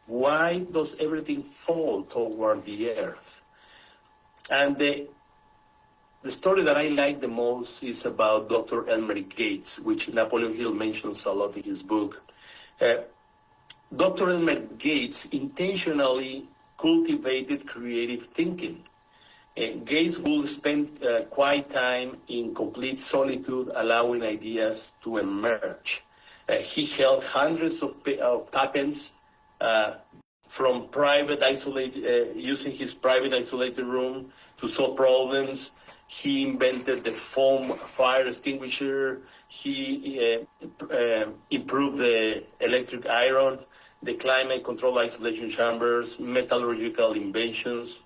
Why does everything fall toward the earth? And the story that I like the most is about Dr. Elmer Gates, which Napoleon Hill mentions a lot in his book. Dr. Elmer Gates intentionally cultivated creative thinking. Gates would spend quiet time in complete solitude, allowing ideas to emerge. He held hundreds of patents from private isolated, using his private isolated room to solve problems. He invented the foam fire extinguisher. He improved the electric iron, the climate control isolation chambers, metallurgical inventions.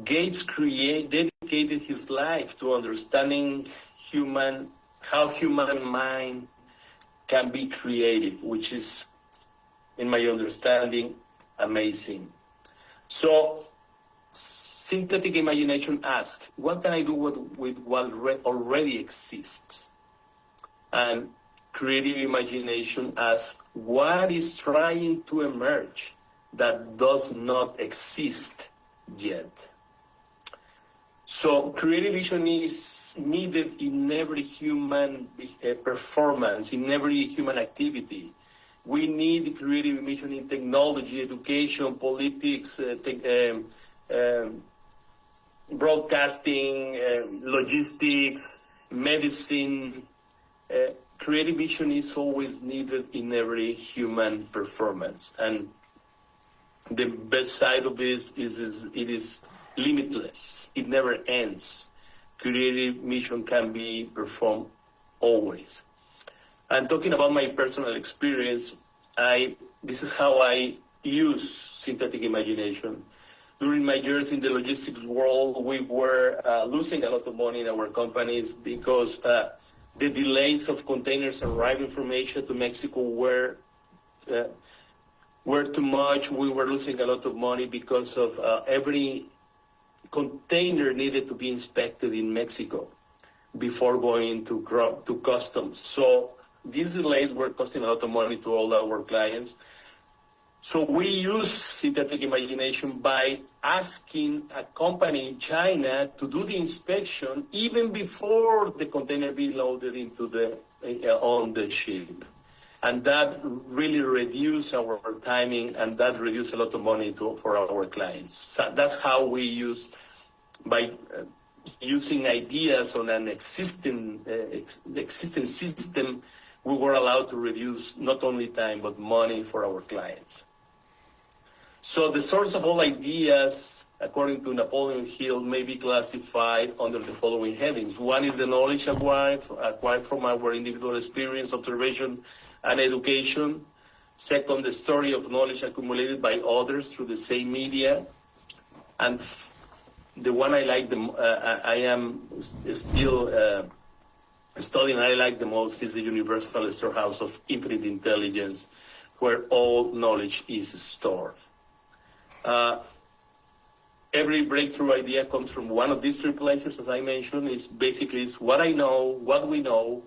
Gates dedicated his life to understanding how human mind can be creative, which is, in my understanding, amazing. So, synthetic imagination asks, what can I do with what already exists? And creative imagination asks, what is trying to emerge that does not exist yet? So creative vision is needed in every human performance, in every human activity. We need creative vision in technology, education, politics, broadcasting, logistics, medicine. Creative vision is always needed in every human performance. And the best side of this is it is limitless. It never ends. Creative mission can be performed always. And talking about my personal experience, this is how I use synthetic imagination. During my years in the logistics world, we were losing a lot of money in our companies because the delays of containers arriving from Asia to Mexico were too much. We were losing a lot of money because of every container needed to be inspected in Mexico before going to customs. So these delays were costing a lot of money to all our clients. So we use synthetic imagination by asking a company in China to do the inspection even before the container be loaded into on the ship. And that really reduced our timing, and that reduced a lot of money for our clients. So that's how we use, by using ideas on an existing system, we were allowed to reduce not only time, but money for our clients. So the source of all ideas, according to Napoleon Hill, may be classified under the following headings. One is the knowledge acquired from our individual experience, observation, and education. Second, the story of knowledge accumulated by others through the same media. And the one I like, I am still studying, I like the most, is the universal storehouse of infinite intelligence, where all knowledge is stored. Every breakthrough idea comes from one of these three places, as I mentioned. It's what I know, what we know,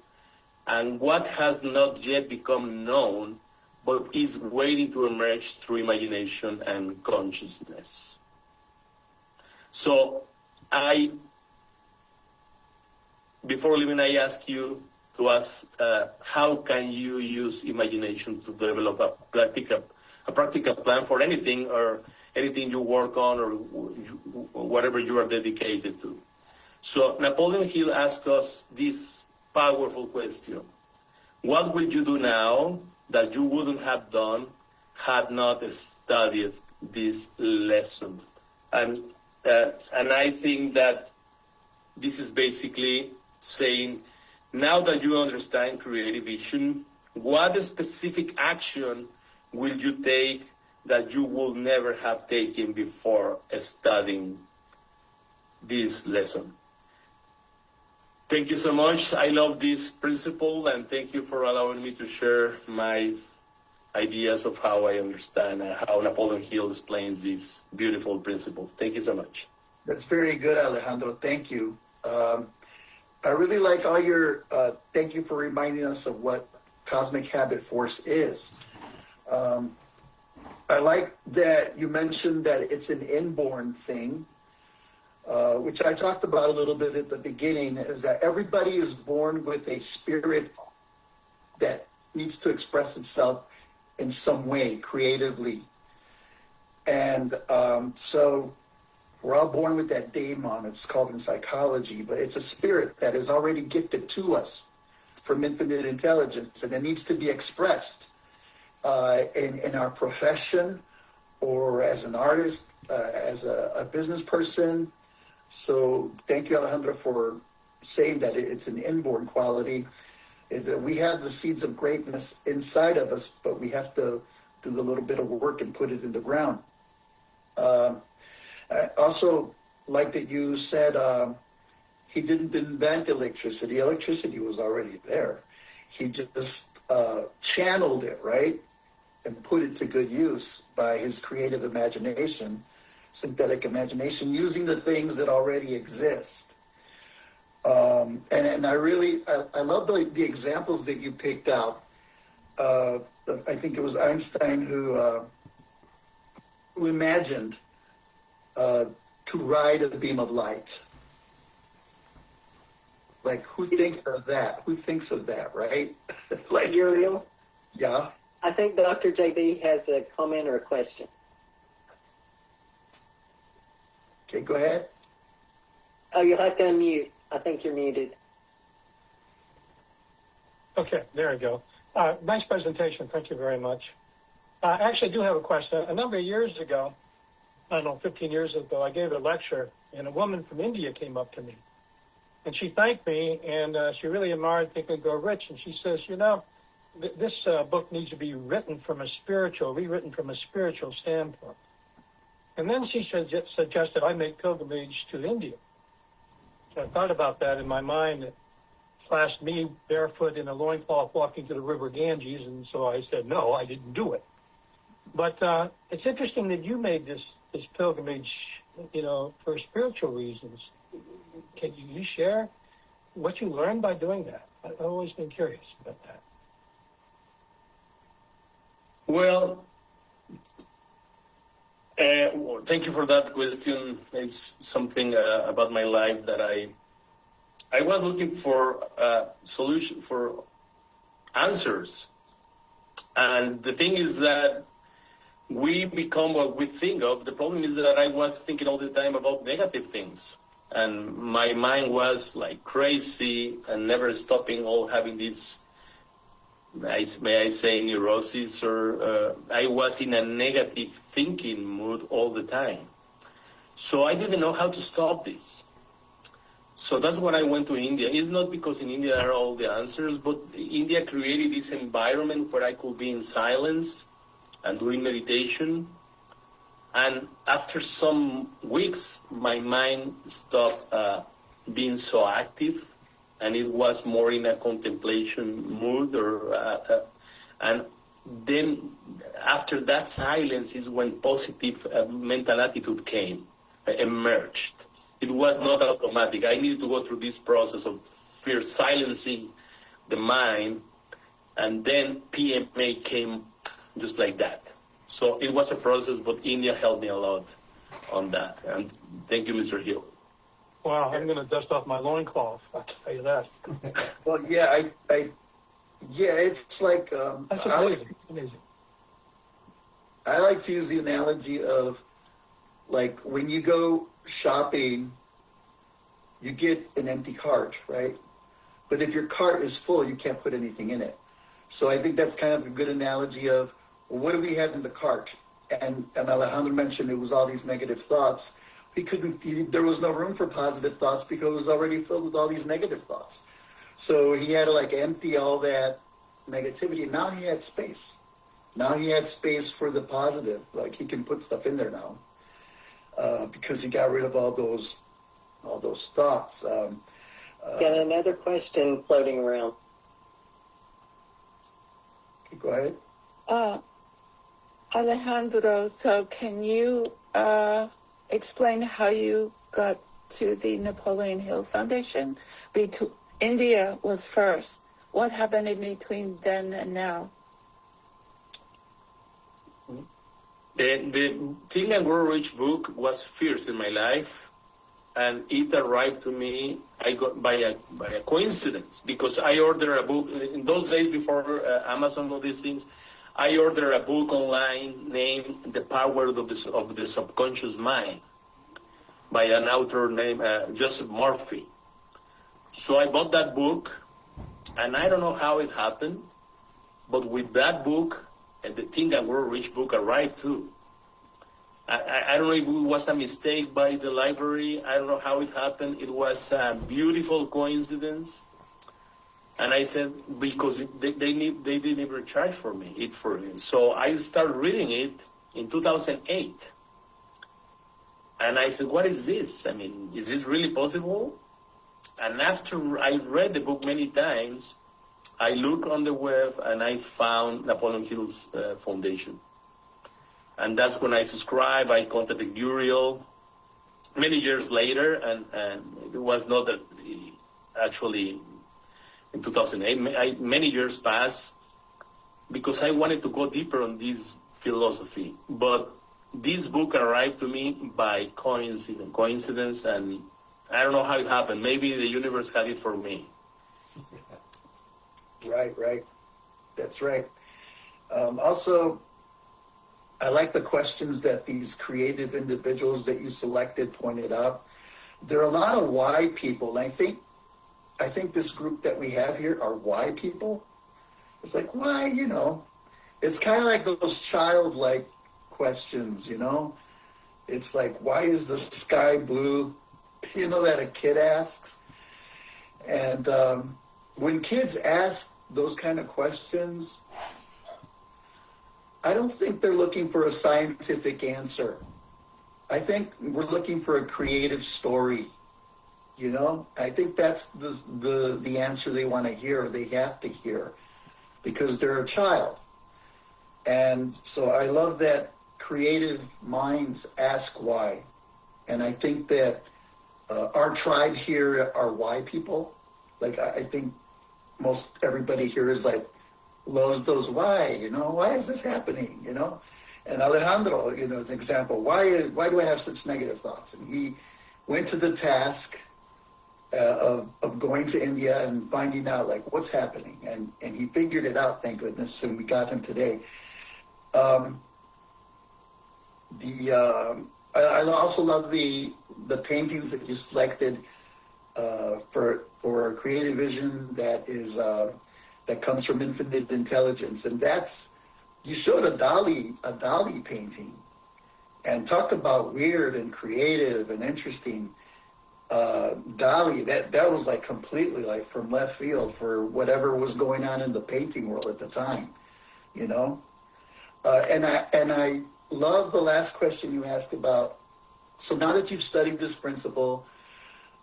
and what has not yet become known, but is waiting to emerge through imagination and consciousness. So before leaving, I ask you to ask, how can you use imagination to develop a practical plan for anything, or anything you work on, or whatever you are dedicated to? So Napoleon Hill asked us this powerful question: what will you do now that you wouldn't have done had not studied this lesson? And I think that this is basically saying, now that you understand creative vision, what specific action will you take that you will never have taken before studying this lesson? Thank you so much. I love this principle, and thank you for allowing me to share my ideas of how I understand how Napoleon Hill explains this beautiful principle. Thank you so much. That's very good, Alejandro. Thank you. I really like all your, thank you for reminding us of what cosmic habit force is. I like that you mentioned that it's an inborn thing, which I talked about a little bit at the beginning, is that everybody is born with a spirit that needs to express itself in some way creatively. And so we're all born with that daemon. It's called in psychology, but it's a spirit that is already gifted to us from infinite intelligence, and it needs to be expressed in our profession or as an artist, as a business person. So thank you, Alejandro, for saying that it's an inborn quality. We have the seeds of greatness inside of us, but we have to do a little bit of work and put it in the ground. I also like that you said he didn't invent electricity. Electricity was already there. He just channeled it, right? And put it to good use by his creative imagination, synthetic imagination, using the things that already exist. And I love the examples that you picked out. I think it was Einstein who imagined to ride a beam of light. Like, who thinks of that? Who thinks of that, right? Like, Uriel? Yeah. I think Dr. JB has a comment or a question. Okay, go ahead. Oh, you'll have to unmute. I think you're muted. Okay, there we go. Nice presentation. Thank you very much. I actually do have a question. A number of years ago, I don't know, 15 years ago, I gave a lecture, and a woman from India came up to me. And she thanked me, and she really admired Think and Grow Rich. And she says, you know, this book needs to be rewritten from a spiritual standpoint. And then she suggested I make pilgrimage to India. So I thought about that in my mind. It flashed me barefoot in a loincloth walking to the river Ganges, and so I said, no, I didn't do it. But it's interesting that you made this pilgrimage, you know, for spiritual reasons. Can you share what you learned by doing that? I've always been curious about that. Well, thank you for that question. It's something about my life that I was looking for solution for answers. And the thing is that we become what we think of. The problem is that I was thinking all the time about negative things. And my mind was like crazy and never stopping, all having this, may I say, neurosis, or I was in a negative thinking mood all the time. So I didn't know how to stop this. So that's when I went to India. It's not because in India are all the answers, but India created this environment where I could be in silence and doing meditation. And after some weeks, my mind stopped being so active, and it was more in a contemplation mood. And then after that silence is when positive mental attitude emerged. It was not automatic. I needed to go through this process of first silencing the mind, and then PMA came just like that. So it was a process, but India helped me a lot on that. And thank you, Mr. Hill. Wow, I'm going to dust off my loincloth. I'll tell you that. Well, yeah, it's like That's amazing. I like to use the analogy of like when you go shopping, you get an empty cart, right? But if your cart is full, you can't put anything in it. So I think that's kind of a good analogy of, well, what do we have in the cart? And Alejandro mentioned it was all these negative thoughts. There was no room for positive thoughts because it was already filled with all these negative thoughts. So he had to like empty all that negativity. Now he had space. Now he had space for the positive. Like he can put stuff in there now because he got rid of all those thoughts. Got another question floating around. Go ahead. Alejandro, so can you explain how you got to the Napoleon Hill Foundation? India was first. What happened in between then and now? The Think and Grow Rich book was first in my life, and it arrived to me. I got by a coincidence, because I ordered a book in those days before Amazon, all these things. I ordered a book online named "The Power of the Subconscious Mind" by an author named Joseph Murphy. So I bought that book, and I don't know how it happened, but with that book, and the Think and Grow Rich book arrived too. I don't know if it was a mistake by the library. I don't know how it happened. It was a beautiful coincidence. And I said, because they didn't even charge for me. So I started reading it in 2008. And I said, what is this? I mean, is this really possible? And after I read the book many times, I looked on the web and I found Napoleon Hill's foundation. And that's when I subscribed. I contacted Uriel many years later, and it was not that actually in 2008. Many years passed because I wanted to go deeper on this philosophy. But this book arrived to me by coincidence, and I don't know how it happened. Maybe the universe had it for me. Right. That's right. Also, I like the questions that these creative individuals that you selected pointed out. There are a lot of why people, and I think this group that we have here are why people. It's like, why, it's kind of like those childlike questions, It's like, why is the sky blue? That a kid asks. And when kids ask those kind of questions, I don't think they're looking for a scientific answer. I think we're looking for a creative story. I think that's the answer they want to hear, they have to hear, because they're a child. And so I love that creative minds ask why. And I think that our tribe here are why people. Like, I think most everybody here is like, loves those why, why is this happening, And Alejandro, is an example. Why do I have such negative thoughts? And he went to the task of going to India and finding out, like, what's happening. And he figured it out, thank goodness, and we got him today. I also love the paintings that you selected for a creative vision that comes from infinite intelligence. And you showed a Dali painting, and talk about weird and creative and interesting. Dali, that was like completely like from left field for whatever was going on in the painting world at the time, and I love the last question you asked about. So now that you've studied this principle,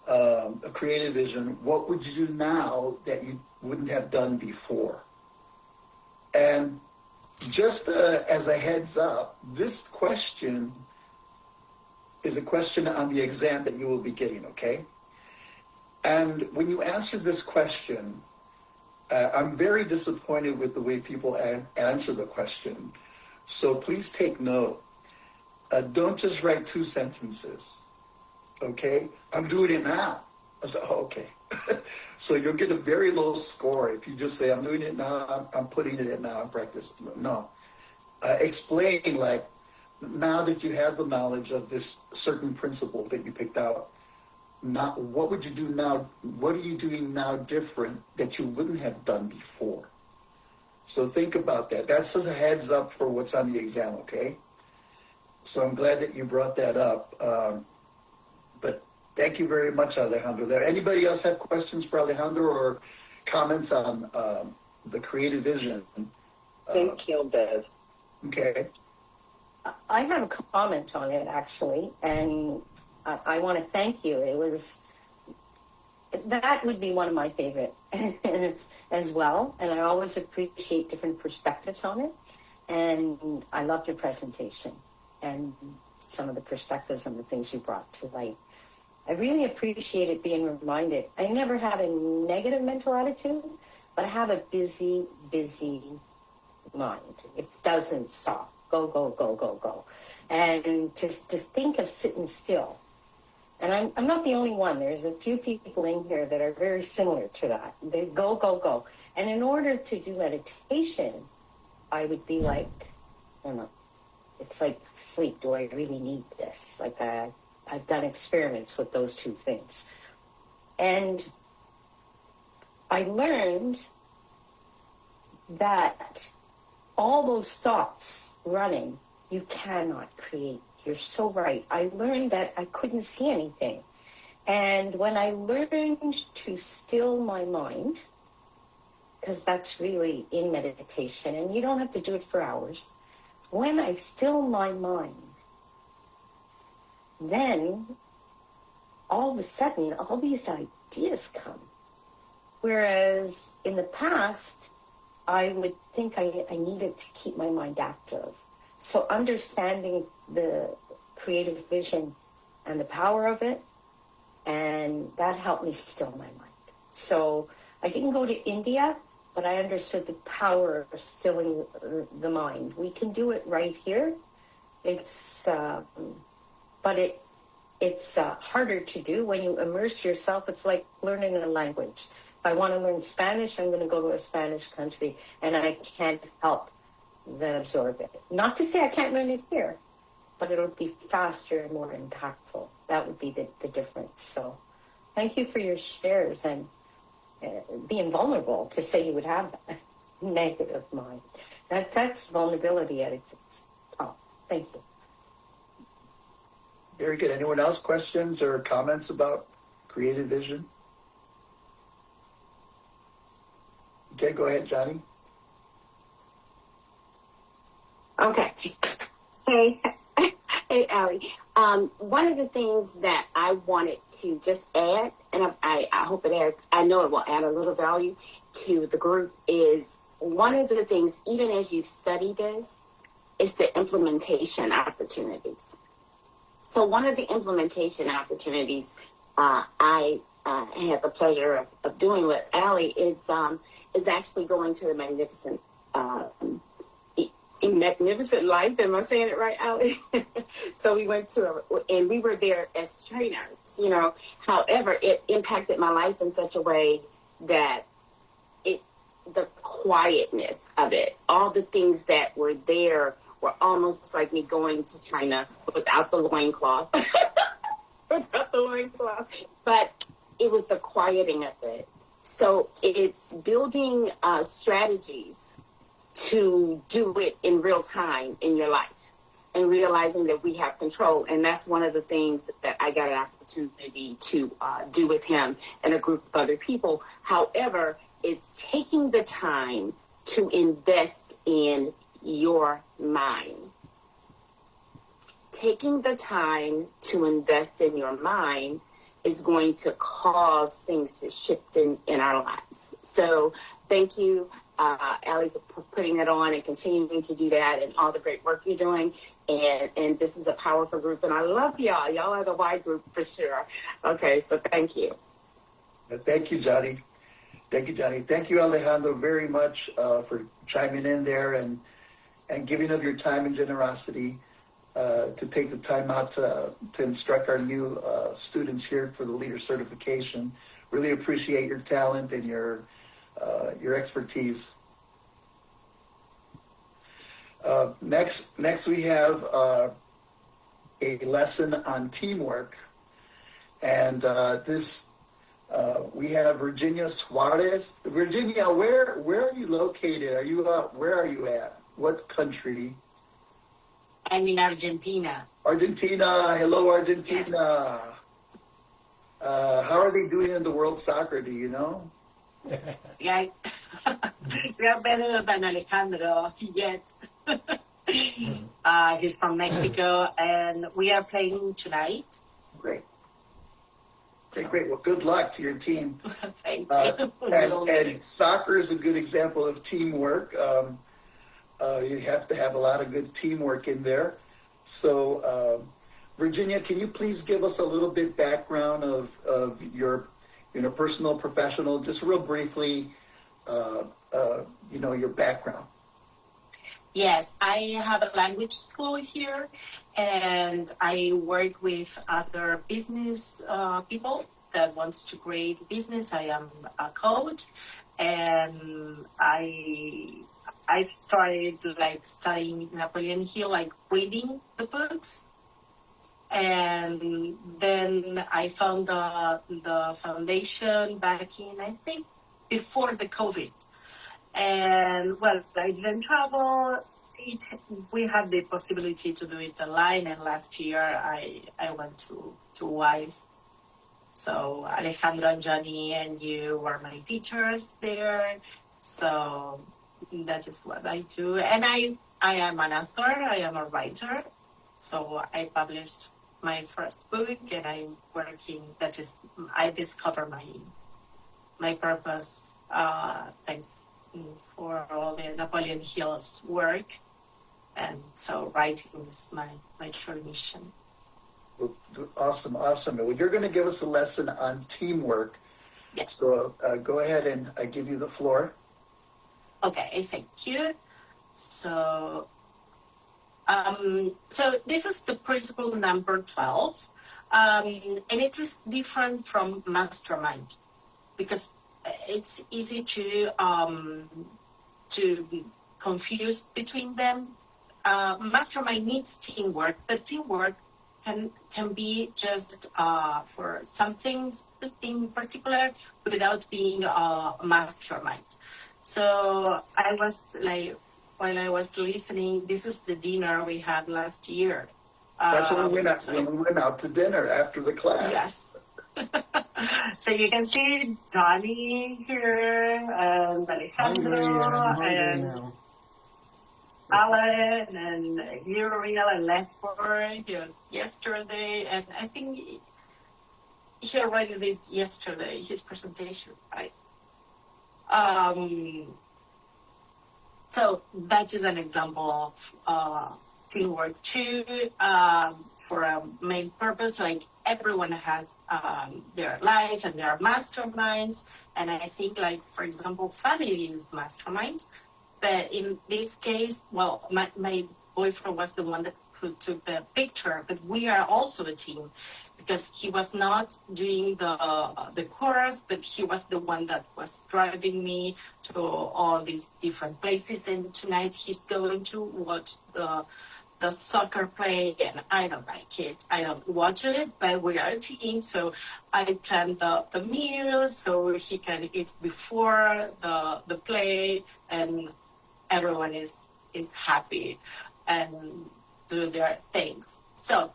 a creative vision, what would you do now that you wouldn't have done before? And just as a heads up, this question is a question on the exam that you will be getting, okay? And when you answer this question, I'm very disappointed with the way people answer the question. So please take note. Don't just write 2 sentences, okay? I'm doing it now. I said, oh, okay. So you'll get a very low score if you just say, I'm doing it now, I'm putting it in now, I'm practicing. No. Explain, like, now that you have the knowledge of this certain principle that you picked out, what would you do now? What are you doing now different that you wouldn't have done before? So think about that. That's a heads up for what's on the exam, okay? So I'm glad that you brought that up. But thank you very much, Alejandro. There. Anybody else have questions for Alejandro or comments on the creative vision? Thank you, Bez. Okay. I have a comment on it, actually, and I want to thank you. That would be one of my favorite as well, and I always appreciate different perspectives on it, and I loved your presentation and some of the perspectives and the things you brought to light. I really appreciated being reminded. I never had a negative mental attitude, but I have a busy mind. It doesn't stop. go, go, go, go, go. And just to think of sitting still. And I'm not the only one. There's a few people in here that are very similar to that. They go, go, go. And in order to do meditation, I would be like, I don't know, it's like sleep. Do I really need this? Like I've done experiments with those two things. And I learned that all those thoughts running, you cannot create. You're so right. I learned that I couldn't see anything. And when I learned to still my mind, because that's really in meditation, and you don't have to do it for hours, when I still my mind, then all of a sudden, all these ideas come. Whereas in the past, I would think I needed to keep my mind active. So understanding the creative vision and the power of it, and that helped me still my mind. So I didn't go to India, but I understood the power of stilling the mind. We can do it right here. It's harder to do when you immerse yourself. It's like learning a language. If I want to learn Spanish, I'm going to go to a Spanish country, and I can't help than absorb it. Not to say I can't learn it here, but it'll be faster and more impactful. That would be the difference. So thank you for your shares and being vulnerable to say you would have that negative mind. That's vulnerability at its top. Thank you. Very good. Anyone else questions or comments about creative vision? Okay, go ahead, Johnny. Okay. Hey, hey, Allie. One of the things that I wanted to just add, and I hope it adds, I know it will add a little value to the group, is one of the things, even as you study this, is the implementation opportunities. So one of the implementation opportunities I had the pleasure of doing with Allie is actually going to the Magnificent Life. Am I saying it right, Allie? So we went and we were there as trainers, you know. However, it impacted my life in such a way that the quietness of it, all the things that were there were almost like me going to China without the loincloth. Without the loincloth. But it was the quieting of it. So it's building strategies to do it in real time in your life and realizing that we have control. And that's one of the things that I got an opportunity to do with him and a group of other people. However, it's taking the time to invest in your mind. Taking the time to invest in your mind is going to cause things to shift in our lives. So thank you, Allie, for putting that on and continuing to do that and all the great work you're doing. And this is a powerful group, and I love y'all. Y'all are the Y group for sure. Okay, so thank you. Thank you, Johnny. Thank you, Johnny. Thank you, Alejandro, very much for chiming in there and giving of your time and generosity to take the time out to instruct our new students here for the leader certification. Really appreciate your talent and your expertise. Next we have a lesson on teamwork, and we have Virginia Suarez. Virginia, where are you located? Where are you at? What country? I'm in Argentina. Argentina. Hello, Argentina. Yes. How are they doing in the World Soccer? Do you know? Yeah, we are better than Alejandro yet. He's from Mexico, and we are playing tonight. Great. Great. Well, good luck to your team. Thank you. And soccer is a good example of teamwork. You have to have a lot of good teamwork in there. So, Virginia, can you please give us a little bit background of your, personal, professional, just real briefly, your background? Yes, I have a language school here, and I work with other business people that wants to create business. I am a coach, and I've started like studying Napoleon Hill, like reading the books, and then I found the foundation back in, I think, before the COVID. And well, I didn't travel. We had the possibility to do it online, and last year I went to WISE. So Alejandro and Johnny and you were my teachers there. So that is what I do. And I am an author, I am a writer. So I published my first book, and I'm working, that is, I discover my purpose, thanks for all the Napoleon Hill's work. And so writing is my true mission. Awesome. Well, you're going to give us a lesson on teamwork. Yes. So go ahead, and I give you the floor. Okay, thank you. So this is the principle number 12. And it is different from mastermind because it's easy to confuse between them. Mastermind needs teamwork, but teamwork can be just for something in particular without being a mastermind. So I was like, while I was listening, this is the dinner we had last year. That's when we went out to dinner after the class. Yes. So you can see Johnny here, and Alejandro, and Alan, and Uriel, and Lefort. He was yesterday, and I think he already did yesterday his presentation, right? So that is an example of teamwork too, for a main purpose. Like everyone has their life and their masterminds, and I think, like, for example, family is mastermind. But in this case, well, my boyfriend was the one who took the picture, but we are also a team because he was not doing the course, but he was the one that was driving me to all these different places. And tonight he's going to watch the soccer play, and I don't like it. I don't watch it, but we are a team, so I plan the meal so he can eat before the play, and everyone is happy and do their things. So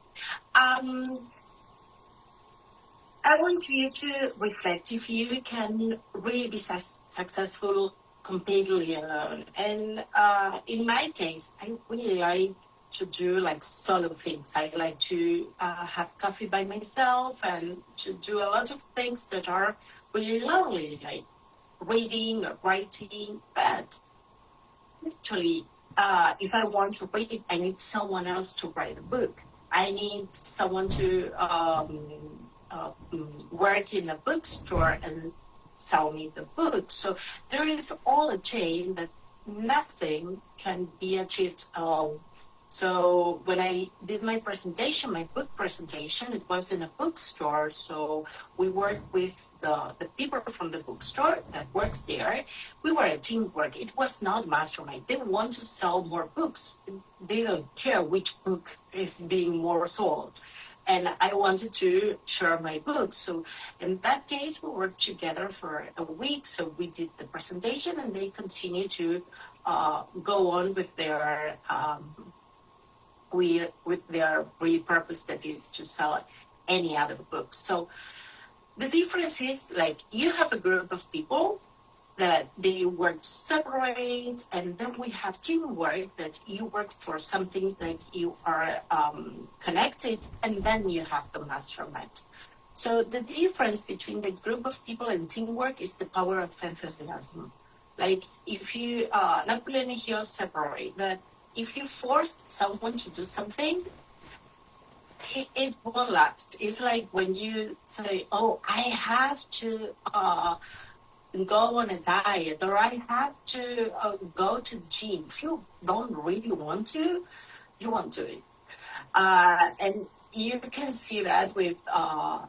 I want you to reflect if you can really be successful completely alone. And in my case, I really like to do like solo things. I like to have coffee by myself and to do a lot of things that are really lonely, like reading or writing. But actually, if I want to read, I need someone else to write a book. I need someone to work in a bookstore and sell me the book. So there is all a chain that nothing can be achieved alone. So when I did my presentation, my book presentation, it was in a bookstore. So we worked with the people from the bookstore that works there. We were a teamwork. It was not mastermind. They want to sell more books. They don't care which book is being more sold. And I wanted to share my book. So in that case, we worked together for a week. So we did the presentation, and they continue to go on with their real purpose, that is to sell any other book. So the difference is, like, you have a group of people that they work separate, and then we have teamwork that you work for something, like you are connected, and then you have the mastermind. So the difference between the group of people and teamwork is the power of enthusiasm. Like, if you Napoleon Hill separate that, if you forced someone to do something, it won't last. It's like when you say, "Oh, I have to go on a diet, or I have to go to the gym. If you don't really want to, you won't do it. And you can see that with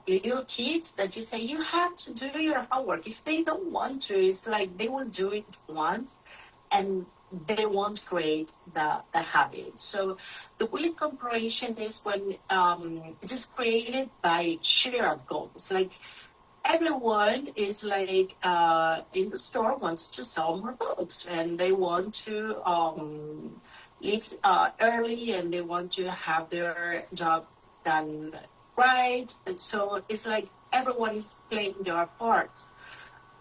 little kids, that you say you have to do your homework. If they don't want to, it's like they will do it once and they won't create the habit. So the willing cooperation is when it is created by shared goals. Like everyone is like in the store wants to sell more books, and they want to leave early, and they want to have their job done right. And so it's like everyone is playing their parts.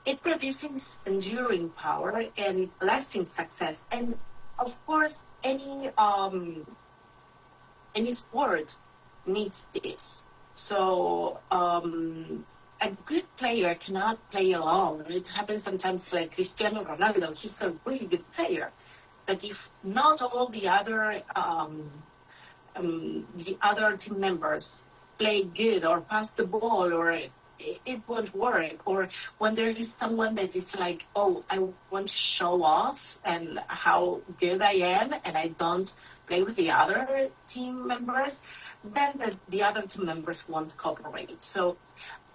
It produces enduring power and lasting success. And of course, any sport needs this. So a good player cannot play alone. It happens sometimes, like Cristiano Ronaldo. He's a really good player, but if not all the other team members play good or pass the ball, or it won't work. Or when there is someone that is like, oh, I want to show off and how good I am, and I don't play with the other team members, then the other team members won't cooperate. So,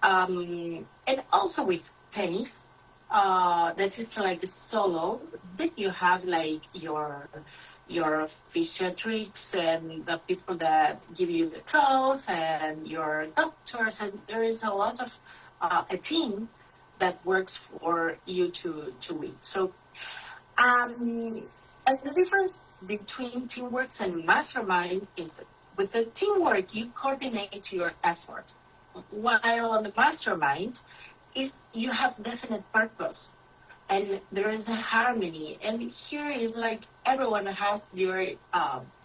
and also with tennis, that is like a solo. Then you have like your physiatrics and the people that give you the clothes and your doctors, and there is a lot of a team that works for you to win. So, and the difference between teamwork and mastermind is that with the teamwork you coordinate your effort, while on the mastermind is you have definite purpose and there is a harmony. And here is like everyone has their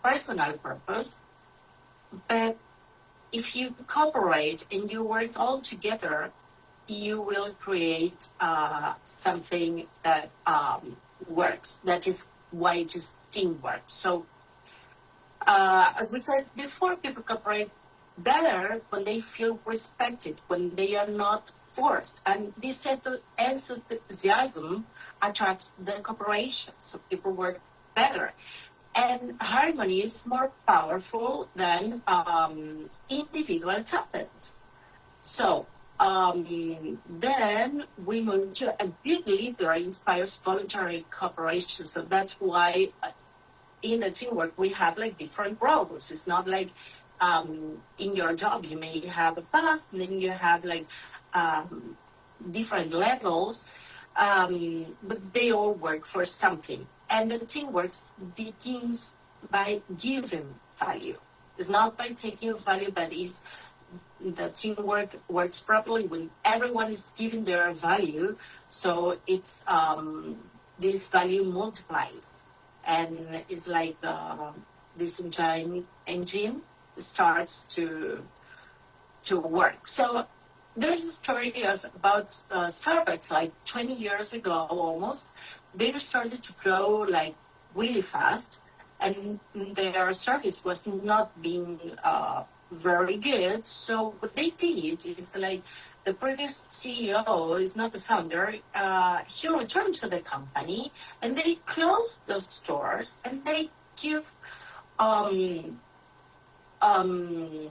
personal purpose, but if you cooperate and you work all together, you will create something that works. That is why it is teamwork. So as we said before, people cooperate better when they feel respected, when they are not forced. And this enthusiasm attracts the cooperation, so people work better. And harmony is more powerful than individual talent. So then we move to a good leader inspires voluntary cooperation. So that's why in the teamwork we have like different roles. It's not like in your job you may have a boss, and then you have like different levels, but they all work for something. And the teamwork begins by giving value. It's not by taking value, but is the teamwork works properly when everyone is giving their value. So it's this value multiplies, and it's like this engine starts to work. So there's a story about Starbucks, like 20 years ago almost. They started to grow like really fast, and their service was not being very good. So what they did is like the previous CEO is not the founder. He returned to the company, and they closed those stores, and they give a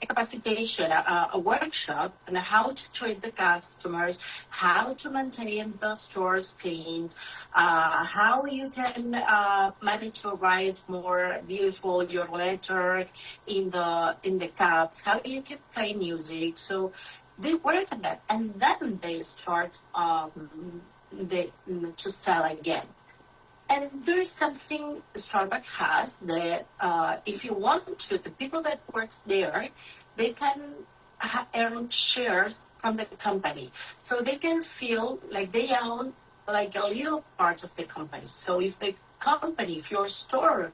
capacitation, a workshop on how to treat the customers, how to maintain the stores clean, how you can manage to write more beautiful your letter in the cups, how you can play music. So they work on that, and then they start to sell again. And there is something Starbucks has that if you want to, the people that works there, they can earn shares from the company. So they can feel like they own like a little part of the company. So if the company, if your store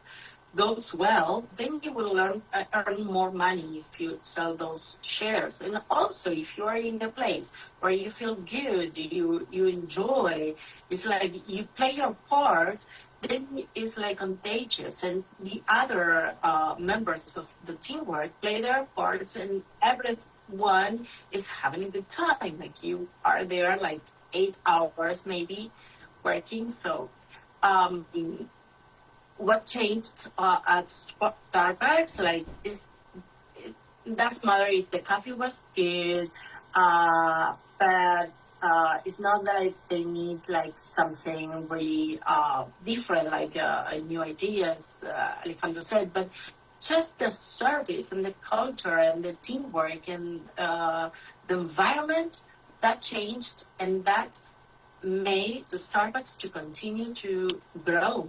goes well, then you will earn more money if you sell those shares. And also, if you are in a place where you feel good, you enjoy, it's like you play your part, then it's like contagious. And the other members of the teamwork play their parts, and everyone is having a good time. Like you are there like 8 hours maybe working. So what changed at Starbucks, like, is it doesn't matter if the coffee was good, but it's not that they need like something really different, like new ideas, Alejandro said, but just the service and the culture and the teamwork and the environment that changed, and that made the Starbucks to continue to grow.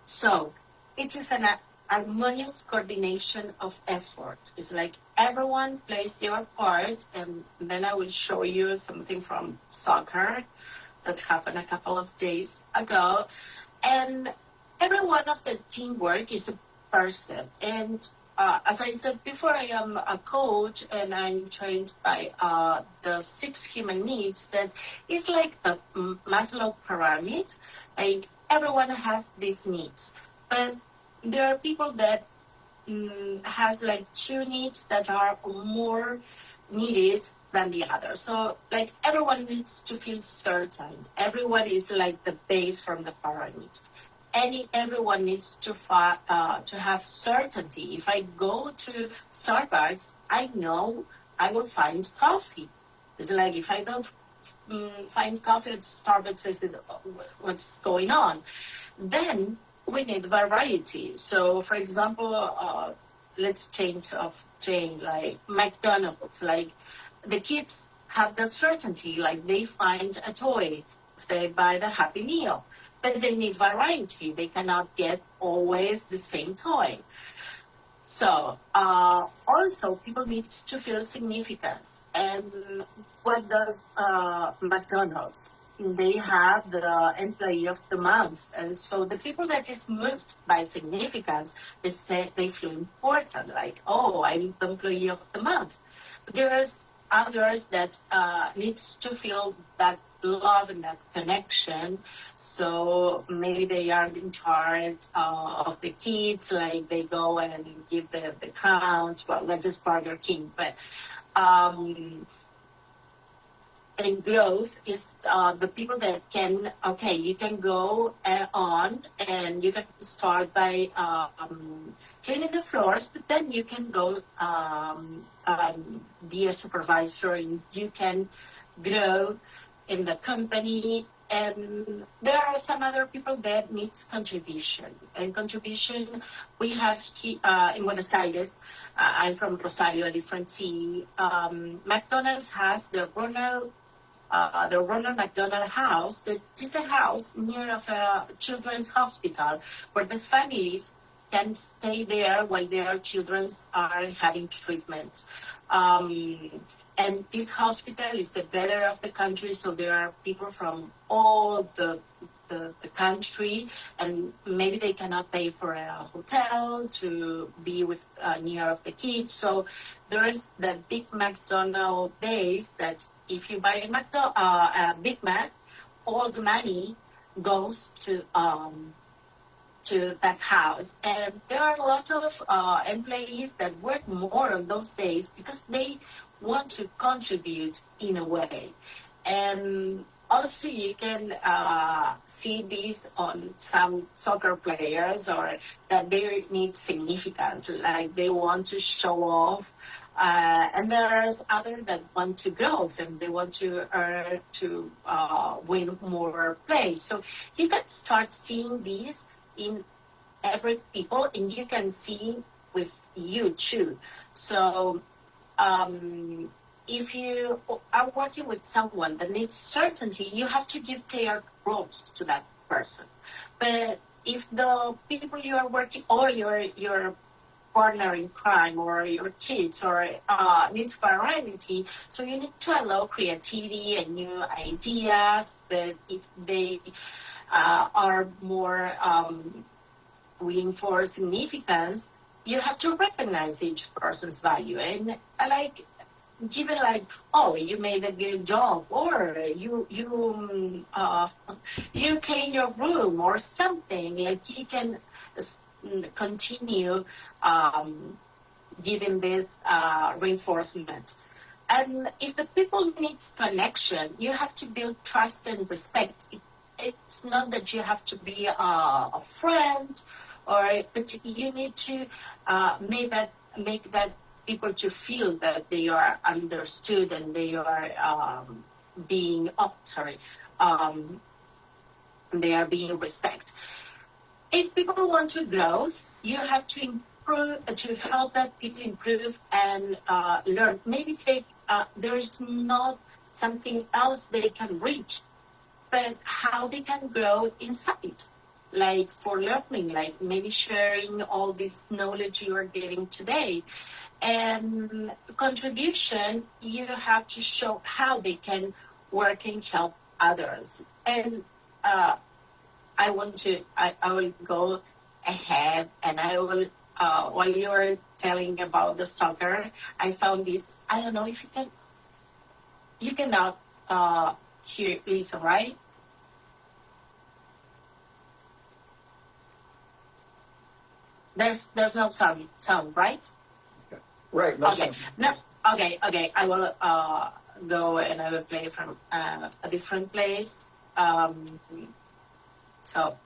So it is an harmonious coordination of effort. It's like everyone plays their part, and then I will show you something from soccer that happened a couple of days ago. And every one of the teamwork is a person. And as I said before, I am a coach, and I'm trained by the 6 human needs that is like the Maslow pyramid. Like, everyone has these needs, but there are people that has like 2 needs that are more needed than the other. So like everyone needs to feel certain. Everyone is like the base from the pyramid. Everyone needs to have certainty. If I go to Starbucks, I know I will find coffee. It's like if I don't find coffee at Starbucks, I said, what's going on? Then we need variety. So, for example, let's change of chain, like McDonald's. Like, the kids have the certainty, like they find a toy if they buy the Happy Meal. But they need variety. They cannot get always the same toy. So also people need to feel significance. And what does McDonald's? They have the employee of the month. And so the people that is moved by significance, they say they feel important, like, oh, I'm the employee of the month. But there's others that needs to feel that love and that connection. So maybe they are in charge of the kids, like they go and give the crowns. Well, that's just Burger King, but and growth is the people that can, okay, you can go on and you can start by cleaning the floors, but then you can go be a supervisor, and you can grow in the company. And there are some other people that needs contribution. And contribution, we have in Buenos Aires, I'm from Rosario, a different city. McDonald's has the Ronald McDonald House, that is a house near of a children's hospital where the families can stay there while their children are having treatment. And this hospital is the better of the country, so there are people from all the country, and maybe they cannot pay for a hotel to be with near of the kids. So there is the big McDonald days that if you buy a Big Mac, all the money goes to that house. And there are a lot of employees that work more on those days because they want to contribute in a way. And also you can see this on some soccer players, or that they need significance, like they want to show off. And there's others that want to grow and they want to win more plays. So you can start seeing this in every people, and you can see with you too. So if you are working with someone that needs certainty, you have to give clear roles to that person. But if the people you are working, or your partner in crime, or your kids, or needs variety, so you need to allow creativity and new ideas. But if they are more reinforce significance, you have to recognize each person's value and like give it like, oh, you made a good job, or you clean your room or something. Like you can continue giving this reinforcement. And if the people needs connection, you have to build trust and respect. It's not that you have to be a friend, but you need to make that people to feel that they are understood and they are they are being respected. If people want to grow, you have to improve to help that people improve and learn. Maybe there is not something else they can reach, but how they can grow inside, like for learning, like maybe sharing all this knowledge you are getting today. And contribution, you have to show how they can work and help others. And I will go ahead and I will, while you were telling about the soccer, I found this, I don't know if you cannot hear Lisa, right? There's no sound, right? Right. No Okay. sound. No. Okay. I will go and I will play from a different place. So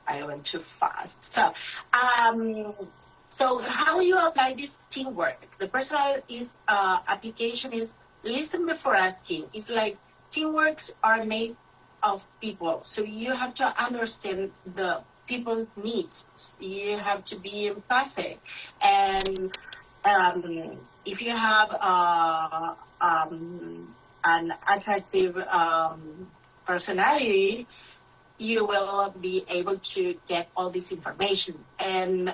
I went too fast. So how you apply this teamwork? The personal application is listen before asking. It's like teamworks are made of people, so you have to understand the people's needs. You have to be empathic, and if you have an attractive personality, you will be able to get all this information. And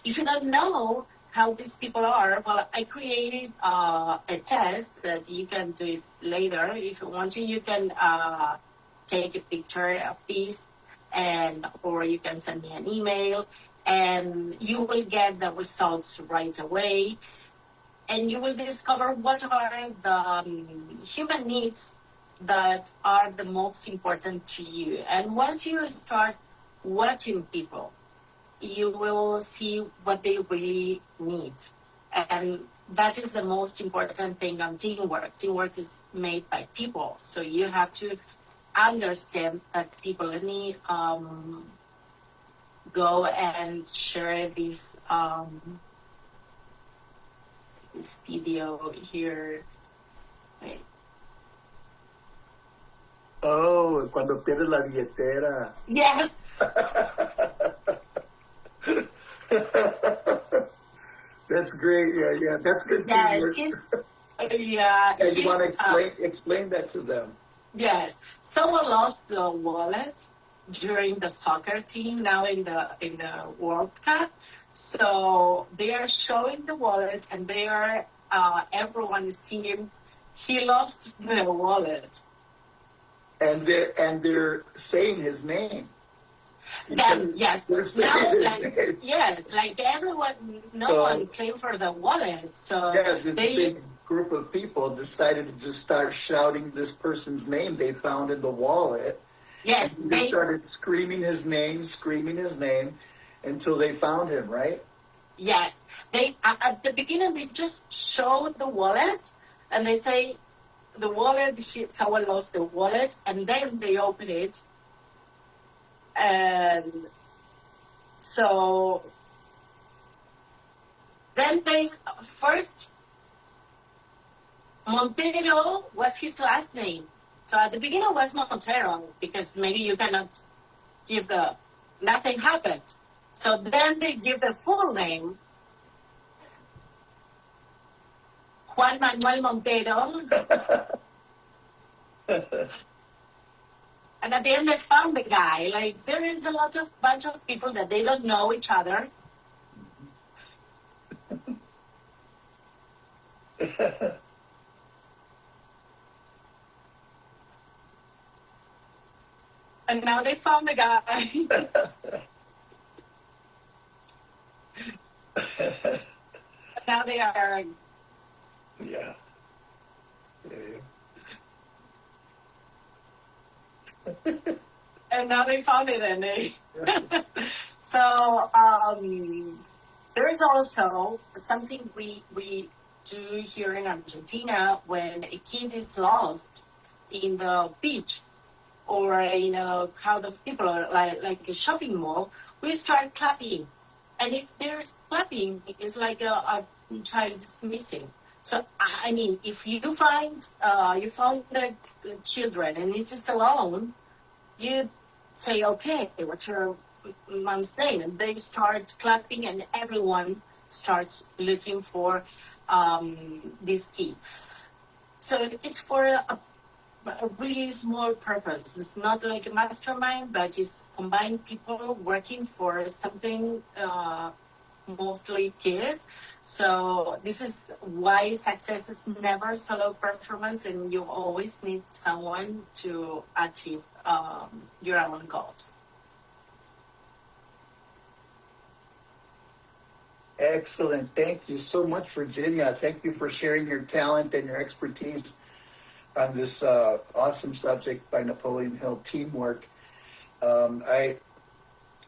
if you don't know how these people are, well, I created a test that you can do it later. If you want to, you can take a picture of this, or you can send me an email, and you will get the results right away. And you will discover what are the human needs that are the most important to you. And once you start watching people, you will see what they really need. And that is the most important thing on teamwork. Teamwork is made by people. So you have to understand that people need go and share this video here. Wait. Oh, cuando pierdes la billetera. Yes. That's great. Yeah. That's good Yes. teamwork. Yeah. And you want to explain that to them. Yes. Someone lost the wallet during the soccer team now in the World Cup. So they are showing the wallet, and they are everyone is singing, "He lost the wallet." And they're saying his name. Then yes, They're saying now his name. like everyone, no one claimed for the wallet. So This big group of people decided to just start shouting this person's name they found in the wallet. Yes, they started screaming his name until they found him, right? Yes, they at the beginning they just showed the wallet, and they say the wallet. Someone lost the wallet, and then they open it, and so then they first Montero was his last name. So at the beginning was Montero, because maybe you cannot give nothing happened. So then they give the full name, Juan Manuel Montero. And at the end they found the guy. Like, there is a bunch of people that they don't know each other. And now they found the guy. Now they are. Yeah. And now they found it, and so there's also something we do here in Argentina when a kid is lost in the beach or in a crowd of people, or like a shopping mall. We start clapping, and if there's clapping, it's like a child is missing. So I mean, if you found the children and it is alone, you say, okay, what's your mom's name? And they start clapping, and everyone starts looking for this key. So it's for a really small purpose. It's not like a mastermind, but it's combined people working for something, mostly kids. So this is why success is never solo performance, and you always need someone to achieve your own goals. Excellent. Thank you so much, Virginia. Thank you for sharing your talent and your expertise on this awesome subject by Napoleon Hill, teamwork. I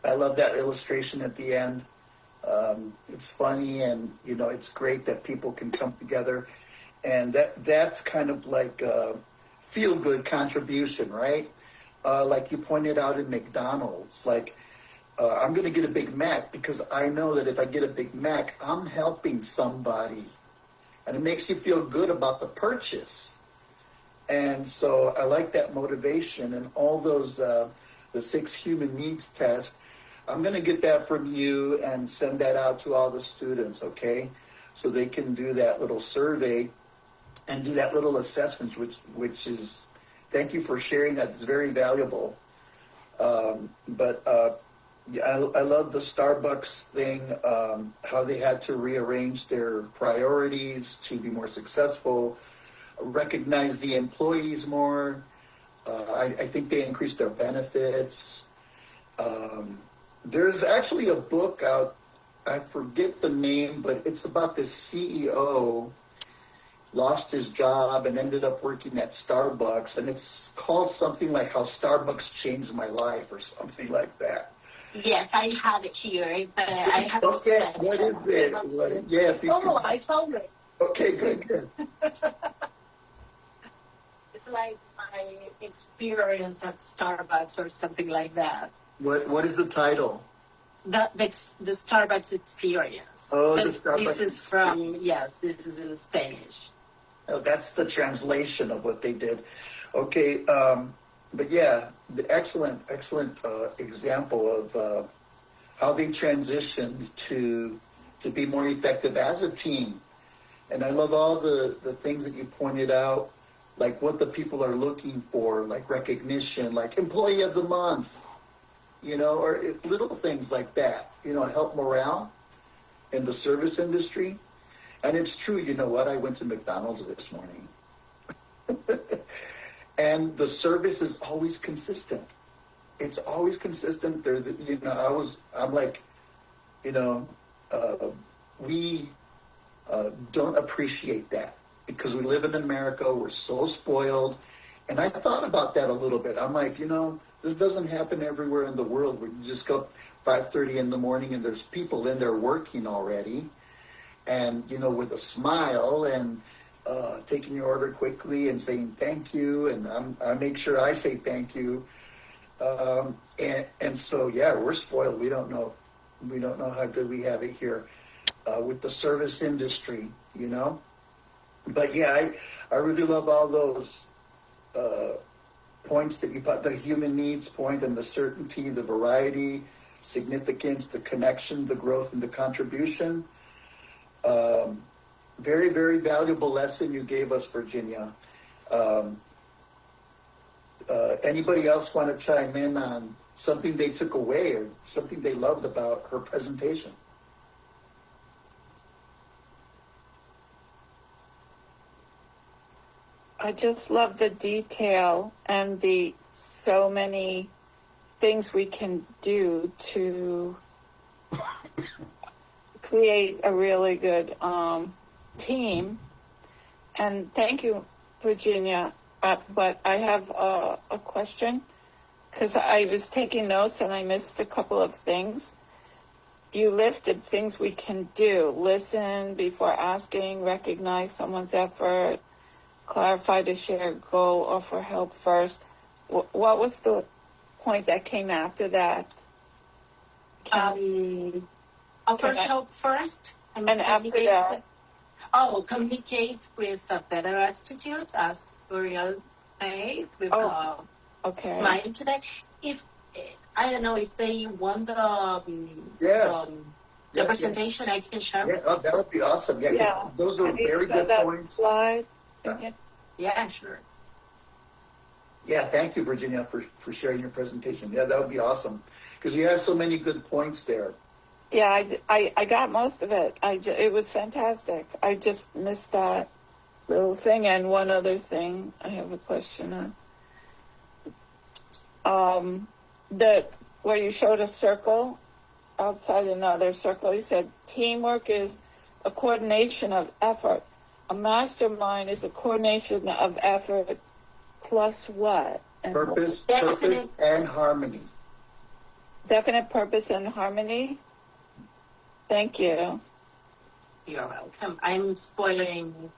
love that illustration at the end. It's funny, and it's great that people can come together, and that's kind of like a feel-good contribution, right? Like you pointed out in McDonald's, like I'm going to get a Big Mac because I know that if I get a Big Mac, I'm helping somebody, and it makes you feel good about the purchase. And so I like that motivation, and all those the 6 human needs tests. I'm going to get that from you and send that out to all the students, okay? So they can do that little survey and do that little assessment, which is, thank you for sharing that. It's very valuable. Yeah, I love the Starbucks thing, how they had to rearrange their priorities to be more successful, recognize the employees more. I think they increased their benefits. There's actually a book out, I forget the name, but it's about this CEO lost his job and ended up working at Starbucks, and it's called something like How Starbucks Changed My Life or something like that. Yes, I have it here, but I have to Okay, what is it? Yeah. I found it. Okay, good. It's like my experience at Starbucks or something like that. What is the title? The Starbucks experience. Oh, but the Starbucks. This is from, yes, this is in Spanish. Oh, that's the translation of what they did. Okay, but yeah, the excellent example of how they transitioned to be more effective as a team. And I love all the things that you pointed out, like what the people are looking for, like recognition, like employee of the month, or little things like that, help morale in the service industry. And it's true, you know what? I went to McDonald's this morning. And the service is always consistent. It's always consistent. I'm like, we don't appreciate that because we live in America. We're so spoiled. And I thought about that a little bit. I'm like, this doesn't happen everywhere in the world where you just go 5:30 in the morning and there's people in there working already. And, with a smile and taking your order quickly and saying thank you. And I make sure I say thank you. And so, yeah, we're spoiled. We don't know how good we have it here with the service industry, But yeah, I really love all those points that you put, the human needs point and the certainty, the variety, significance, the connection, the growth, and the contribution. Very, very valuable lesson you gave us, Virginia. Anybody else want to chime in on something they took away or something they loved about her presentation? I just love the detail and the so many things we can do to create a really good team. And thank you, Virginia. But I have a question because I was taking notes and I missed a couple of things. you listed things we can do: listen before asking, recognize someone's effort, clarify the shared goal, offer help first. What was the point that came after that? Offer help first, and after that, communicate with a better attitude, as Uriel said, with okay. smile today. If I don't know if they want the Yes. the presentation, I can share. Yeah, oh, that would be awesome. Yeah, 'cause Yeah. those are Can you very show good that points. slide? Yeah, sure. Yeah, thank you, Virginia, for sharing your presentation. Yeah, that would be awesome because you have so many good points there. Yeah, I got most of it. It was fantastic. I just missed that little thing. And one other thing I have a question on. Where you showed a circle outside another circle, you said teamwork is a coordination of effort. A mastermind is a coordination of effort plus what? And Purpose and harmony. Definite purpose and harmony. Thank you. You're welcome. I'm spoiling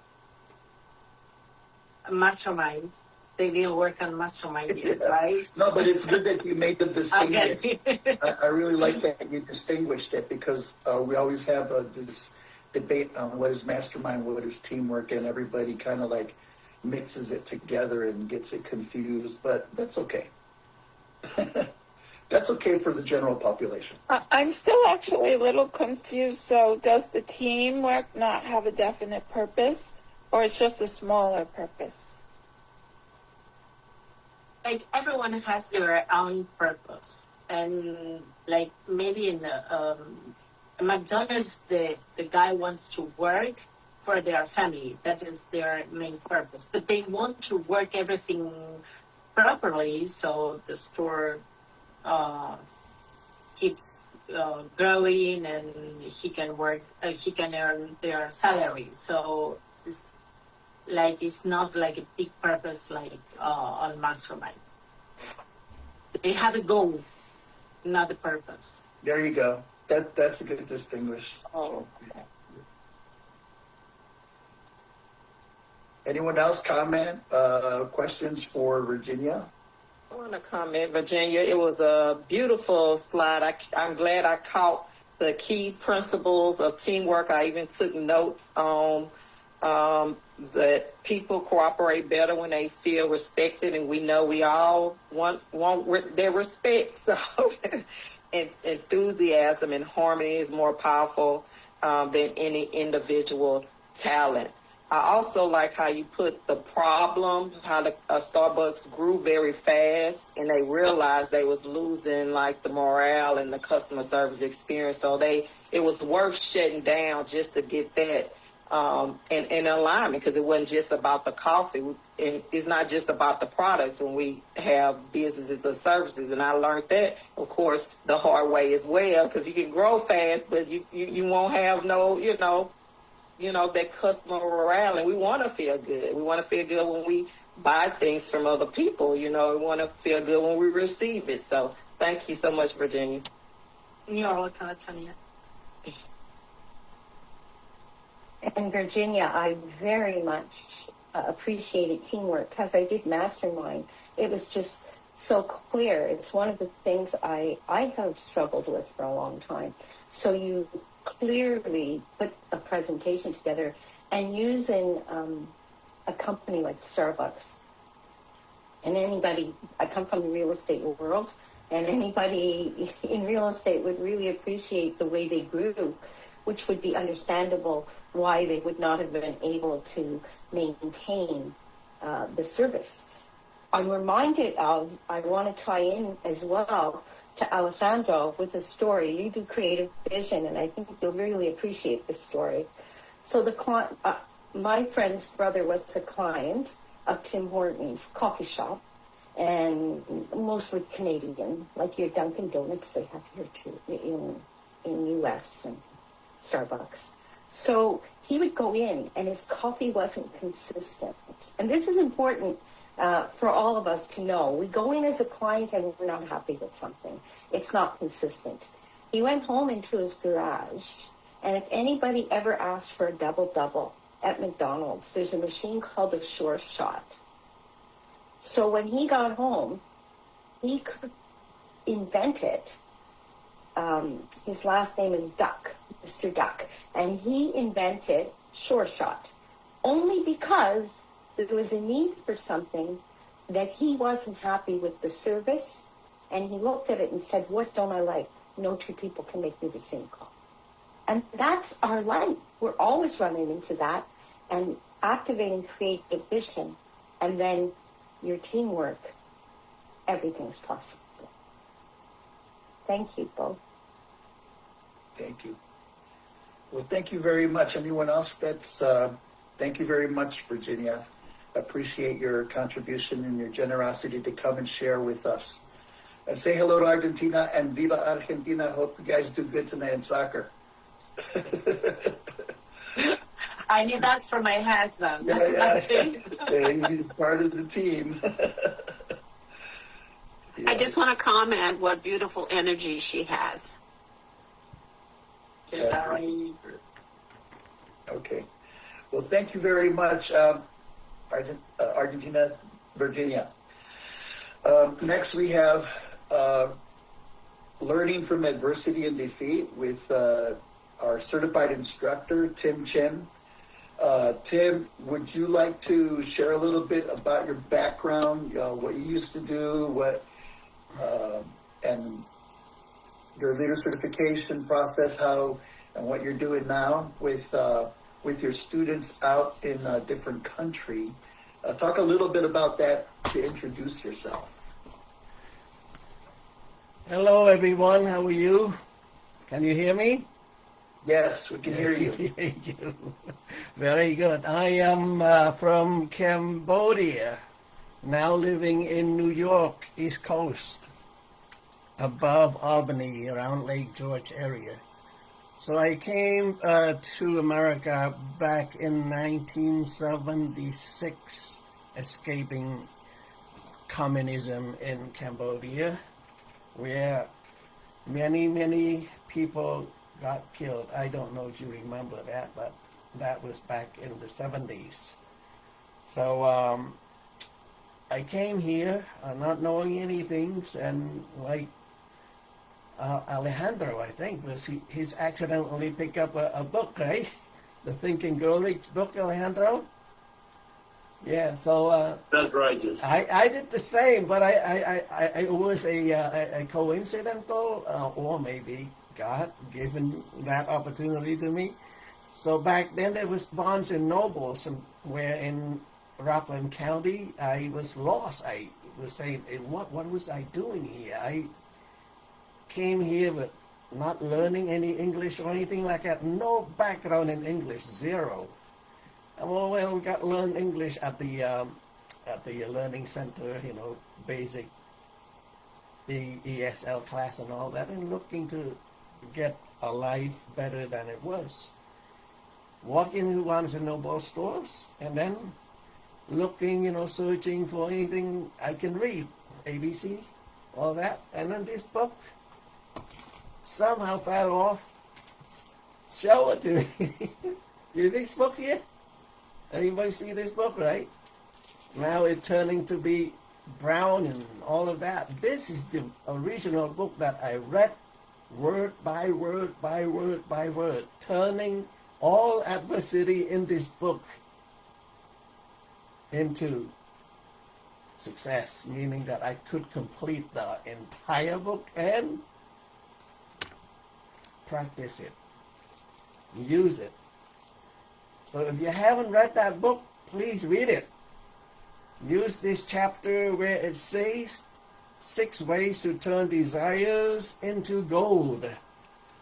mastermind. They didn't work on mastermind yet, right? No, but it's good that you made the distinction. Okay. I really like that you distinguished it because we always have this debate on what is mastermind, what is teamwork, and everybody kind of like mixes it together and gets it confused, but that's okay. That's okay for the general population. I'm still actually a little confused. So does the teamwork not have a definite purpose, or it's just a smaller purpose? Like everyone has their own purpose, and like maybe in McDonald's, the guy wants to work for their family. That is their main purpose. But they want to work everything properly, so the store keeps growing, and he can work. He can earn their salary. So it's not like a big purpose like on Mastermind. They have a goal, not a purpose. There you go. That's a good distinguish. Oh. Anyone else comment? Questions for Virginia? I want to comment, Virginia. It was a beautiful slide. I'm glad I caught the key principles of teamwork. I even took notes on that people cooperate better when they feel respected, and we know we all want their respect. So enthusiasm and harmony is more powerful than any individual talent. I also like how you put the problem, how the Starbucks grew very fast, and they realized they was losing like the morale and the customer service experience. So it was worth shutting down just to get that in alignment, because it wasn't just about the coffee. And it's not just about the products when we have businesses or services. And I learned that, of course, the hard way as well, because you can grow fast, but you won't have no, that customer morale, and we want to feel good. We want to feel good when we buy things from other people. We want to feel good when we receive it. So thank you so much, Virginia. You're welcome, Tanya. And Virginia, I very much appreciated teamwork because I did Mastermind. It was just so clear. It's one of the things I have struggled with for a long time. So you clearly put a presentation together, and using a company like Starbucks. And I come from the real estate world, and anybody in real estate would really appreciate the way they grew, which would be understandable why they would not have been able to maintain the service. I'm reminded of, I want to tie in as well to Alessandro with a story. You do creative vision, and I think you'll really appreciate this story. So my friend's brother was a client of Tim Hortons coffee shop, and mostly Canadian, like your Dunkin' Donuts they have here too in U.S. and Starbucks. So he would go in, and his coffee wasn't consistent. And this is important for all of us to know. We go in as a client and we're not happy with something. It's not consistent. He went home into his garage, and if anybody ever asked for a double-double at McDonald's, there's a machine called a Sure Shot. So when he got home, he could invent it. His last name is Duck, Mr. Duck, and he invented Sure Shot only because there was a need for something that he wasn't happy with the service, and he looked at it and said, what don't I like? No two people can make me the same call. And that's our life. We're always running into that, and activating creative vision, and then your teamwork, everything's possible. Thank you both. Thank you. Well, thank you very much. Anyone else? Thank you very much, Virginia. Appreciate your contribution and your generosity to come and share with us. And say hello to Argentina and Viva Argentina. Hope you guys do good tonight in soccer. I need that for my husband. Yeah. He's part of the team. Yeah. I just want to comment what beautiful energy she has. Yeah. Okay. Well, thank you very much, Argentina, Virginia. Next, we have Learning from Adversity and Defeat with our certified instructor, Tim Chen. Tim, would you like to share a little bit about your background, what you used to do, and your leader certification process, and what you're doing now with your students out in a different country? Talk a little bit about that to introduce yourself. Hello, everyone. How are you? Can you hear me? Yes, we can hear you. Thank you. Very good. I am from Cambodia, now living in New York, East Coast, above Albany, around Lake George area. So I came to America back in 1976, escaping communism in Cambodia, where many people got killed. I don't know if you remember that, but that was back in the 70s. So I came here not knowing anything, and like Alejandro, I think, he's accidentally picked up a book, right? The Think and Grow Rich book, Alejandro? Yeah, so That's right, yes. I did the same, but it was a coincidental, or maybe God given that opportunity to me. So back then there was Barnes and Noble somewhere in Rockland County. I was lost. I was saying, what was I doing here? I came here with not learning any English or anything like that. No background in English, zero. Well, we got to learn English at the learning center, basic ESL class and all that, and looking to get a life better than it was. Walk into Barnes and Noble stores, and then looking, searching for anything I can read, ABC, all that, and then this book somehow fell off. Show it to me. You this book here? Everybody see this book, right? Now it's turning to be brown and all of that. This is the original book that I read word by word by word by word, turning all adversity in this book into success, meaning that I could complete the entire book and practice it, use it. So if you haven't read that book, please read it. Use this chapter where it says 6 ways to turn desires into gold.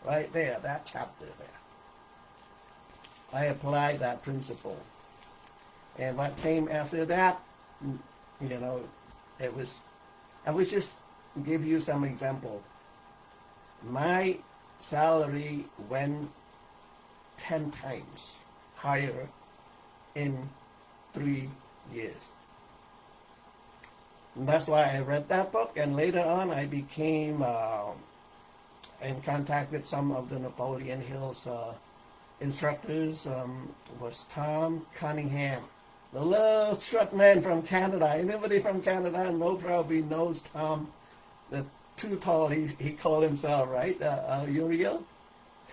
Right there, that chapter there. I applied that principle. And what came after that, I would just give you some example. My salary went 10 times higher in 3 years. And that's why I read that book, and later on I became in contact with some of the Napoleon Hill's instructors. Was Tom Cunningham, the little short man from Canada. Anybody from Canada probably knows Tom, the too tall he called himself, right? Uriel?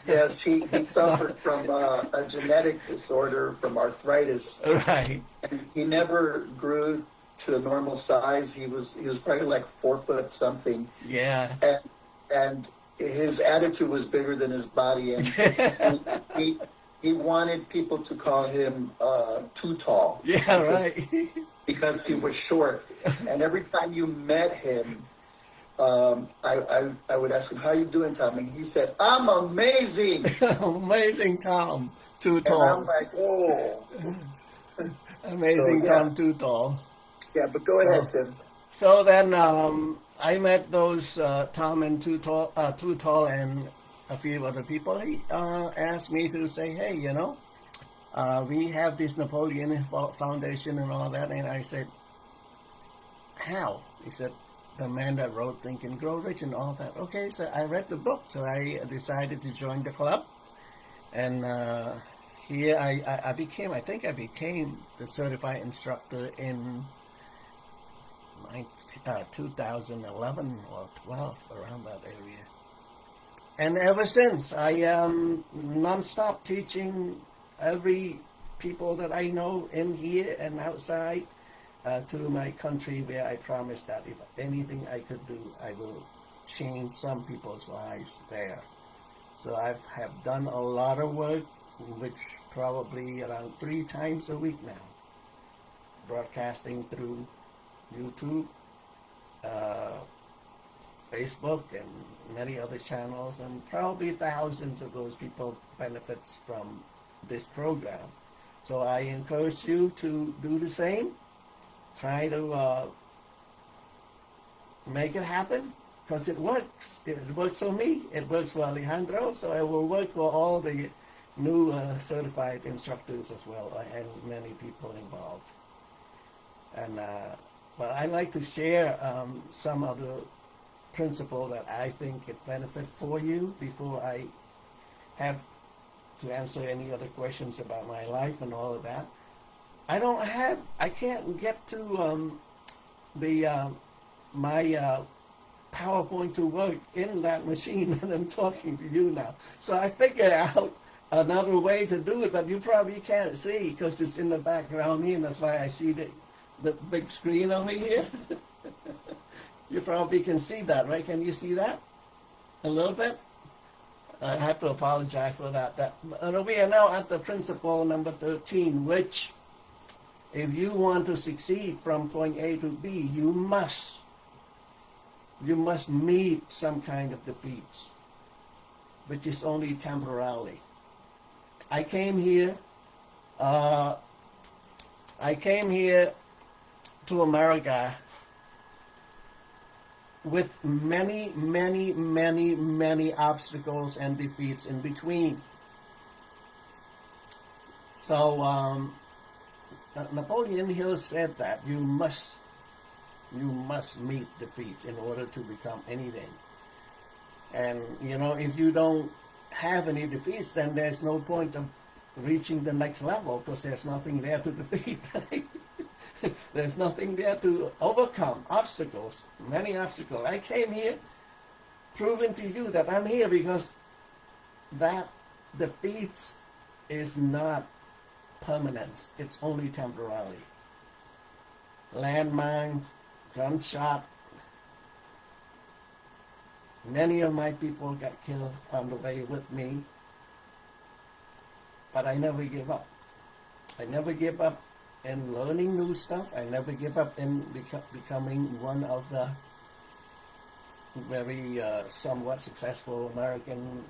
Yes, he suffered from a genetic disorder from arthritis. Right. And he never grew to a normal size. He was probably like 4 foot something. Yeah. And his attitude was bigger than his body, and he wanted people to call him too tall. Yeah, right. Because he was short. And every time you met him, I would ask him, "How you doing, Tom?" And he said, "I'm amazing." Amazing Tom, too And tall. I'm like, "Oh." Amazing So, yeah. Tom, too tall. Yeah, but go ahead, Tim. So then I met those Tom and Too Tall and a few other people. He asked me to say, hey, we have this Napoleon Foundation and all that. And I said, how? He said, the man that wrote Think and Grow Rich and all that. Okay, so I read the book. So I decided to join the club. And here I became the certified instructor in 2011 or 12, around that area. And ever since, I am non-stop teaching every people that I know in here and outside to my country, where I promise that if anything I could do, I will change some people's lives there. So I have done a lot of work, which probably around 3 times a week now, broadcasting through YouTube, Facebook, and many other channels, and probably thousands of those people benefits from this program. So I encourage you to do the same. Try to make it happen, because it works. It works for me. It works for Alejandro. So it will work for all the new certified instructors as well, and many people involved. And but I like to share some of the principle that I think it benefit for you before I have to answer any other questions about my life and all of that. I can't get to my PowerPoint to work in that machine that I'm talking to you now. So I figured out another way to do it, but you probably can't see because it's in the background here, and that's why I see the big screen over here. You probably can see that, right? Can you see that? A little bit? I have to apologize for that. We are now at the principle number 13, which, if you want to succeed from point A to B, you must meet some kind of defeats, which is only temporarily. I came here to America with many, many, many, many obstacles and defeats in between. So Napoleon Hill said that you must meet defeats in order to become anything. And if you don't have any defeats, then there's no point of reaching the next level, because there's nothing there to defeat. Right? There's nothing there to overcome obstacles, many obstacles. I came here proving to you that I'm here because that defeats is not permanent. It's only temporary. Landmines, gunshot. Many of my people got killed on the way with me, but I never give up. I never give up in learning new stuff. I never give up in becoming one of the very somewhat successful American,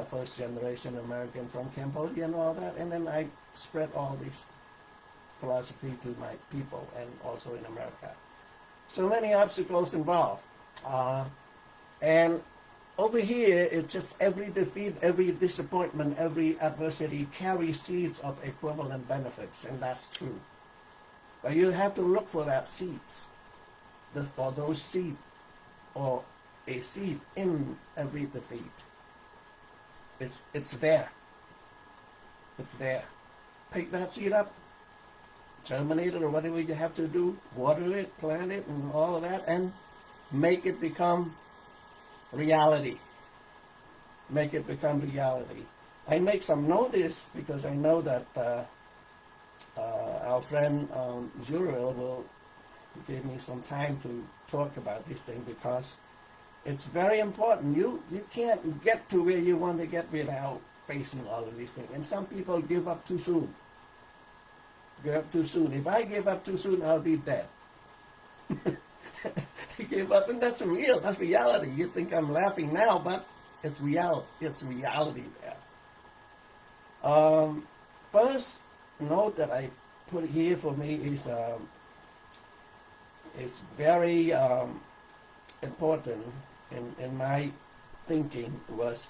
first generation American from Cambodia and all that. And then I spread all this philosophy to my people and also in America. So many obstacles involved. And over here, it's just every defeat, every disappointment, every adversity carries seeds of equivalent benefits, and that's true. But you have to look for that seeds, or those seeds, or a seed in every defeat. It's there. It's there. Pick that seed up, germinate it or whatever you have to do, water it, plant it, and all of that, and make it become reality. Make it become reality. I make some notice because I know that our friend Jurel will give me some time to talk about this thing because it's very important. You can't get to where you want to get without facing all of these things. And some people give up too soon. Give up too soon. If I give up too soon, I'll be dead. Give up, and that's real. That's reality. You think I'm laughing now, but it's real. It's reality there. First note that I put here for me is it's very important in my thinking was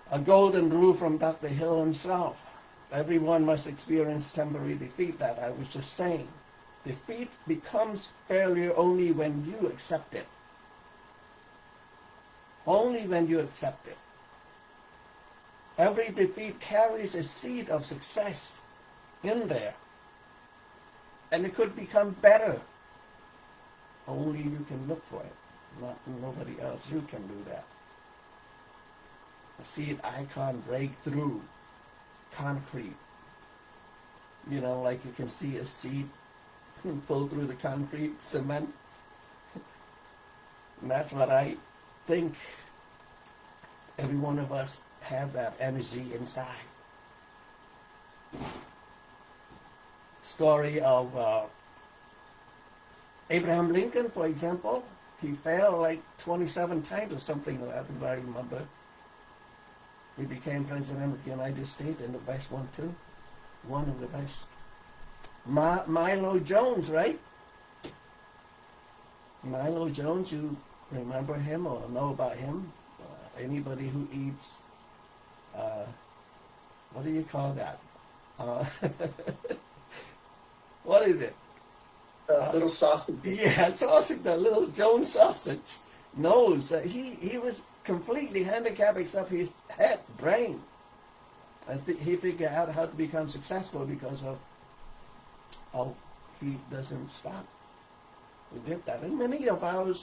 a golden rule from Dr. Hill himself. Everyone must experience temporary defeat, that I was just saying. Defeat becomes failure only when you accept it. Only when you accept it. Every defeat carries a seed of success in there. And it could become better. Only you can look for it. Nobody else. You can do that. A seed I can't break through concrete. You know, like you can see a seed pull through the concrete, cement. And that's what I think. Every one of us have that energy inside. Story of Abraham Lincoln, for example. He failed like 27 times or something like that, if I remember. He became president of the United States, and the best one too. One of the best. Milo Jones, right? Milo Jones, you remember him or know about him? Anybody who eats, what do you call that? What is it? Little sausage. Yeah, sausage, the little Jones sausage. Knows that he was completely handicapped except his head, brain. And he figured out how to become successful because of how he doesn't stop. We did that. And many of our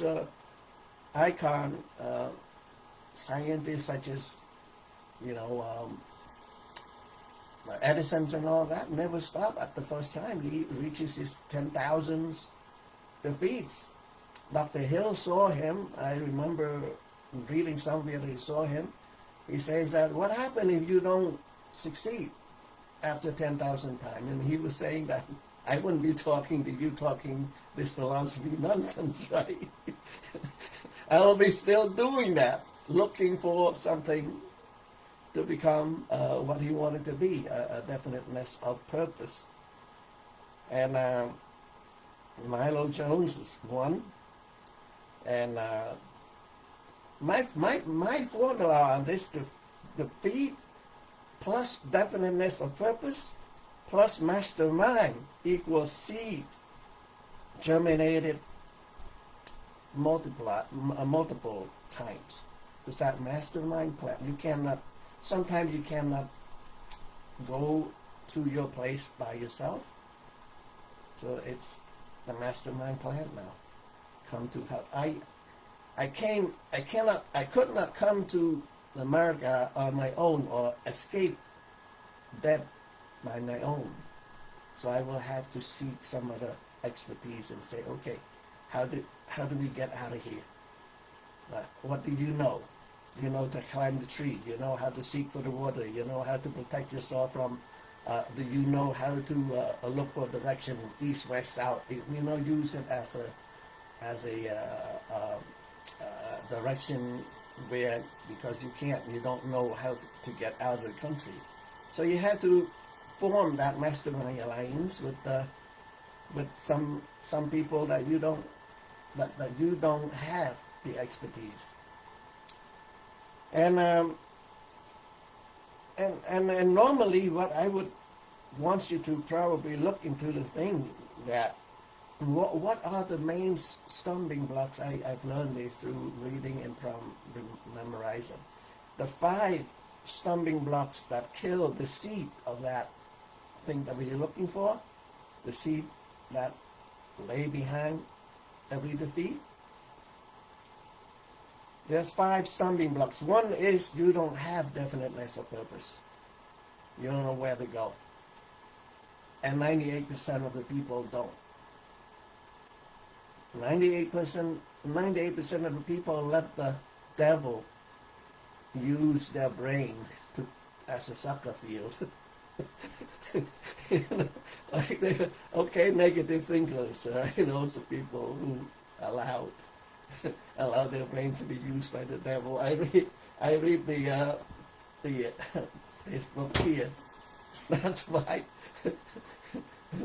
icon scientists such as, Edison and all that never stop at the first time. He reaches his 10,000 defeats. Dr. Hill saw him. I remember reading somewhere that he saw him. He says that, what happened if you don't succeed after 10,000 times? And he was saying that I wouldn't be talking to you talking this philosophy nonsense, right? I'll be still doing that, looking for something to become what he wanted to be, a definiteness of purpose. And Milo Jones is one. And my formula on this, defeat plus definiteness of purpose plus mastermind equals seed germinated multiple times. Because that mastermind plan, sometimes you cannot go to your place by yourself. So it's the mastermind plan now. Come to help. I could not come to America on my own or escape death by my own. So I will have to seek some other expertise and say, okay, how do we get out of here? What do you know? You know to climb the tree. You know how to seek for the water. You know how to protect yourself from. Do you know how to look for direction east, west, south? Use it as a direction where, because you don't know how to get out of the country. So you have to form that mastermind alliance with some people that you don't have the expertise. And normally what I would want you to probably look into the thing that what are the main stumbling blocks? I've learned this through reading and from memorizing. The 5 stumbling blocks that kill the seed of that thing that we're looking for, the seed that lay behind every defeat. There's 5 stumbling blocks. One is you don't have definiteness of purpose. You don't know where to go. And 98% of the people don't. 98% of the people let the devil use their brain as a soccer field. Like okay, negative thinkers, those are people who allow their brain to be used by the devil. I read the this book here. That's why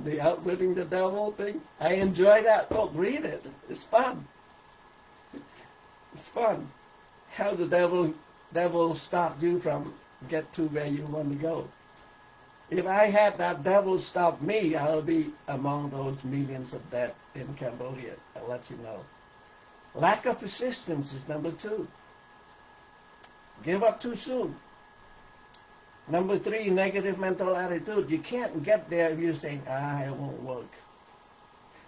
the outwitting the devil thing. I enjoy that book. Read it. It's fun. It's fun. How the devil stopped you from get to where you want to go. If I had that devil stop me, I'll be among those millions of dead in Cambodia. I'll let you know. Lack of persistence is number 2. Give up too soon. Number 3, negative mental attitude. You can't get there if you're saying, it won't work.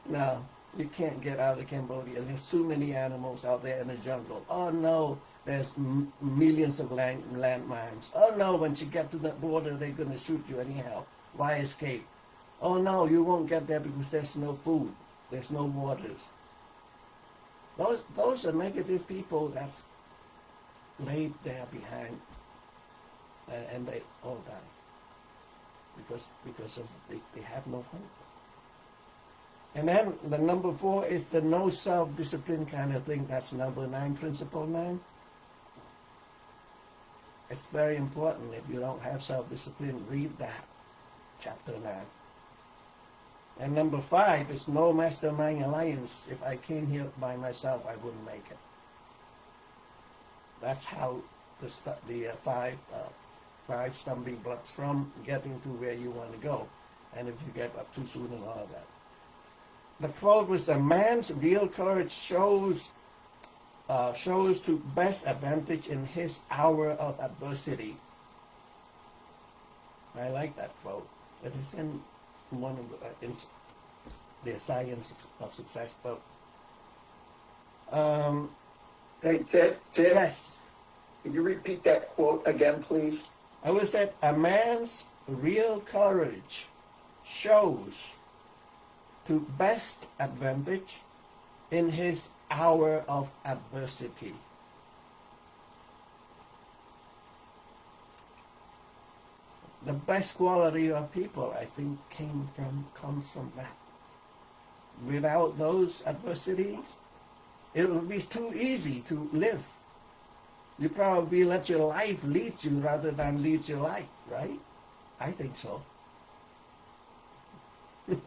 No, you can't get out of Cambodia. There's too many animals out there in the jungle. Oh no, there's millions of landmines. Oh no, once you get to the border, they're going to shoot you anyhow. Why escape? Oh no, you won't get there because there's no food. There's no waters. Those are negative people that's laid there behind, and they all die because of they have no hope. And then the number 4 is the no self-discipline kind of thing. That's number 9, principle 9. It's very important. If you don't have self-discipline, read that, chapter 9. And number 5 is no mastermind alliance. If I came here by myself, I wouldn't make it. That's how the 5 stumbling blocks from getting to where you want to go. And if you get up too soon and all of that. The quote was, a man's real courage shows to best advantage in his hour of adversity. I like that quote. It is in one of the Science of Success book. Hey, Ted, Yes. can you repeat that quote again, please? I would say a man's real courage shows to best advantage in his hour of adversity. The best quality of people, I think, comes from that. Without those adversities, it would be too easy to live. You probably let your life lead you rather than lead your life, right? I think so.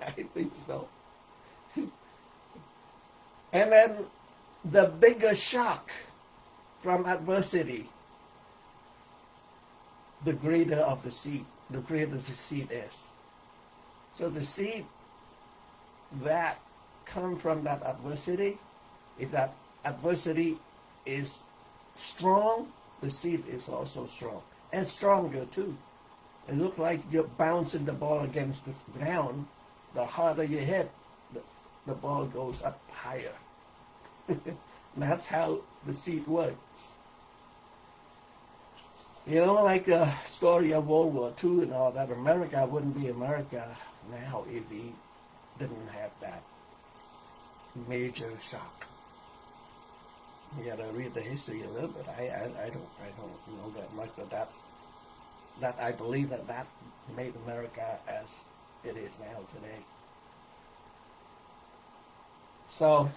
I think so. And then the bigger shock from adversity, the greater of the seed, the greater the seed is. So the seed that come from that adversity, if that adversity is strong, the seed is also strong and stronger too. It looks like you're bouncing the ball against the ground. The harder you hit, the ball goes up higher. That's how the seed works. You know, like the story of World War II and all that, America wouldn't be America now if we didn't have that major shock. You gotta read the history a little bit. I don't know that much, but that I believe that made America as it is now today. So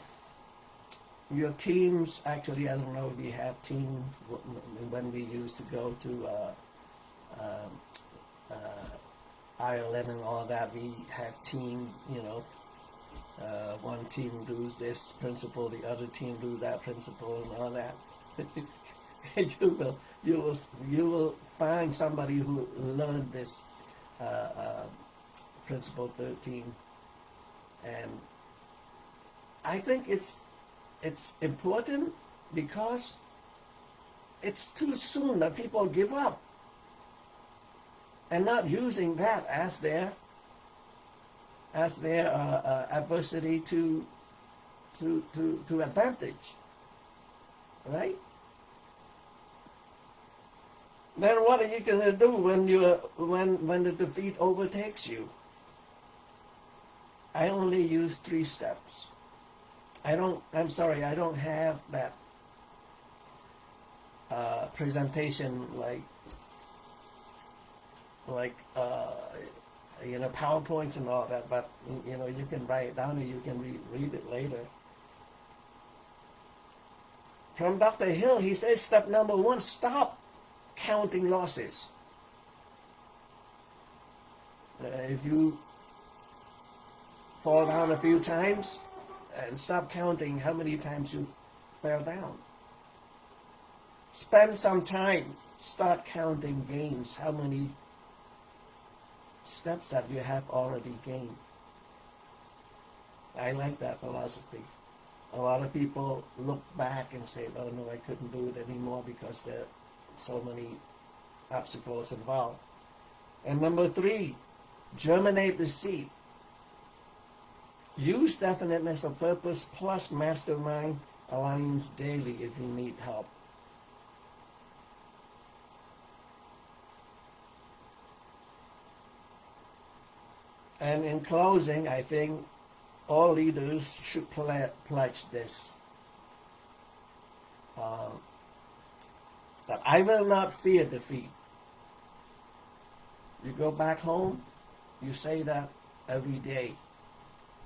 your teams, actually, I don't know if you have teams. When we used to go to Ireland and all that, we had team, one team does this principle, the other team do that principle and all that. you will find somebody who learned this principle 13, and I think it's important because it's too soon that people give up and not using that as their adversity to advantage, right? Then what are you going to do when the defeat overtakes you? I only use 3 steps. I'm sorry, I don't have that presentation like PowerPoints and all that, but you can write it down and you can read it later. From Dr. Hill, he says step number 1, stop counting losses. If you fall down a few times, and stop counting how many times you fell down. Spend some time, start counting gains, how many steps that you have already gained. I like that philosophy. A lot of people look back and say, oh no, I couldn't do it anymore because there are so many obstacles involved. And number 3, germinate the seed. Use definiteness of purpose plus mastermind alliance daily if you need help. And in closing, I think all leaders should pledge this. That I will not fear defeat. You go back home, you say that every day.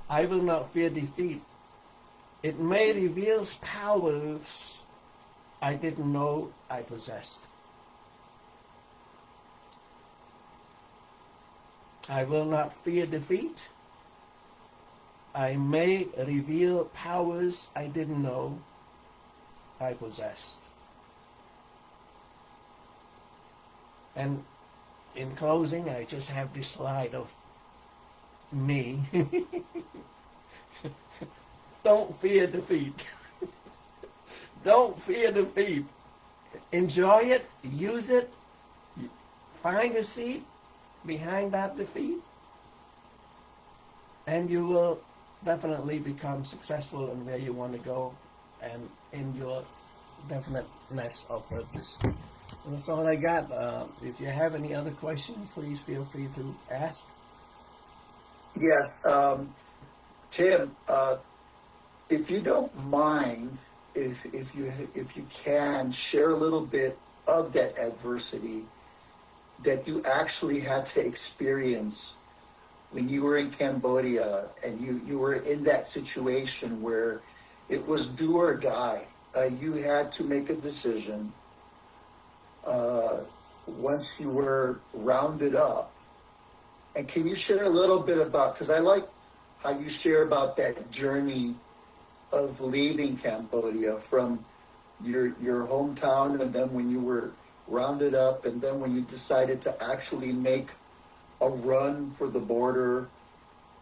I will not fear defeat. It may reveal powers I didn't know I possessed. I will not fear defeat. I may reveal powers I didn't know I possessed. And in closing, I just have this slide of me. Don't fear defeat. Don't fear defeat. Enjoy it, use it, find a seat behind that defeat, and you will definitely become successful in where you want to go and in your definiteness of purpose. And that's all I got. If you have any other questions, please feel free to ask. Yes, Tim, if you don't mind, if you can share a little bit of that adversity that you actually had to experience when you were in Cambodia and you were in that situation where it was do or die. You had to make a decision once you were rounded up. And can you share a little bit about, because I like how you share about that journey of leaving Cambodia from your hometown, and then when you were rounded up, and then when you decided to actually make a run for the border.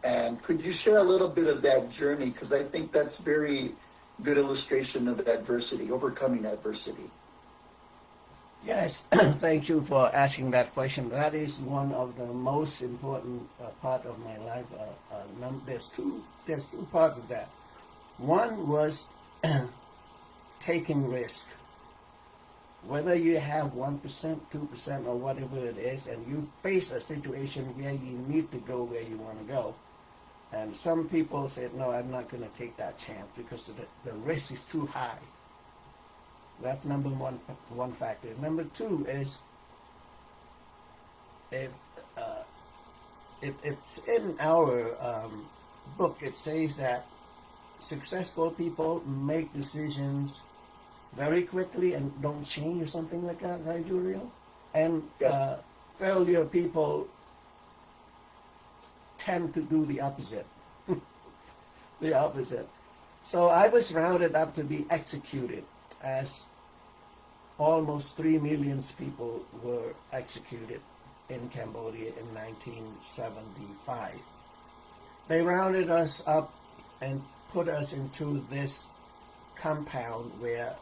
And could you share a little bit of that journey? Because I think that's very good illustration of adversity, overcoming adversity. Yes, thank you for asking that question. That is one of the most important part of my life. There's two parts of that. One was taking risk. Whether you have 1%, 2%, or whatever it is, and you face a situation where you need to go where you want to go. And some people said, no, I'm not going to take that chance because the risk is too high. That's number one factor. Number 2 is if it's in our book, it says that successful people make decisions very quickly and don't change or something like that, right, Julio? And failure people tend to do the opposite. The opposite. So I was rounded up to be executed, as almost 3 million people were executed in Cambodia in 1975. They rounded us up and put us into this compound where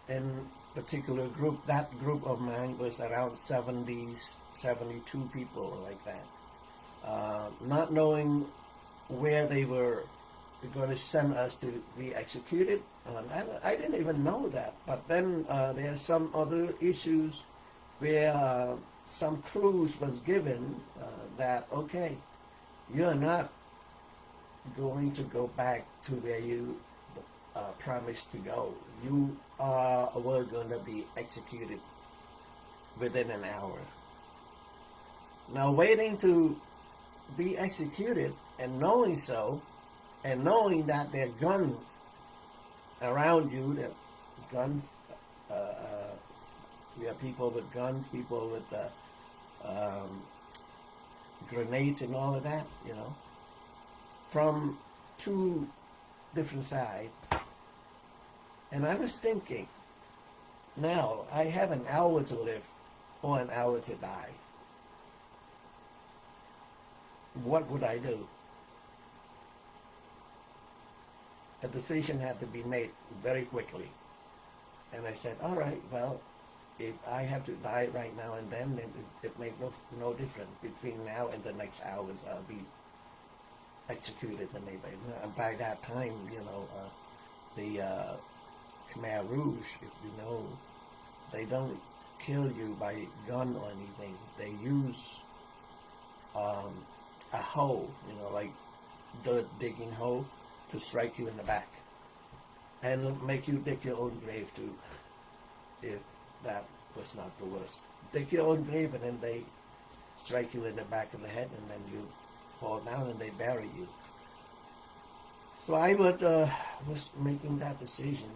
in particular group, that group of mine was around 72 people like that. Not knowing where they were going to send us to be executed. I didn't even know that. But then there are some other issues where some clues was given that, okay, you're not going to go back to where you promised to go. You were going to be executed within an hour. Now, waiting to be executed and knowing so, and knowing that there are guns around you, that guns, we have people with guns, people with grenades and all of that, you know, from two different sides. And I was thinking, now I have an hour to live or an hour to die. What would I do? A decision had to be made very quickly. And I said, all right, well, if I have to die right now and then it makes no difference. Between now and the next hours, I'll be executed. And by that time, you know, the Khmer Rouge, if you know, they don't kill you by gun or anything. They use a hoe, you know, like dirt digging hoe, to strike you in the back and make you dig your own grave too, if that was not the worst. Dig your own grave and then they strike you in the back of the head and then you fall down and they bury you. So I was making that decision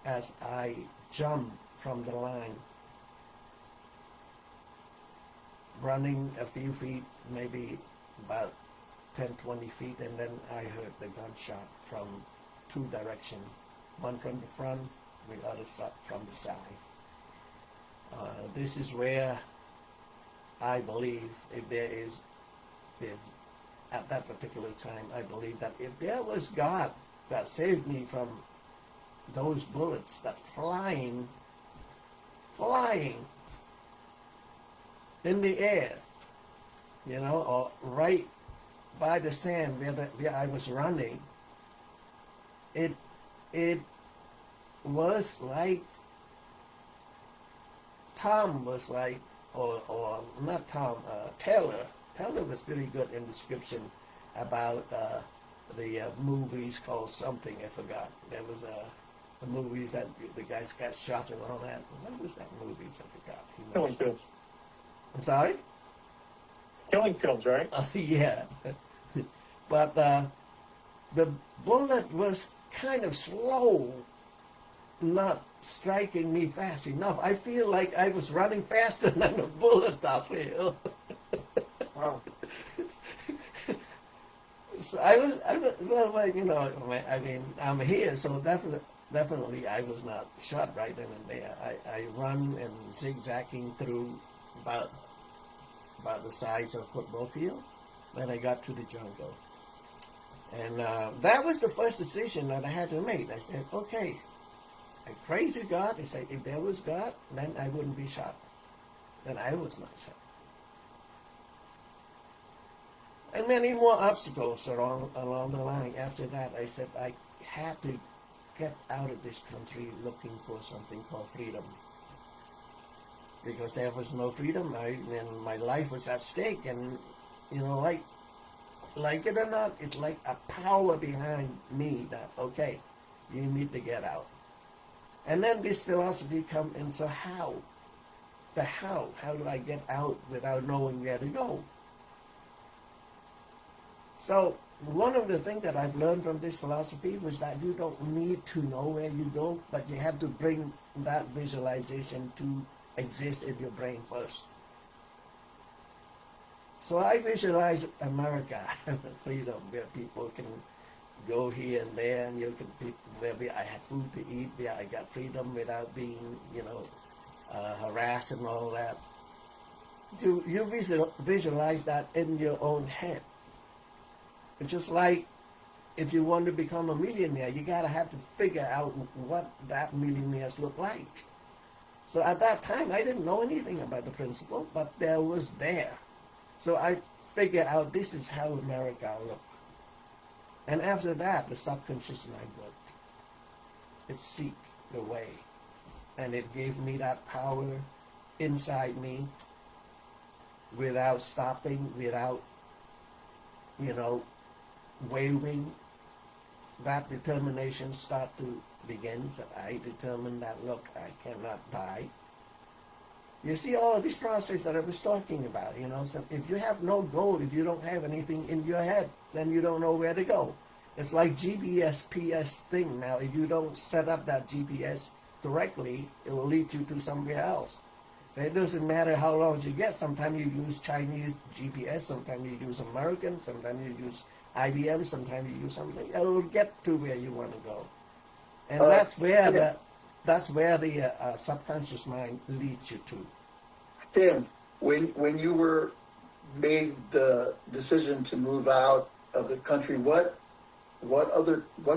as I jumped from the line, running a few feet, maybe about 10, 20 feet, and then I heard the gunshot from two directions, one from the front, the other side from the side. This is where I believe if at that particular time, I believe that if there was God that saved me from those bullets that flying in the air, you know, or right by the sand where I was running, it was like Tom was like, or not Tom, Taylor. Taylor was pretty good in description about the movies called something, I forgot. There was the movies that the guys got shot and all that. What was that movies? I forgot. Killing Fields. I'm sorry? Killing Fields, right? Yeah. But the bullet was kind of slow, not striking me fast enough. I feel like I was running faster than the bullet uphill. Wow. So I was, well, you know, I mean, I'm here, so definitely I was not shot right then and there. I run and zigzagging through about the size of a football field. Then I got to the jungle. And that was the first decision that I had to make. I said, okay, I prayed to God. I said, if there was God, then I wouldn't be shot. Then I was not shot. And many more obstacles along the line. After that, I said, I had to get out of this country looking for something called freedom. Because there was no freedom, and my life was at stake. And, you know, like it or not, it's like a power behind me that, okay, you need to get out. And then this philosophy come in, so how? How do I get out without knowing where to go? So one of the things that I've learned from this philosophy was that you don't need to know where you go, but you have to bring that visualization to exist in your brain first. So I visualize America, freedom, where people can go here and there, and you can, where I have food to eat, where I got freedom without being, you know, harassed and all that. You visualize that in your own head. It's just like if you want to become a millionaire, you gotta have to figure out what that millionaires look like. So at that time, I didn't know anything about the principle, but there was there. So I figured out this is how America looked. And after that, the subconscious mind worked. It seeked the way. And it gave me that power inside me without stopping, without, wavering. That determination start to begin. So I determined that, look, I cannot die. You see all of this process that I was talking about, so if you have no goal, if you don't have anything in your head, then you don't know where to go. It's like GPS, PS thing. Now, if you don't set up that GPS correctly, it will lead you to somewhere else. It doesn't matter how long you get. Sometimes you use Chinese GPS, sometimes you use American, sometimes you use IBM, sometimes you use something. It will get to where you want to go. And that's where the subconscious mind leads you to. Tim, when you were made the decision to move out of the country, what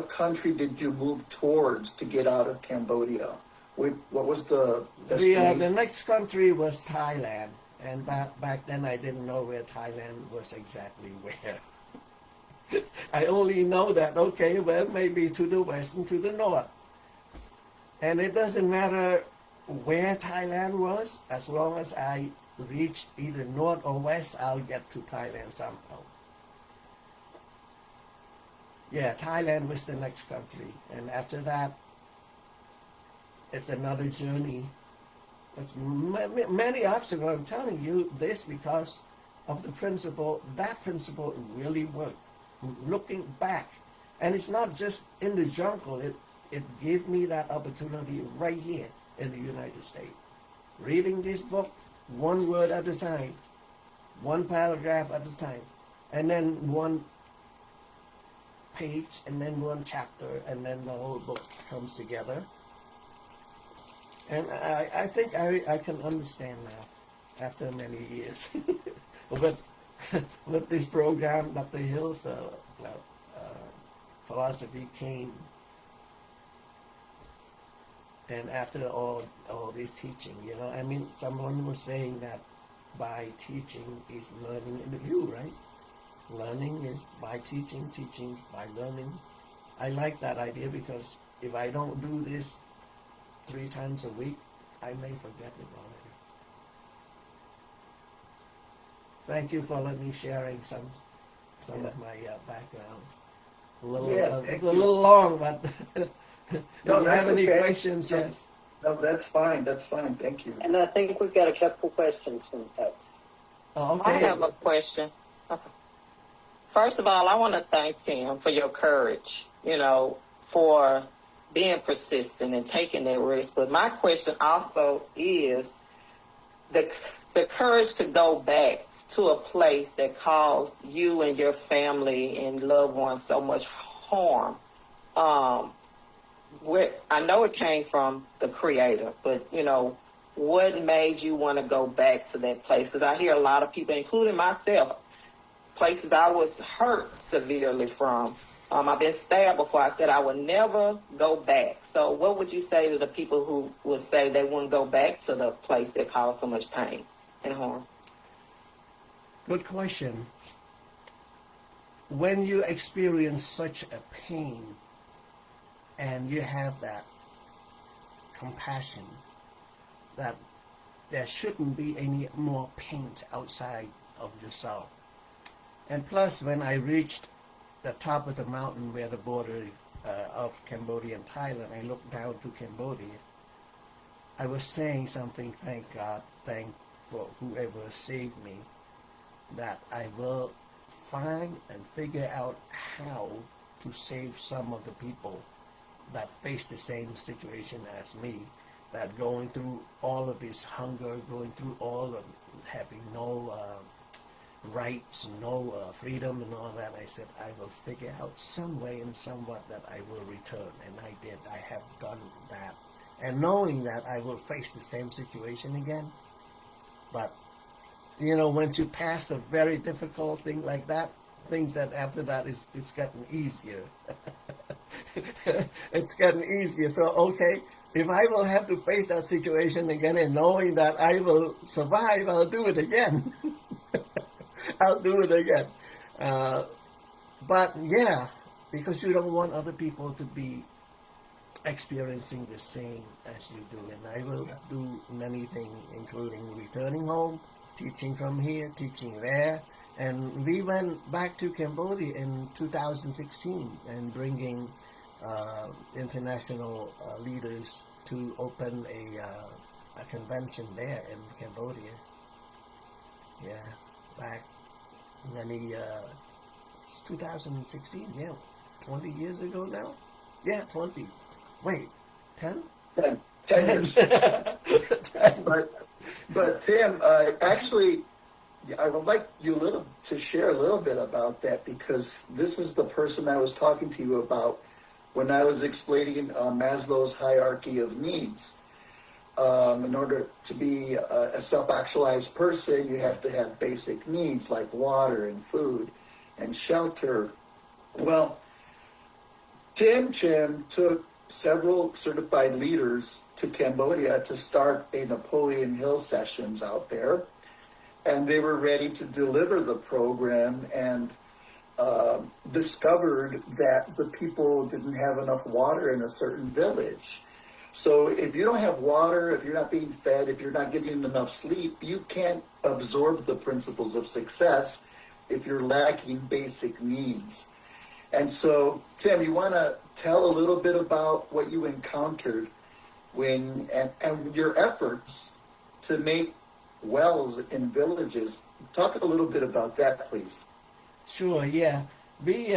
country did you move towards to get out of Cambodia? What was the destination? The next country was Thailand, and back then I didn't know where Thailand was exactly where. I only know that, okay, well, maybe to the west and to the north. And it doesn't matter where Thailand was, as long as I reached either north or west, I'll get to Thailand somehow. Yeah, Thailand was the next country. And after that, it's another journey. It's many obstacles. I'm telling you this because of the principle. That principle really worked. Looking back, and it's not just in the jungle. It gave me that opportunity right here in the United States. Reading this book, one word at a time, one paragraph at a time, and then one page, and then one chapter, and then the whole book comes together. And I think I can understand now, after many years. With this program, Dr. Hill's philosophy came. And after all this teaching, someone was saying that by teaching is learning in the you, right? Learning is by teaching, teaching is by learning. I like that idea because if I don't do this 3 times a week, I may forget it already. Thank you for letting me sharing some of my background. A little long, but if you have any questions, yes. No, that's fine. That's fine. Thank you. And I think we've got a couple questions from folks. Oh, okay. I have a question. Okay. First of all, I want to thank Tim for your courage, for being persistent and taking that risk. But my question also is the courage to go back to a place that caused you and your family and loved ones so much harm. Where I know it came from the Creator, but what made you want to go back to that place? Because I hear a lot of people, including myself, places I was hurt severely from. I've been stabbed before. I said I would never go back. So what would you say to the people who would say they wouldn't go back to the place that caused so much pain and harm? Good question. When you experience such a pain and you have that compassion that there shouldn't be any more pain outside of yourself. And plus, when I reached the top of the mountain where the border of Cambodia and Thailand, I looked down to Cambodia. I was saying something, thank God, thank for whoever saved me, that I will find and figure out how to save some of the people that face the same situation as me, that going through all of this hunger, going through all of having no rights, no freedom and all that. I said, I will figure out some way and somewhat that I will return. And I did. I have done that. And knowing that I will face the same situation again. But, when you pass a very difficult thing like that, things that after that it's gotten easier. It's gotten easier. So okay, if I will have to face that situation again and knowing that I will survive, I'll do it again. I'll do it again. But yeah, because you don't want other people to be experiencing the same as you do. And I will do many things, including returning home, teaching from here, teaching there. And we went back to Cambodia in 2016 and bringing international leaders to open a convention there in Cambodia. Yeah, back many, it's 2016, yeah, 20 years ago now? Yeah, 20. Wait, 10? 10 years. 10. But Tim, actually, I would like you to share a little bit about that, because this is the person I was talking to you about when I was explaining Maslow's hierarchy of needs. In order to be a self-actualized person, you have to have basic needs like water and food and shelter. Well, Tim Chim took several certified leaders to Cambodia to start a Napoleon Hill sessions out there. And they were ready to deliver the program, and discovered that the people didn't have enough water in a certain village. So if you don't have water, if you're not being fed, if you're not getting enough sleep, you can't absorb the principles of success if you're lacking basic needs. And so, Tim, you want to tell a little bit about what you encountered and your efforts to make wells in villages. Talk a little bit about that, please. Sure, yeah. We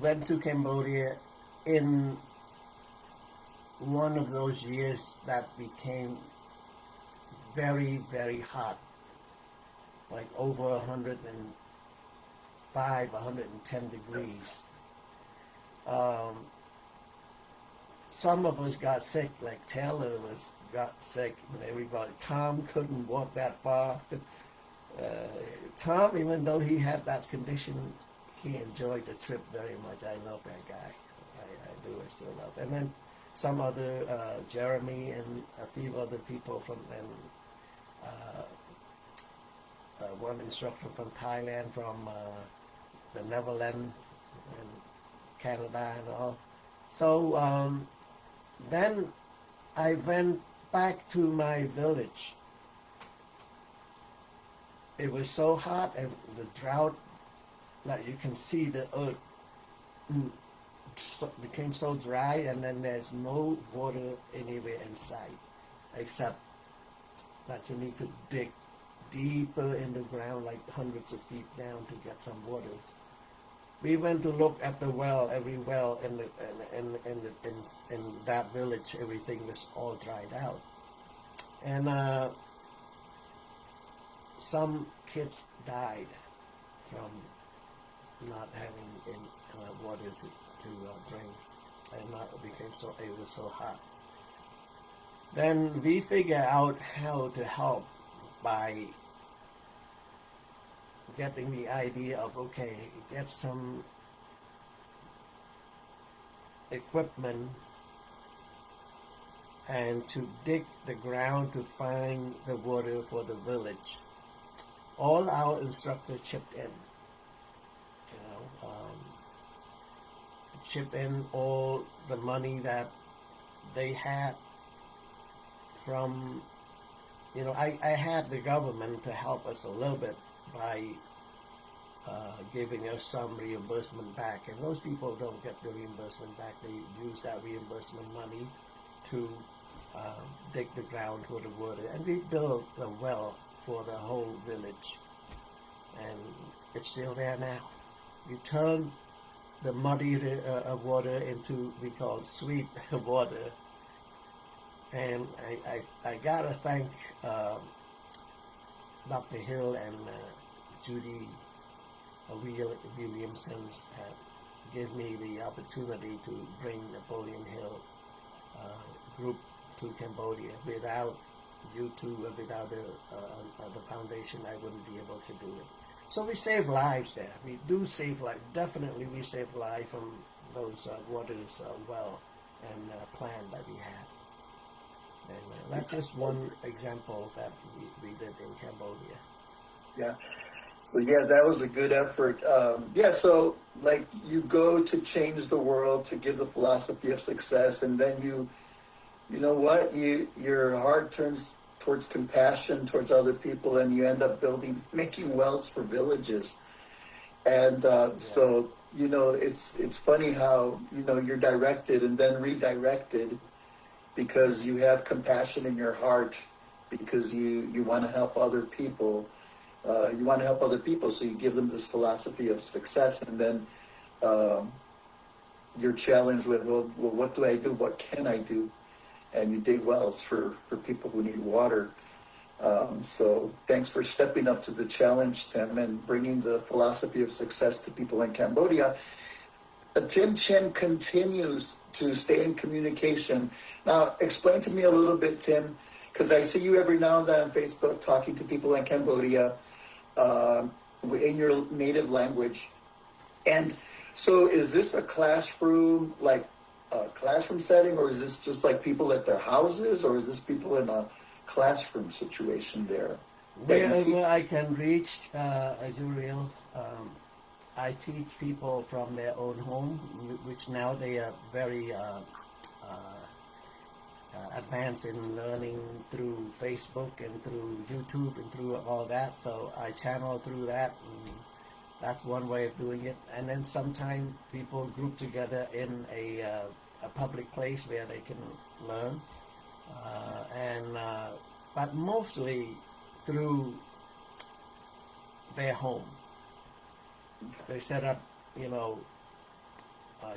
went to Cambodia in one of those years that became very, very hot, like over 105, 110 degrees. Some of us got sick, like Taylor got sick, and everybody. Tom couldn't walk that far. Tom, even though he had that condition, he enjoyed the trip very much. I love that guy. I do. I still love. And then some other, Jeremy and a few other people from, and one instructor from Thailand, from the Netherlands and Canada and all. So then I went back to my village. It was so hot, and the drought, like you can see the earth became so dry, and then there's no water anywhere in sight, except that you need to dig deeper in the ground, like hundreds of feet down, to get some water. We went to look at the well, every well in that village. Everything was all dried out, and some kids died from not having water to drink, and it became so, it was so hot. Then we figured out how to help by getting the idea of, okay, get some equipment and to dig the ground to find the water for the village. All our instructors chipped in, chip in all the money that they had from, I had the government to help us a little bit by giving us some reimbursement back, and those people don't get the reimbursement back. They use that reimbursement money to dig the ground for the water, and we built a well for the whole village, and it's still there now. We turned the muddy water into, we call it sweet water, and I gotta thank Dr. Hill and Judy Williamson gave me the opportunity to bring Napoleon Hill group to Cambodia. Without you two, without the foundation, I wouldn't be able to do it. So we save lives there. We do save life. Definitely, we save life from those waters well and plan that we had. And that's just one example that we did in Cambodia. Yeah. So yeah, that was a good effort. Yeah, so like you go to change the world, to give the philosophy of success, and then you know what? Your heart turns towards compassion towards other people, and you end up making wells for villages. And so you know, it's funny how you're directed and then redirected because you have compassion in your heart because you want to help other people. You want to help other people, so you give them this philosophy of success, and then you're challenged with, well, what do I do? What can I do? And you dig wells for people who need water. So thanks for stepping up to the challenge, Tim, and bringing the philosophy of success to people in Cambodia. Tim Chen continues to stay in communication. Now, explain to me a little bit, Tim, because I see you every now and then on Facebook talking to people in Cambodia in your native language. And so is this a classroom, like a classroom setting, or is this just like people at their houses, or is this people in a classroom situation there? Wherever I can reach, Azuriel, I teach people from their own home, which now they are very advanced in learning through Facebook and through YouTube and through all that. So I channel through that. And that's one way of doing it. And then sometimes people group together in a public place where they can learn. But mostly through their home. They set up,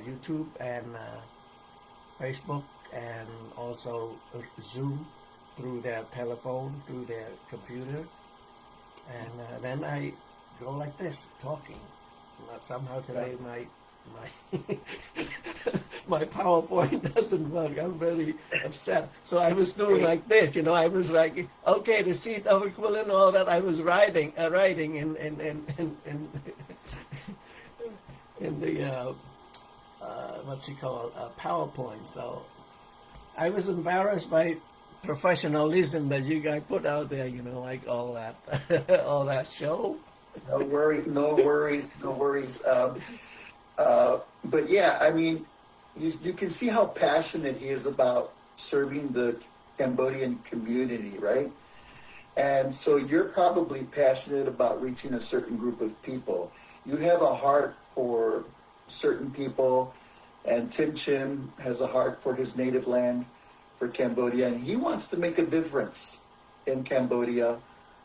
YouTube and Facebook and also Zoom through their telephone, through their computer. And then I go like this, talking. But somehow today my my PowerPoint doesn't work. I'm very upset. So I was doing like this, I was like, okay, the seat of equivalent, all that. I was writing in the what's it called, PowerPoint. So I was embarrassed by professionalism that you guys put out there. Like all that, all that show. No worries. But yeah, I mean, you can see how passionate he is about serving the Cambodian community, right? And so you're probably passionate about reaching a certain group of people. You have a heart for certain people, and Tim Chim has a heart for his native land, for Cambodia, and he wants to make a difference in Cambodia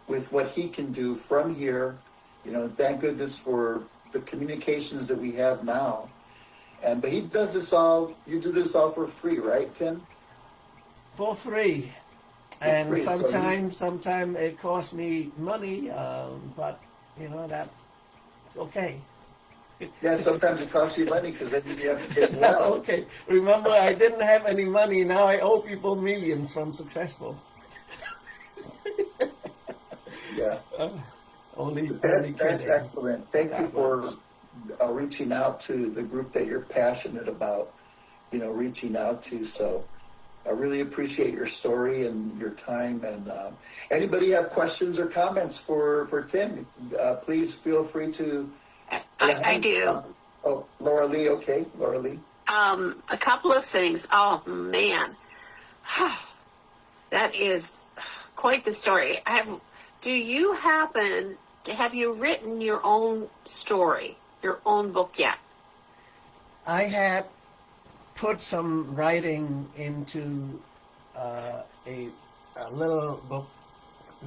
with what he can do from here. Thank goodness for the communications that we have now. But he does this all, you do this all for free, right, Tim? For free. And sometimes it costs me money, but that's okay. Yeah, sometimes it costs you money because then you have to get well. That's okay. Remember, I didn't have any money. Now I owe people millions from Successful. Yeah. Only that's excellent. Thank you for reaching out to the group that you're passionate about, reaching out to. So I really appreciate your story and your time. And anybody have questions or comments for Tim? Please feel free to. I do. Oh, Laura Lee. Okay, Laura Lee. A couple of things. Oh, man. That is quite the story. Do you happen to have you written your own story, your own book yet? I had put some writing into a little book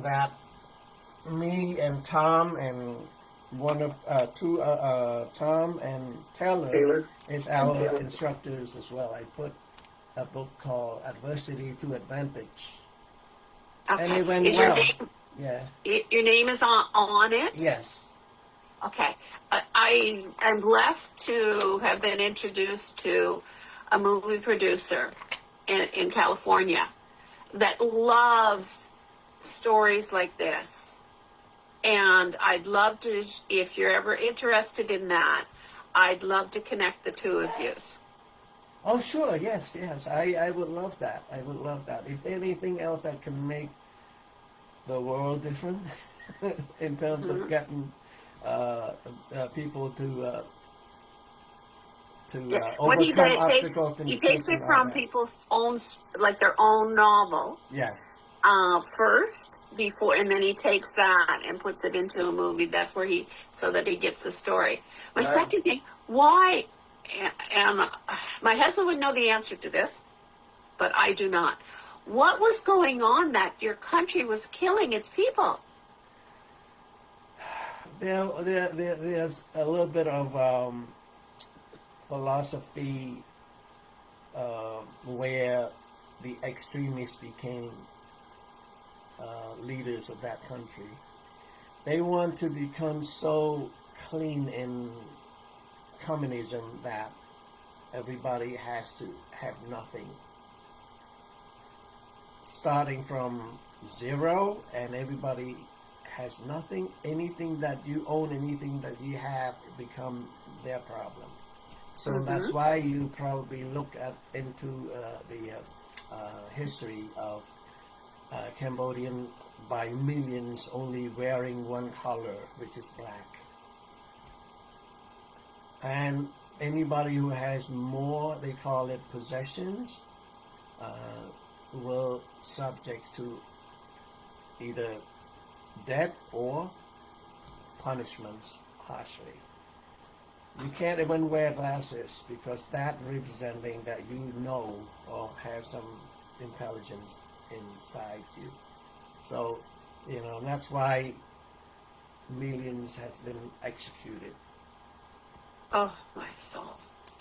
that me and Tom and Tom and Taylor is our instructors as well. I put a book called Adversity to Advantage. Okay. And it went is well. Your name, yeah. Your name is on it? Yes. Okay. I am blessed to have been introduced to a movie producer in California that loves stories like this. And I'd love to, if you're ever interested in that, I'd love to connect the two of you. Oh, sure, yes, yes. I would love that. I would love that. If anything else that can make the world different in terms of getting people to What he overcome did, obstacles he and takes it all from that. people's own, like their own novel, Yes. first before, and then he takes that and puts it into a movie. That's where so that he gets the story. My Right. second thing, why, and my husband would know the answer to this, but I do not. What was going on that your country was killing its people? There's a little bit of philosophy where the extremists became leaders of that country. They want to become so clean in communism that everybody has to have nothing. Starting from zero, and everybody has nothing. Anything that you own, anything that you have, it become their problem. So that's why you probably look into the history of Cambodian by millions only wearing one color, which is black. And anybody who has more, they call it possessions, will subject to either death or punishments harshly. You can't even wear glasses because that representing that you know or have some intelligence inside you. So, that's why millions has been executed. Oh, my soul.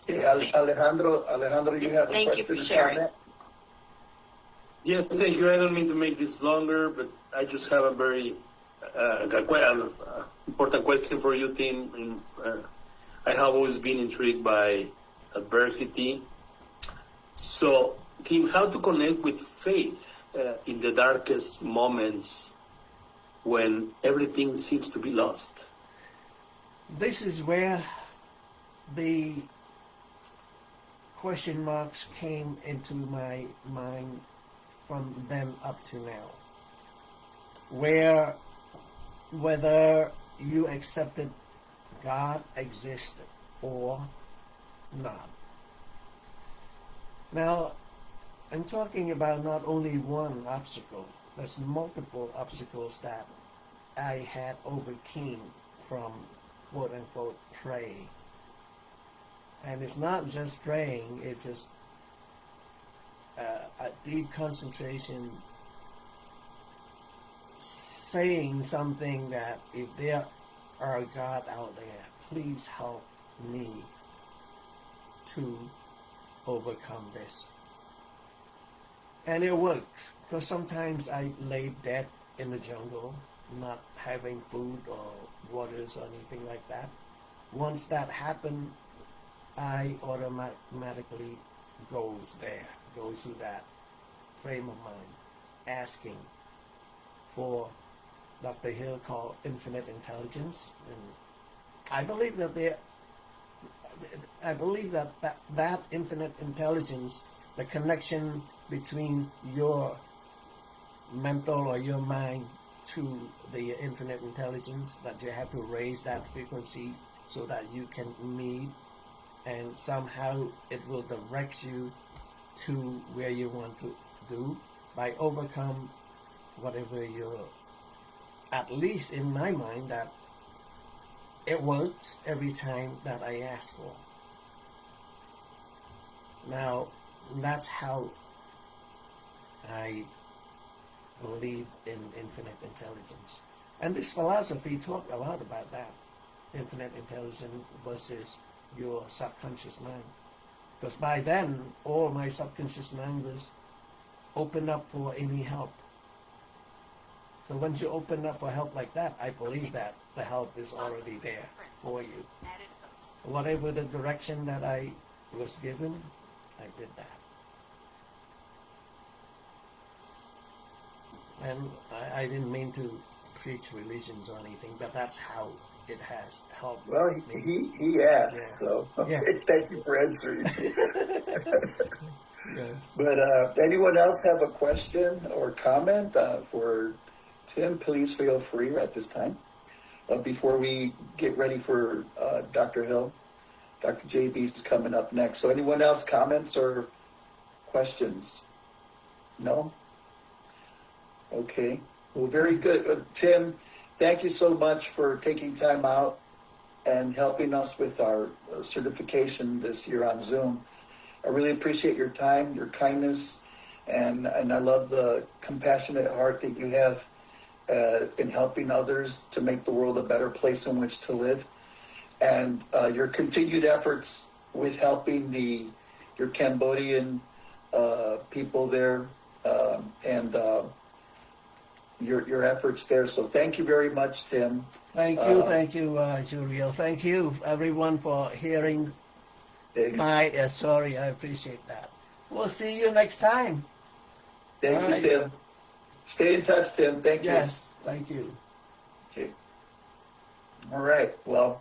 Okay, Alejandro, you have a Thank question you for or sharing. comment? Yes, thank you. I don't mean to make this longer, but I just have a very important question for you, Tim. I have always been intrigued by adversity. So, Tim, how to connect with faith in the darkest moments when everything seems to be lost? This is where the question marks came into my mind from then up to now, whether you accepted God existed or not. Now, I'm talking about not only one obstacle, there's multiple obstacles that I had overcame from quote unquote pray. And it's not just praying, it's just a deep concentration, saying something that if there are a God out there, please help me to overcome this. And it worked, because sometimes I lay dead in the jungle, not having food or waters or anything like that. Once that happened, I automatically goes through that frame of mind, asking for Dr. Hill called infinite intelligence. And I believe that infinite intelligence, the connection between your mental or your mind to the infinite intelligence, that you have to raise that frequency so that you can meet, and somehow it will direct you to where you want to do by overcome whatever you're, at least in my mind, that it works every time that I ask for. Now, that's how I believe in infinite intelligence. And this philosophy talked a lot about that, infinite intelligence versus your subconscious mind. Because by then, all my subconscious mind was open up for any help. So once you open up for help like that, I believe that the help is already there for you. Whatever the direction that I was given, I did that. And I didn't mean to preach religions or anything, but that's how it has helped Well, me. he asked, Yeah. so Yeah. thank you for answering. Yes. But anyone else have a question or comment for Tim? Please feel free at this time. Before we get ready for Dr. Hill, Dr. JB is coming up next. So anyone else comments or questions? No? Okay. Well, very good. Tim, thank you so much for taking time out and helping us with our certification this year on Zoom. I really appreciate your time, your kindness, and I love the compassionate heart that you have in helping others to make the world a better place in which to live. And your continued efforts with helping your Cambodian people there and your efforts there. So thank you very much, Tim. Thank you, Juriel. Thank you, everyone, for hearing my story. I appreciate that. We'll see you next time. Thank you, Tim. Stay in touch, Tim. Thank you. Yes, thank you. Okay. All right. Well,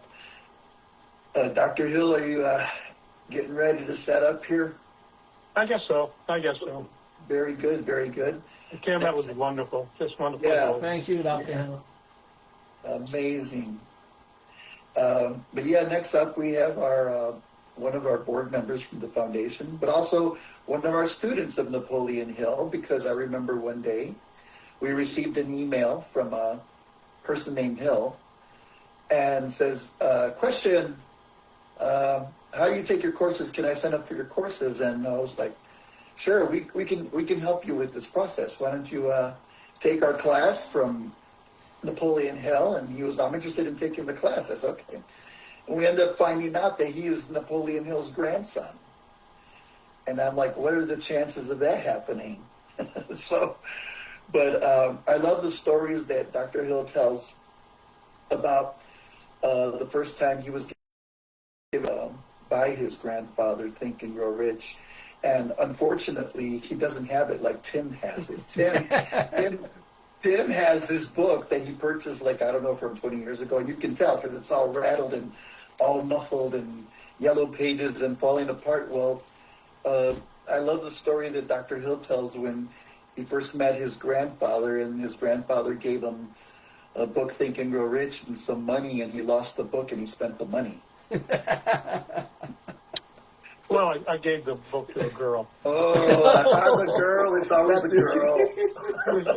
Dr. Hill, are you getting ready to set up here? I guess so. Very good. Very good. Tim, that was wonderful. Just wonderful. Yeah. Thank you, Dr. Hill. Amazing. But yeah, next up we have our one of our board members from the foundation, but also one of our students of Napoleon Hill, because I remember one day we received an email from a person named Hill and says, question, how do you take your courses? Can I sign up for your courses? And I was like, sure, we can help you with this process. Why don't you take our class from Napoleon Hill? And he was, I'm interested in taking the class. I said, okay. And we ended up finding out that he is Napoleon Hill's grandson. And I'm like, what are the chances of that happening? But I love the stories that Dr. Hill tells about the first time he was given by his grandfather, Think and Grow Rich. And unfortunately, he doesn't have it like Tim has it. Tim has his book that he purchased, like, I don't know, from 20 years ago. And you can tell because it's all rattled and all muffled and yellow pages and falling apart. Well, I love the story that Dr. Hill tells when he first met his grandfather, and his grandfather gave him a book, Think and Grow Rich, and some money, and he lost the book and he spent the money. Well, I gave the book to a girl. Oh, I'm a girl. It's always a girl.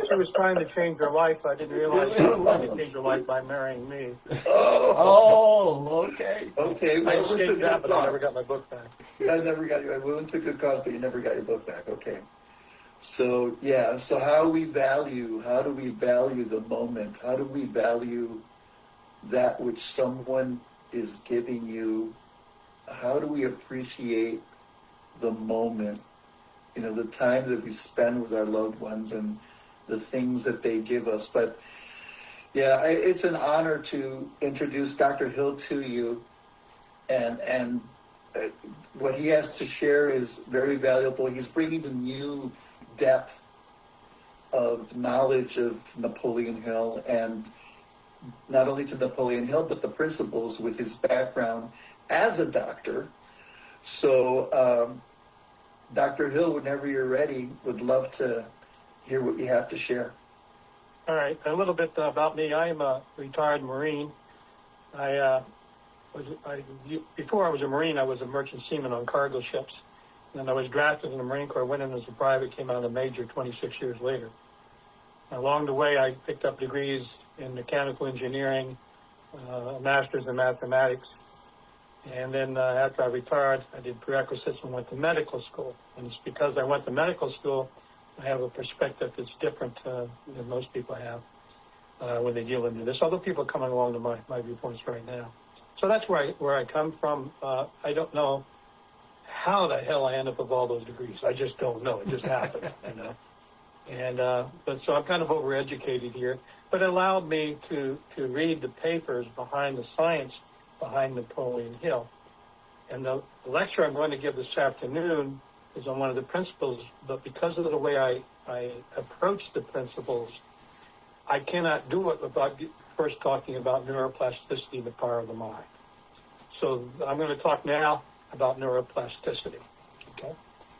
She was trying to change her life. I didn't realize she was trying to change her life by marrying me. Oh, okay. Okay, I well, escaped that, but I never got my book back. I never got you. I went to a good cause, but you never got your book back. Okay. So, yeah. So how do we value the moment? How do we value that which someone is giving you? How do we appreciate the moment, the time that we spend with our loved ones and the things that they give us? But yeah, it's an honor to introduce Dr. Hill to you, and what he has to share is very valuable. He's bringing a new depth of knowledge of Napoleon Hill, and not only to Napoleon Hill, but the principles with his background as a doctor. So, Dr. Hill, whenever you're ready, would love to hear what you have to share. All right, a little bit about me. I am a retired Marine. Before I was a Marine, I was a merchant seaman on cargo ships. And I was drafted in the Marine Corps, went in as a private, came out a major 26 years later. Along the way, I picked up degrees in mechanical engineering, a master's in mathematics. And then after I retired, I did prerequisites and went to medical school. And it's because I went to medical school, I have a perspective that's different than most people have when they deal into this. Other people are coming along to my viewpoints right now. So that's where I come from. I don't know how the hell I end up with all those degrees. I just don't know. It just happened, And but so I'm kind of overeducated here. But it allowed me to read the papers behind the science behind Napoleon Hill. And the lecture I'm going to give this afternoon is on one of the principles, but because of the way I approach the principles, I cannot do it without first talking about neuroplasticity, the power of the mind. So I'm going to talk now about neuroplasticity. Okay.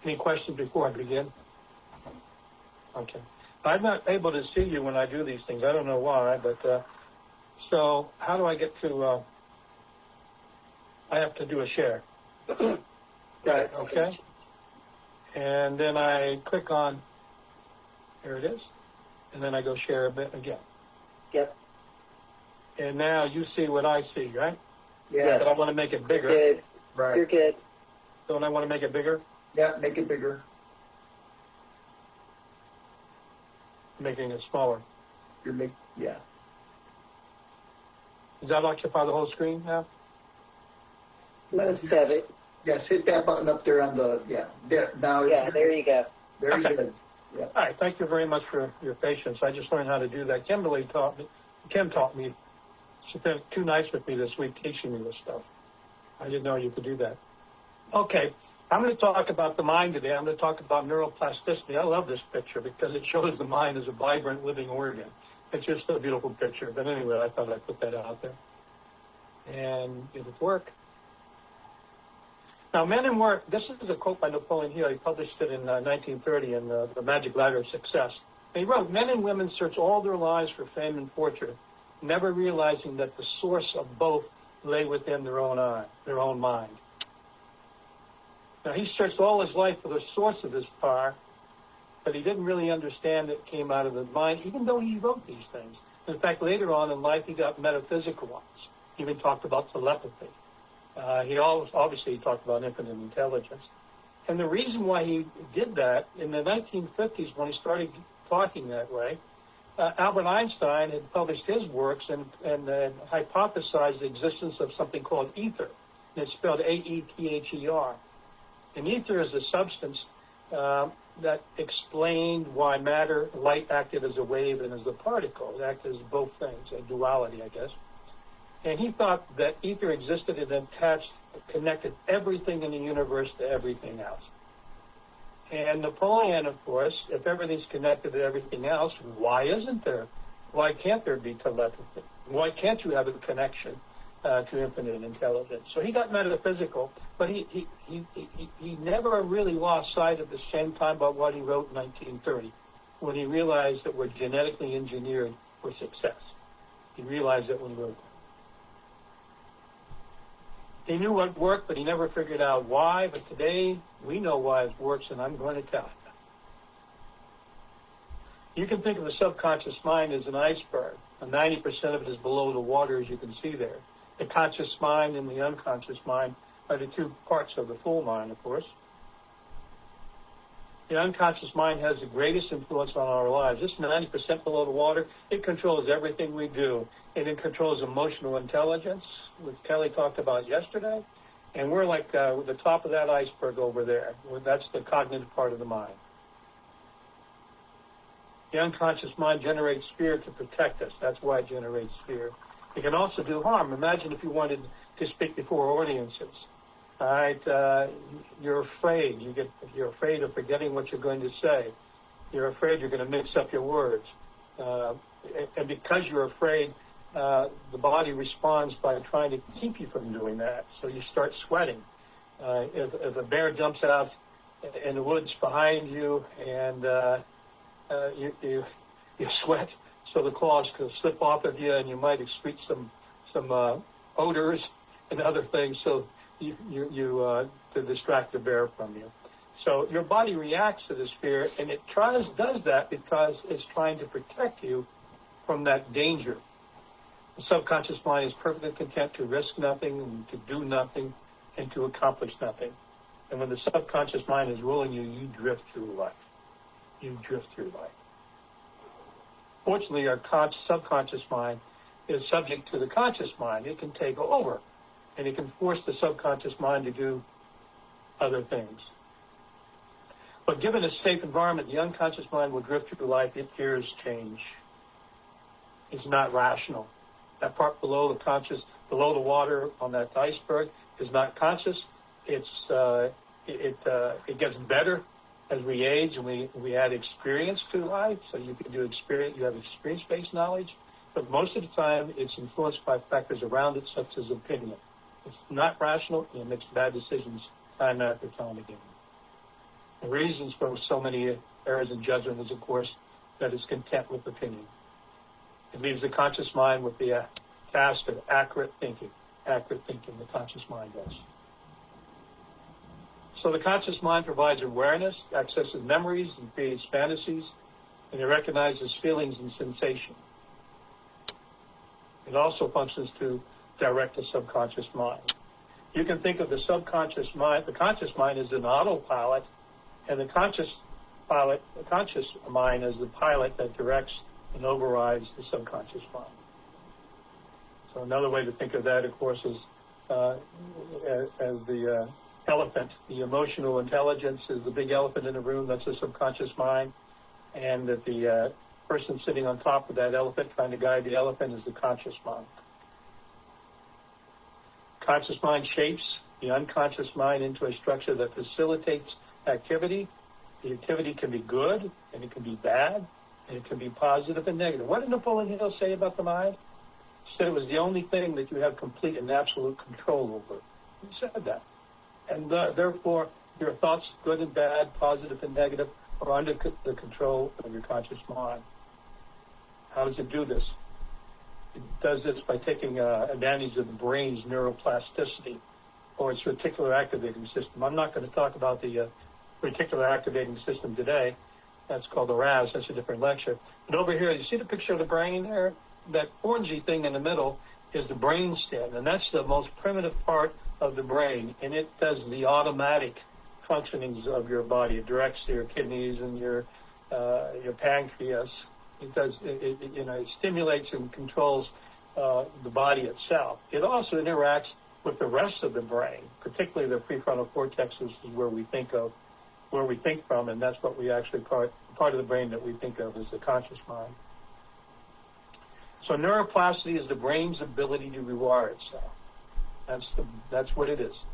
Any questions before I begin? Okay. I'm not able to see you when I do these things. I don't know why, but so how do I get to? I have to do a share. Right. Okay. And then I click on. Here it is. And then I go share a bit again. Yep. And now you see what I see, right? Yes. But I want to make it bigger. Good. Right. You're good. Don't I want to make it bigger? Yeah, make it bigger. Making it smaller. Yeah. Does that occupy the whole screen now? Most of it. Yes, hit that button up there on the, there. Now it's Yeah, there you go. very Okay. good. Yeah. All right. Thank you very much for your patience. I just learned how to do that. Kim taught me. She's been too nice with me this week teaching me this stuff. I didn't know you could do that. Okay. I'm going to talk about the mind today. I'm going to talk about neuroplasticity. I love this picture because it shows the mind as a vibrant living organ. It's just a beautiful picture. But anyway, I thought I'd put that out there. And did it work? Now, Men and Work, this is a quote by Napoleon Hill. He published it in 1930 in The Magic Ladder of Success. And he wrote, "Men and women search all their lives for fame and fortune, never realizing that the source of both lay within their own mind." Now, he searched all his life for the source of his power, but he didn't really understand it came out of the mind, even though he wrote these things. In fact, later on in life, he got metaphysical ones. He even talked about telepathy. He obviously talked about infinite intelligence. And the reason why he did that, in the 1950s, when he started talking that way, Albert Einstein had published his works and hypothesized the existence of something called ether. And it's spelled A-E-T-H-E-R. And ether is a substance that explained why light acted as a wave and as a particle. It acted as both things, a duality, I guess. And he thought that ether existed and connected everything in the universe to everything else. And Napoleon, of course, if everything's connected to everything else, why isn't there? Why can't there be telepathy? Why can't you have a connection to infinite intelligence? So he got metaphysical, but he never really lost sight at the same time about what he wrote in 1930, when he realized that we're genetically engineered for success. He realized that when he wrote that. He knew what worked, but he never figured out why. But today, we know why it works, and I'm going to tell you. You can think of the subconscious mind as an iceberg. And 90% of it is below the water, as you can see there. The conscious mind and the unconscious mind are the two parts of the full mind, of course. The unconscious mind has the greatest influence on our lives. It's 90% below the water. It controls everything we do. And it controls emotional intelligence, which Kelly talked about yesterday. And we're like the top of that iceberg over there. That's the cognitive part of the mind. The unconscious mind generates fear to protect us. That's why it generates fear. It can also do harm. Imagine if you wanted to speak before audiences. All right, you're afraid. You're afraid of forgetting what you're going to say. You're afraid you're going to mix up your words. And because you're afraid, the body responds by trying to keep you from doing that. So you start sweating. If a bear jumps out in the woods behind you and you sweat, so the claws could slip off of you and you might excrete some odors and other things. So to distract the bear from you. So your body reacts to this fear, and it does that because it's trying to protect you from that danger. The subconscious mind is perfectly content to risk nothing, and to do nothing, and to accomplish nothing. And when the subconscious mind is ruling you, you drift through life. You drift through life. Fortunately, our subconscious mind is subject to the conscious mind. It can take over. And it can force the subconscious mind to do other things. But given a safe environment, the unconscious mind will drift through life. It fears change. It's not rational. That part below the water on that iceberg is not conscious. It gets better As we age and we add experience to life, so you can do experience, you have experience-based knowledge, but most of the time it's influenced by factors around it, such as opinion. It's not rational, and it makes bad decisions time after time again. The reasons for so many errors in judgment is, of course, that it's content with opinion. It leaves the conscious mind with the task of accurate thinking. Accurate thinking, the conscious mind does. So the conscious mind provides awareness, accesses memories, and creates fantasies, and it recognizes feelings and sensation. It also functions to direct the subconscious mind. You can think of the subconscious mind, the conscious mind as an autopilot, and the conscious mind as the pilot that directs and overrides the subconscious mind. So another way to think of that, of course, is as the elephant. The emotional intelligence is the big elephant in the room. That's the subconscious mind. And that the person sitting on top of that elephant trying to guide the elephant is the conscious mind. Conscious mind shapes the unconscious mind into a structure that facilitates activity. The activity can be good, and it can be bad, and it can be positive and negative. What did Napoleon Hill say about the mind? He said it was the only thing that you have complete and absolute control over. He said that. And therefore, your thoughts, good and bad, positive and negative, are under the control of your conscious mind. How does it do this? It does this by taking advantage of the brain's neuroplasticity, or its reticular activating system. I'm not going to talk about the reticular activating system today. That's called the RAS. That's a different lecture. But over here, you see the picture of the brain there? That orangey thing in the middle is the brain stem, and that's the most primitive part of the brain, and it does the automatic functionings of your body. It directs your kidneys and your pancreas. It does, it stimulates and controls the body itself. It also interacts with the rest of the brain, particularly the prefrontal cortex, which is where we think from, and that's what we actually part of the brain that we think of as the conscious mind. So neuroplasticity is the brain's ability to rewire itself. That's what it is.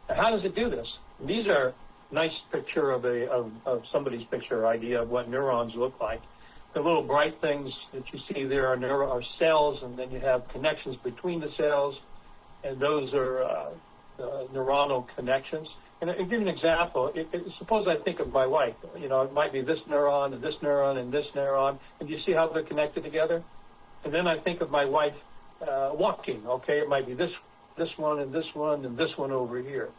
Now, how does it do this? These are nice picture of somebody's picture idea of what neurons look like. The little bright things that you see there are cells, and then you have connections between the cells, and those are neuronal connections. And I'll give you an example. Suppose I think of my wife. It might be this neuron and this neuron and this neuron, and you see how they're connected together? And then I think of my wife walking. Okay, it might be this one and this one and this one over here.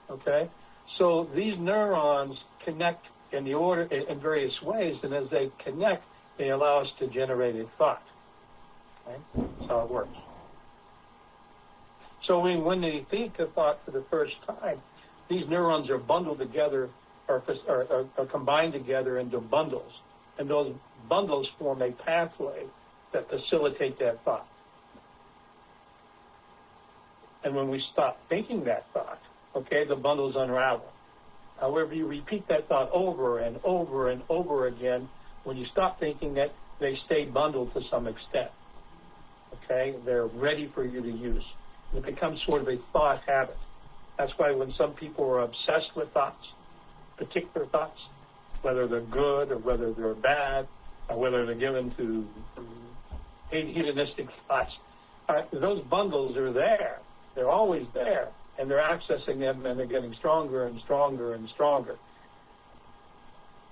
Okay, so these neurons connect in various ways, and as they connect, they allow us to generate a thought. Okay, that's how it works. So when they think a thought for the first time, these neurons are bundled together, are combined together into bundles, and those bundles form a pathway that facilitate that thought. And when we stop thinking that thought, okay, the bundles unravel. However, you repeat that thought over and over and over again. When you stop thinking it, they stay bundled to some extent. Okay, they're ready for you to use. It becomes sort of a thought habit. That's why when some people are obsessed with thoughts, particular thoughts, whether they're good or whether they're bad, or whether they're given to hedonistic thoughts, those bundles are there. They're always there, and they're accessing them, and they're getting stronger and stronger and stronger.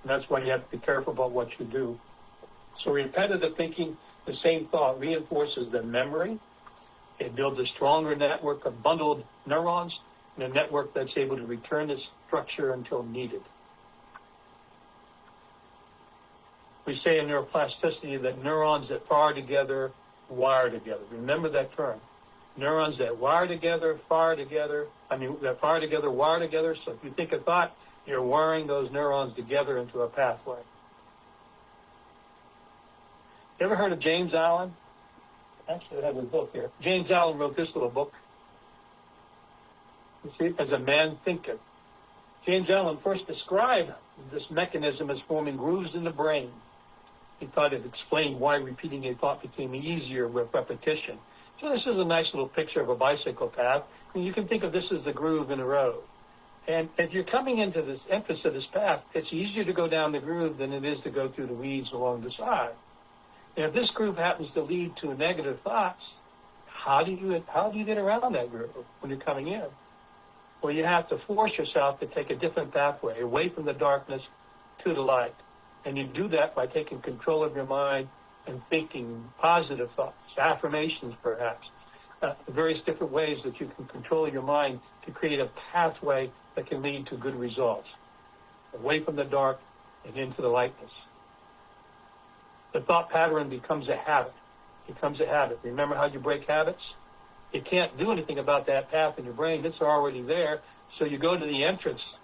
And that's why you have to be careful about what you do. So repetitive thinking, the same thought reinforces the memory. It builds a stronger network of bundled neurons, and a network that's able to return its structure until needed. We say in neuroplasticity that neurons that fire together, wire together. Remember that term. Neurons that wire together, wire together. So if you think a thought, you're wiring those neurons together into a pathway. You ever heard of James Allen? Actually, I have a book here. James Allen wrote this little book. You see, as a man thinketh. James Allen first described this mechanism as forming grooves in the brain. He thought it explained why repeating a thought became easier with repetition. So this is a nice little picture of a bicycle path. And you can think of this as a groove in a road. And if you're coming into this entrance of this path, it's easier to go down the groove than it is to go through the weeds along the side. And if this groove happens to lead to negative thoughts, how do you get around that groove when you're coming in? Well, you have to force yourself to take a different pathway, away from the darkness to the light. And you do that by taking control of your mind and thinking positive thoughts, affirmations perhaps, various different ways that you can control your mind to create a pathway that can lead to good results, away from the dark and into the lightness. The thought pattern becomes a habit. Becomes a habit. Remember how you break habits? You can't do anything about that path in your brain. It's already there. So you go to the entrance.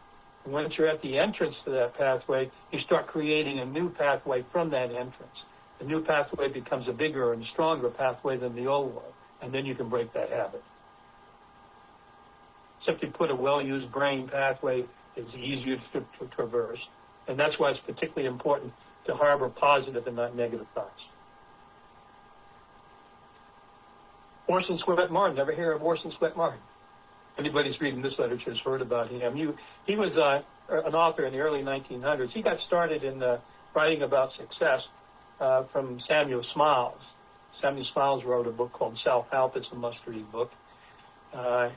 And once you're at the entrance to that pathway, you start creating a new pathway from that entrance. The new pathway becomes a bigger and stronger pathway than the old one. And then you can break that habit. Simply put, a well-used brain pathway is easier to traverse. And that's why it's particularly important to harbor positive and not negative thoughts. Orson Swett Martin. Never hear of Orson Swett Martin? Anybody's reading this literature has heard about him. He was an author in the early 1900s. He got started in writing about success from Samuel Smiles. Samuel Smiles wrote a book called Self-Help. It's a must-read book.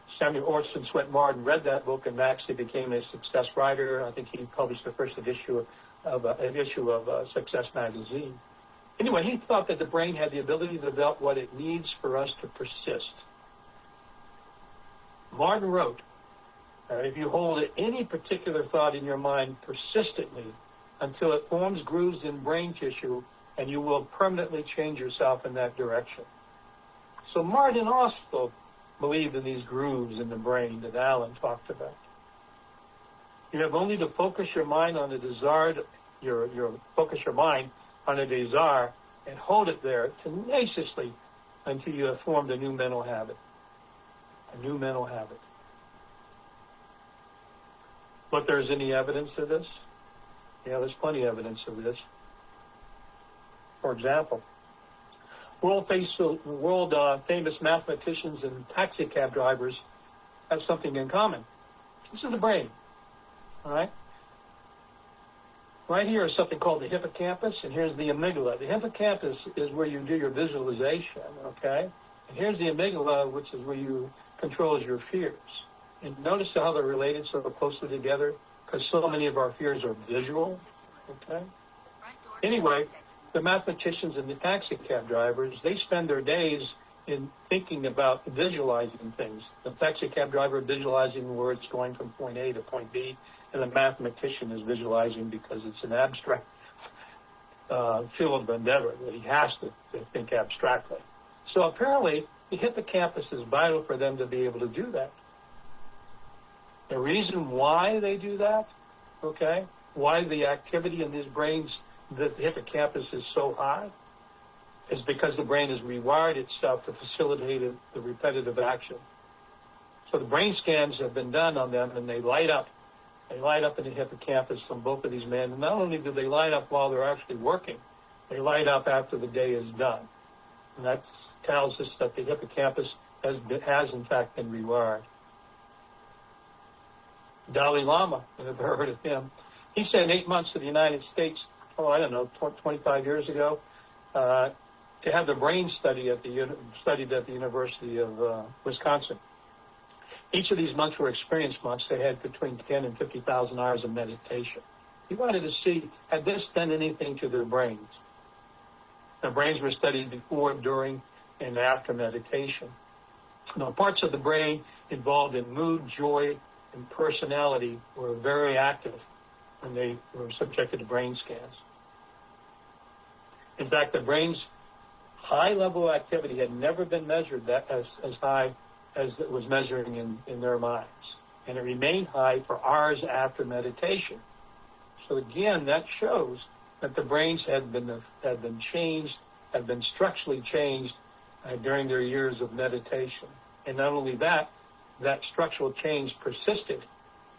Samuel Orson Swett Martin read that book and actually became a success writer. I think he published the first issue of Success magazine. Anyway, he thought that the brain had the ability to develop what it needs for us to persist. Martin wrote, if you hold any particular thought in your mind persistently until it forms grooves in brain tissue, and you will permanently change yourself in that direction. So Martin also believed in these grooves in the brain that Alan talked about. You have only to focus your mind on the desired, focus your mind on a desire and hold it there tenaciously until you have formed a new mental habit. A new mental habit. But there's any evidence of this? Yeah, there's plenty of evidence of this. For example, world famous mathematicians and taxi cab drivers have something in common. This is the brain. All right? Right here is something called the hippocampus, and here's the amygdala. The hippocampus is where you do your visualization, okay? And here's the amygdala, which is where you controls your fears. And notice how they're related so closely together, because so many of our fears are visual, okay? Anyway, the mathematicians and the taxi cab drivers, they spend their days in thinking about visualizing things. The taxi cab driver visualizing where it's going from point A to point B, and the mathematician is visualizing because it's an abstract field of endeavor that he has to think abstractly. So apparently, the hippocampus is vital for them to be able to do that. The reason why they do that, okay, why the activity in these brains, the hippocampus is so high, is because the brain has rewired itself to facilitate the repetitive action. So the brain scans have been done on them, and they light up. They light up in the hippocampus on both of these men. And not only do they light up while they're actually working, they light up after the day is done. And that tells us that the hippocampus has in fact been rewired. Dalai Lama, you've ever heard of him? He sent 8 months to the United States, 25 years ago, to have the brain studied at the University of Wisconsin. Each of these months were experienced months. They had between 10 and 50,000 hours of meditation. He wanted to see, had this done anything to their brains? Their brains were studied before, during, and after meditation. Now, parts of the brain involved in mood, joy, and personality were very active when they were subjected to brain scans. In fact, the brain's high-level activity had never been measured that as high as it was measuring in their minds. And it remained high for hours after meditation. So again, that shows that the brains had been changed, had been structurally changed during their years of meditation. And not only that, that structural change persisted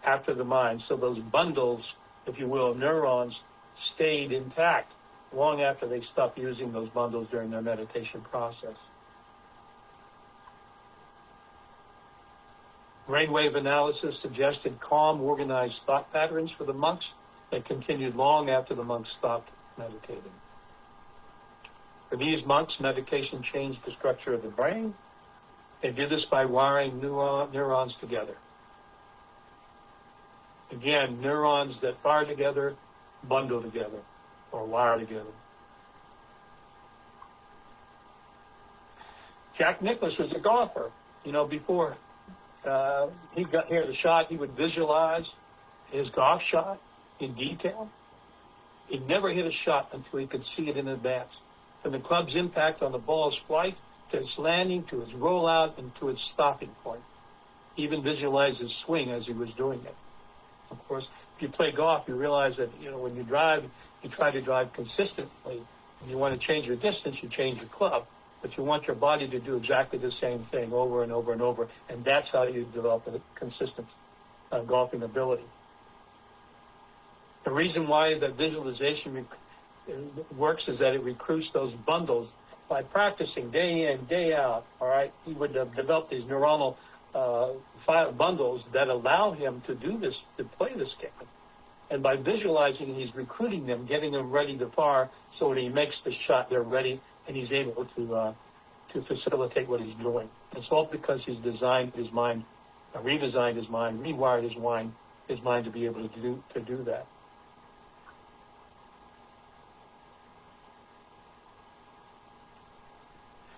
after the mind. So those bundles, if you will, of neurons stayed intact long after they stopped using those bundles during their meditation process. Brainwave analysis suggested calm, organized thought patterns for the monks that continued long after the monks stopped meditating. For these monks, meditation changed the structure of the brain. They did this by wiring neurons together. Again, neurons that fire together, bundle together, or wire together. Jack Nicklaus was a golfer. Before he got here the shot, he would visualize his golf shot in detail. He'd never hit a shot until he could see it in advance. From the club's impact on the ball's flight, to its landing, to its rollout, and to its stopping point. He even visualized his swing as he was doing it. Of course, if you play golf, you realize that, when you drive, you try to drive consistently. When you want to change your distance, you change your club. But you want your body to do exactly the same thing over and over and over. And that's how you develop a consistent golfing ability. The reason why the visualization works is that it recruits those bundles. By practicing day in, day out, all right, he would develop these neuronal bundles that allow him to do this, to play this game. And by visualizing, he's recruiting them, getting them ready to fire, so when he makes the shot, they're ready, and he's able to facilitate what he's doing. It's all because he's designed his mind, redesigned his mind, rewired his mind to be able to do that.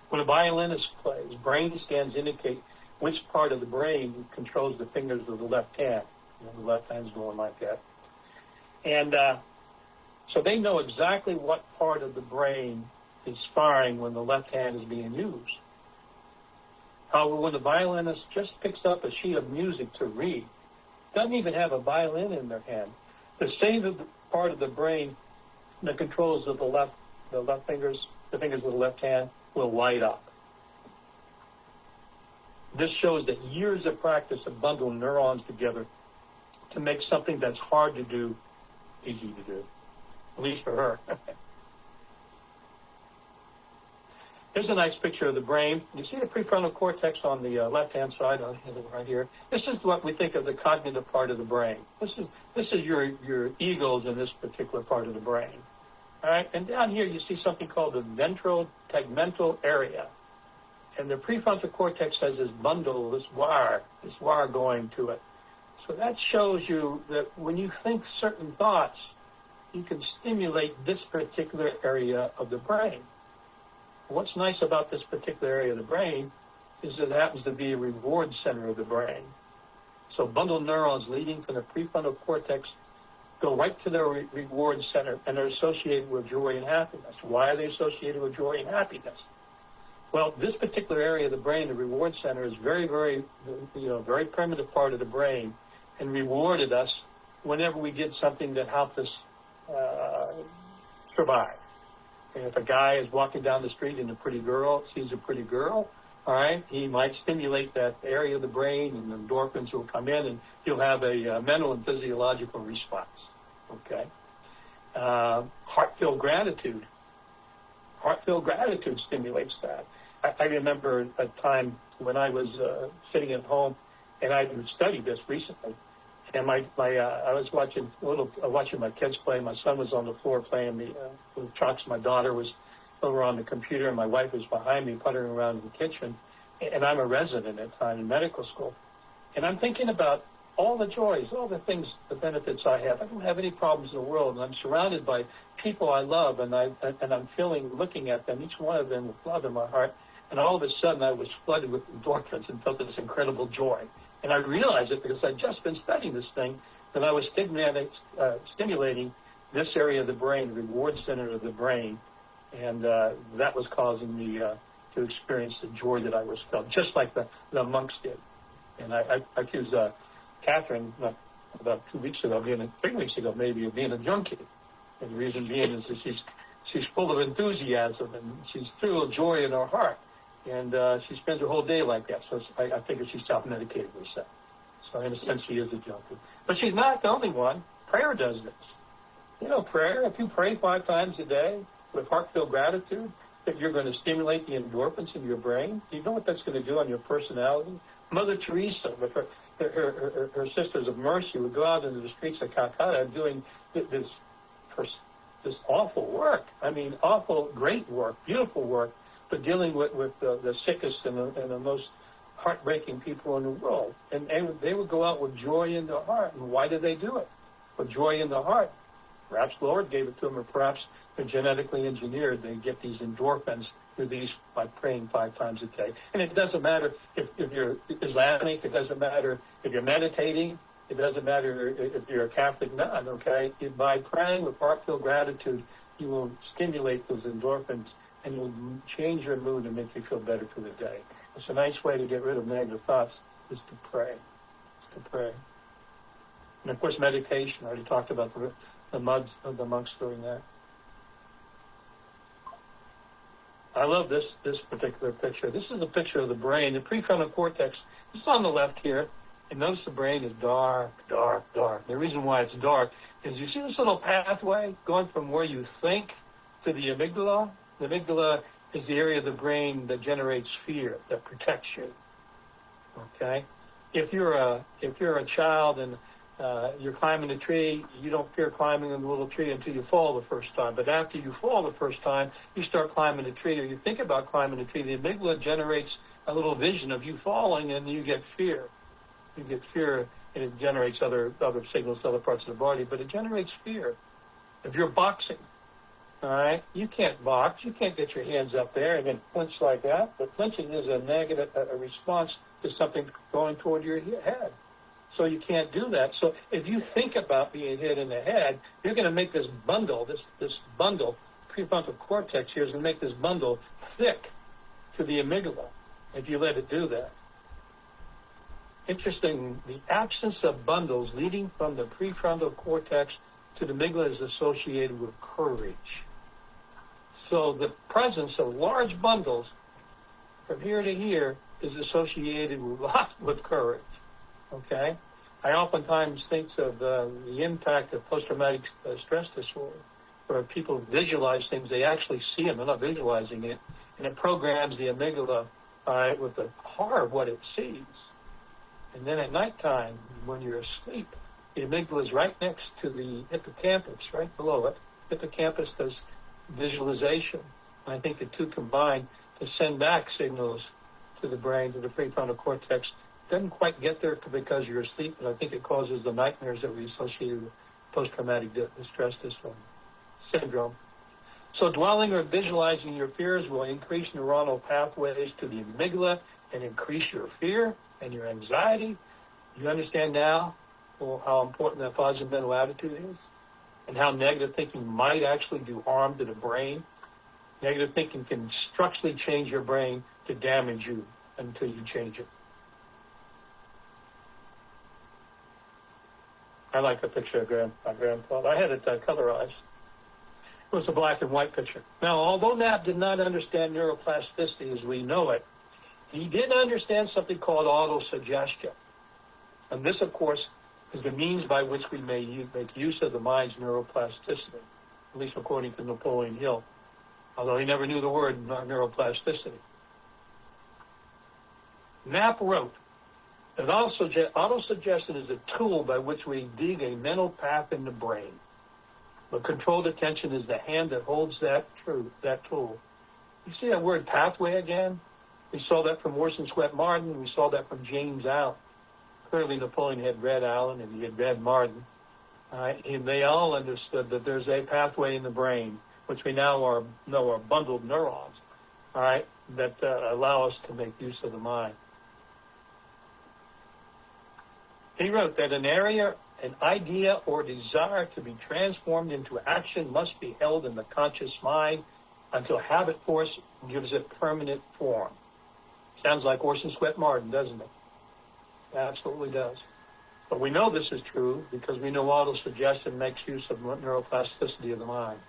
When a violinist plays, brain scans indicate which part of the brain controls the fingers of the left hand. The left hand's going like that. And so they know exactly what part of the brain is firing when the left hand is being used. However, when the violinist just picks up a sheet of music to read, doesn't even have a violin in their hand, the same part of the brain that controls the left fingers, the fingers of the left hand, will light up. This shows that years of practice have bundled neurons together to make something that's hard to do easy to do, at least for her. Here's a nice picture of the brain. You see the prefrontal cortex on the left-hand side, right here. This is what we think of the cognitive part of the brain. This is your egos in this particular part of the brain. All right, and down here you see something called the ventral tegmental area. And the prefrontal cortex has this bundle, this wire going to it. So that shows you that when you think certain thoughts, you can stimulate this particular area of the brain. What's nice about this particular area of the brain is that it happens to be a reward center of the brain. So bundled neurons leading from the prefrontal cortex go right to their reward center, and they're associated with joy and happiness. Why are they associated with joy and happiness? Well, this particular area of the brain, the reward center, is very, very, very primitive part of the brain, and rewarded us whenever we did something that helped us survive. And if a guy is walking down the street and sees a pretty girl, all right, he might stimulate that area of the brain, and the endorphins will come in, and he'll have a mental and physiological response. Okay. Heartfelt gratitude. Heartfelt gratitude stimulates that. I remember a time when I was sitting at home, and I studied this recently. And I was watching my kids play. My son was on the floor playing with trucks. My daughter was over on the computer, and my wife was behind me puttering around in the kitchen. And I'm a resident at the time in medical school. And I'm thinking about all the joys, all the things, the benefits I have. I don't have any problems in the world, and I'm surrounded by people I love, and I'm looking at them, each one of them with love in my heart. And all of a sudden, I was flooded with endorphins and felt this incredible joy. And I realized it because I'd just been studying this thing, that I was stimulating this area of the brain, the reward center of the brain, and that was causing me to experience the joy that I was felt, just like the monks did. And I accused Catherine about 2 weeks ago, 3 weeks ago maybe, of being a junkie. And the reason being is that she's full of enthusiasm, and she's full of joy in her heart. And she spends her whole day like that. So I figure she's self-medicated herself. So in a sense, she is a junkie. But she's not the only one. Prayer does this. Prayer, if you pray 5 times a day with heartfelt gratitude, that you're going to stimulate the endorphins in your brain. You know what that's going to do on your personality? Mother Teresa, with her Sisters of Mercy would go out into the streets of Calcutta doing this awful work. I mean, awful, great work, beautiful work, but dealing with the sickest and the most heartbreaking people in the world. And they would go out with joy in their heart. And why did they do it? With joy in their heart. Perhaps the Lord gave it to them, or perhaps they're genetically engineered. They get these endorphins released by praying 5 times a day. And it doesn't matter if you're Islamic. It doesn't matter if you're meditating. It doesn't matter if you're a Catholic nun, okay? By praying with heartfelt gratitude, you will stimulate those endorphins and you'll change your mood and make you feel better for the day. It's a nice way to get rid of negative thoughts is to pray. And of course, meditation. I already talked about the monks doing that. I love this particular picture. This is a picture of the brain, the prefrontal cortex. This is on the left here. And notice the brain is dark, dark, dark. The reason why it's dark is you see this little pathway going from where you think to the amygdala? The amygdala is the area of the brain that generates fear, that protects you. Okay? If you're a child and you're climbing a tree, you don't fear climbing in the little tree until you fall the first time. But after you fall the first time, you start climbing the tree, or you think about climbing the tree. The amygdala generates a little vision of you falling, and you get fear. You get fear, and it generates other signals to other parts of the body, but it generates fear. If you're boxing, all right, you can't box. You can't get your hands up there and then flinch like that. But flinching is a negative a response to something going toward your head. So you can't do that. So if you think about being hit in the head, you're going to make this bundle, this bundle, prefrontal cortex here is going to make this bundle thick to the amygdala if you let it do that. Interesting, the absence of bundles leading from the prefrontal cortex to the amygdala is associated with courage. So the presence of large bundles from here to here is associated with courage. Okay? I oftentimes think of the impact of post-traumatic stress disorder, where people visualize things, they actually see them, they're not visualizing it, and it programs the amygdala with the horror of what it sees. And then at nighttime, when you're asleep, the amygdala is right next to the hippocampus, right below it. Hippocampus does visualization. And I think the two combine to send back signals to the brain, to the prefrontal cortex. Doesn't quite get there because you're asleep, but I think it causes the nightmares that we associate with post-traumatic stress disorder syndrome. So dwelling or visualizing your fears will increase neuronal pathways to the amygdala and increase your fear and your anxiety. You understand now how important that positive mental attitude is and how negative thinking might actually do harm to the brain. Negative thinking can structurally change your brain to damage you until you change it. I like the picture of my grandfather. I had it colorized. It was a black and white picture. Now, although Knapp did not understand neuroplasticity as we know it, he did understand something called autosuggestion. And this, of course, is the means by which we may make use of the mind's neuroplasticity, at least according to Napoleon Hill, although he never knew the word neuroplasticity. Knapp wrote that autosuggestion is a tool by which we dig a mental path in the brain. But controlled attention is the hand that holds that tool. You see that word pathway again? We saw that from Orson Swett Marden. We saw that from James Allen. Clearly, Napoleon had read Allen and he had read Marden. And they all understood that there's a pathway in the brain, which we now know are bundled neurons, all right, that allow us to make use of the mind. He wrote that an idea or desire to be transformed into action must be held in the conscious mind until habit force gives it permanent form. Sounds like Orson Swett Marden, doesn't it? It absolutely does. But we know this is true because we know autosuggestion makes use of neuroplasticity of the mind.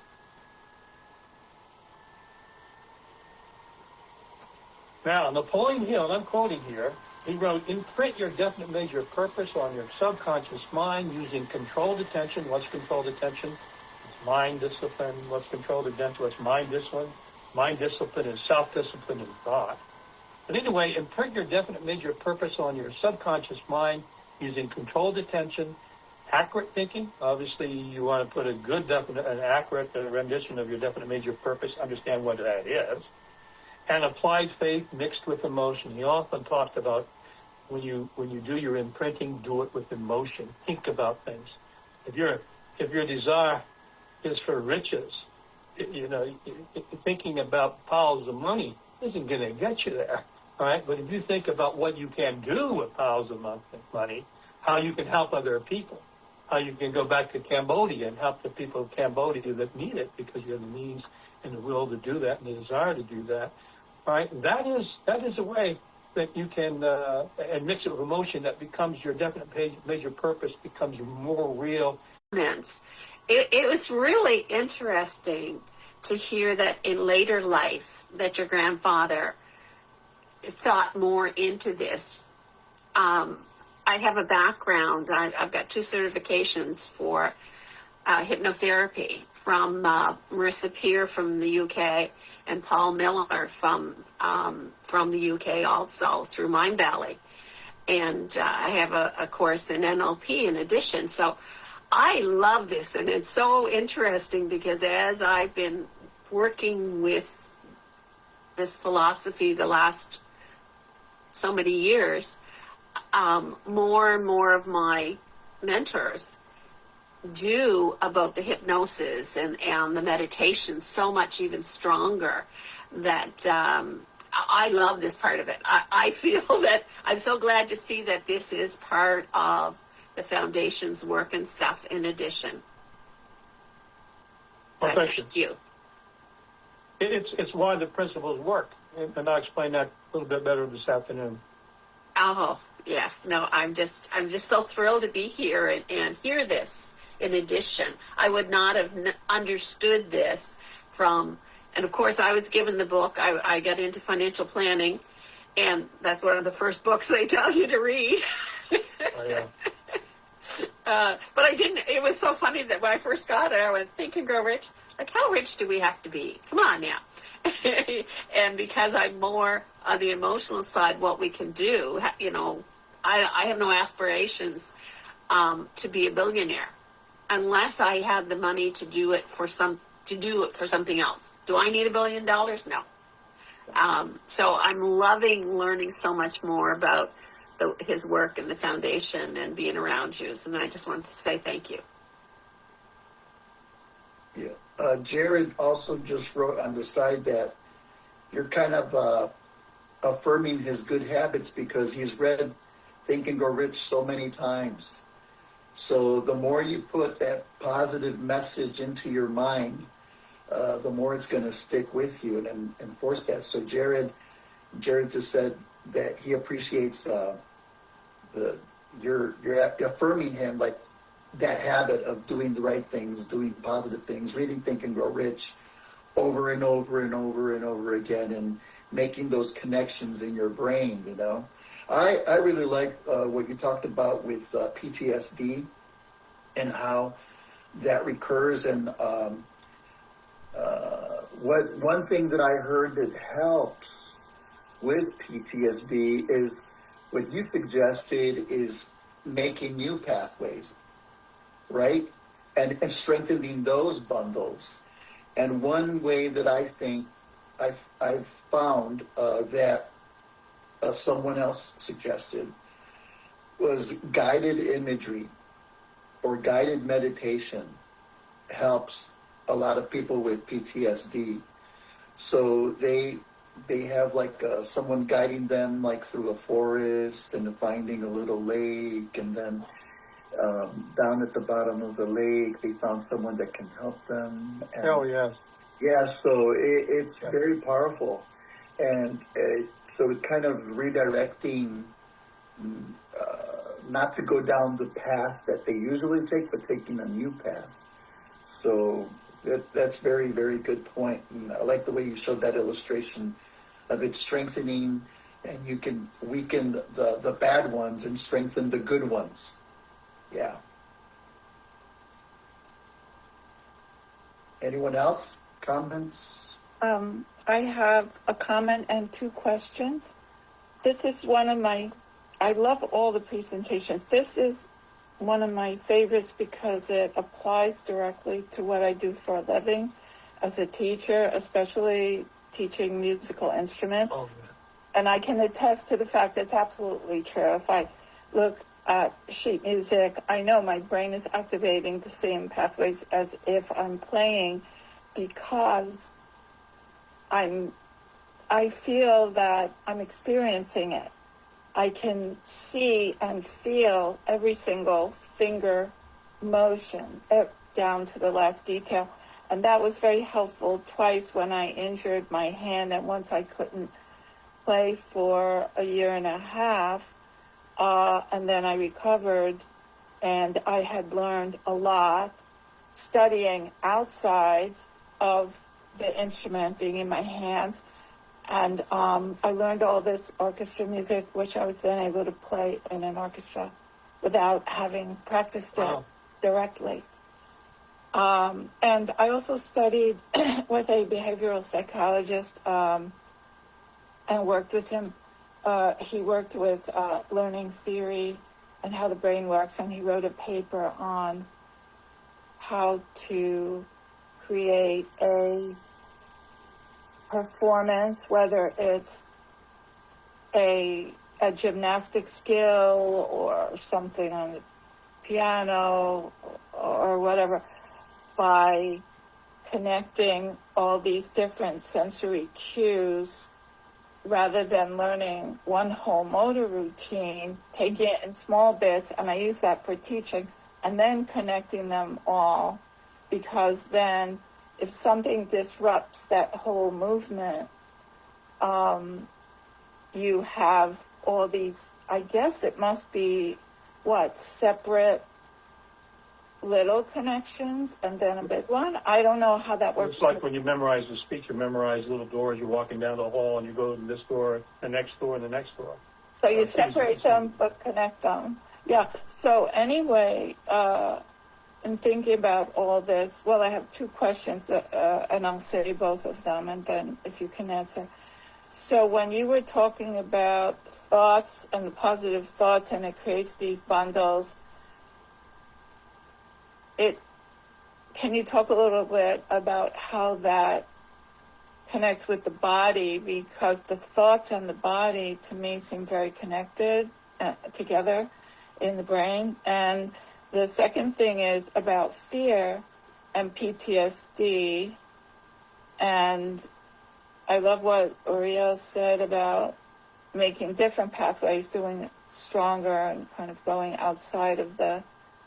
Now, Napoleon Hill, and I'm quoting here, he wrote, imprint your definite major purpose on your subconscious mind using controlled attention. What's controlled attention? It's mind discipline. What's controlled attention? It's mind discipline. Mind discipline is self-discipline and thought. But anyway, imprint your definite major purpose on your subconscious mind using controlled attention, accurate thinking. Obviously, you want to put a good, an accurate rendition of your definite major purpose, understand what that is, and applied faith mixed with emotion. He often talked about when you do your imprinting, do it with emotion. Think about things. If your desire is for riches, thinking about piles of money isn't going to get you there. All right, but if you think about what you can do with piles of money, how you can help other people, how you can go back to Cambodia and help the people of Cambodia that need it because you have the means and the will to do that and the desire to do that. All right, that is a way that you can and mix it with emotion that becomes your definite major purpose, becomes more real. It was really interesting to hear that in later life that your grandfather thought more into this. I have a background. I've got 2 certifications for hypnotherapy from Marissa Peer from the UK and Paul Miller from the UK also through Mind Valley. And I have a course in NLP in addition. So I love this, and it's so interesting because as I've been working with this philosophy the last so many years, more and more of my mentors do about the hypnosis and the meditation so much even stronger that I love this part of it. I feel that I'm so glad to see that this is part of the foundation's work and stuff in addition. Well, thank you. It's why the principles work, and I'll explain that a little bit better this afternoon. Oh, yes. No, I'm just so thrilled to be here and hear this in addition. I would not have understood this from, and of course I was given the book. I got into financial planning, and that's one of the first books they tell you to read. Oh, yeah. But I didn't, it was so funny that when I first got it, I went, Think and Grow Rich. Like, how rich do we have to be? Come on now. And because I'm more on the emotional side, what we can do, I have no aspirations to be a billionaire unless I had the money to do it for something else. Do I need $1 billion? No. So I'm loving learning so much more about his work and the foundation and being around you. And I just wanted to say thank you. Yeah. Jared also just wrote on the side that you're kind of affirming his good habits because he's read Think and Grow Rich so many times. So the more you put that positive message into your mind, the more it's going to stick with you and enforce that. So Jared just said that he appreciates you're affirming him, like that habit of doing the right things, doing positive things, reading Think and Grow Rich over and over and over and over again, and making those connections in your brain. I really like what you talked about with PTSD and how that recurs. And one thing that I heard that helps with PTSD is what you suggested is making new pathways, right? And strengthening those bundles. And one way that I think I've found that someone else suggested was guided imagery or guided meditation helps a lot of people with PTSD. So they have like someone guiding them like through a forest and finding a little lake, and then down at the bottom of the lake they found someone that can help them. And, oh yes. Yeah, so it's very powerful, and so it kind of redirecting, not to go down the path that they usually take, but taking a new path. So that's very, very good point. And I like the way you showed that illustration of it strengthening, and you can weaken the bad ones and strengthen the good ones. Yeah. Anyone else? Comments? I have a comment and 2 questions. This is one of my I love all the presentations. This is one of my favorites because it applies directly to what I do for a living as a teacher, especially teaching musical instruments. Oh, And I can attest to the fact that's absolutely true. If I look at sheet music, I know my brain is activating the same pathways as if I'm playing because I feel that I'm experiencing it. I can see and feel every single finger motion down to the last detail. And that was very helpful twice when I injured my hand and once I couldn't play for a year and a half. And then I recovered and I had learned a lot studying outside of the instrument being in my hands. And I learned all this orchestra music, which I was then able to play in an orchestra without having practiced it directly. And I also studied with a behavioral psychologist and worked with him. He worked with learning theory and how the brain works, and he wrote a paper on how to create a performance, whether it's a gymnastic skill or something on the piano or whatever, by connecting all these different sensory cues rather than learning one whole motor routine, taking it in small bits, and I use that for teaching, and then connecting them all, because then if something disrupts that whole movement, you have all these, I guess it must be, separate little connections and then a big one? I don't know how that works. It's like when you memorize the speech, you memorize little doors, you're walking down the hall and you go to this door, the next door, and the next door. So you separate them but connect them. Yeah. So anyway, in thinking about all this, well, I have two questions, and I'll say both of them, and then if you can answer. So when you were talking about thoughts and the positive thoughts, and it creates these bundles, can you talk a little bit about how that connects with the body? Because the thoughts and the body, to me, seem very connected together in the brain. And the second thing is about fear and PTSD. And I love what Uriel said about making different pathways, doing it stronger and kind of going outside of the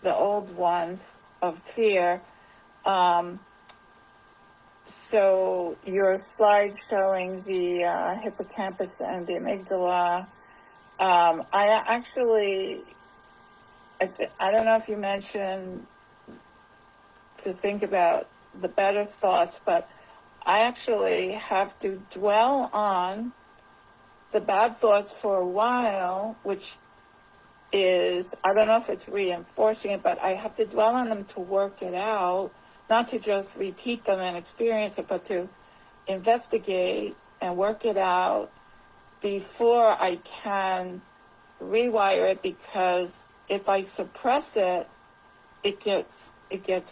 old ones of fear. So your slide showing the hippocampus and the amygdala, I don't know if you mentioned to think about the better thoughts, but I actually have to dwell on the bad thoughts for a while, which is, I don't know if it's reinforcing it, but I have to dwell on them to work it out, not to just repeat them and experience it, but to investigate and work it out before I can rewire it, because if I suppress it, it gets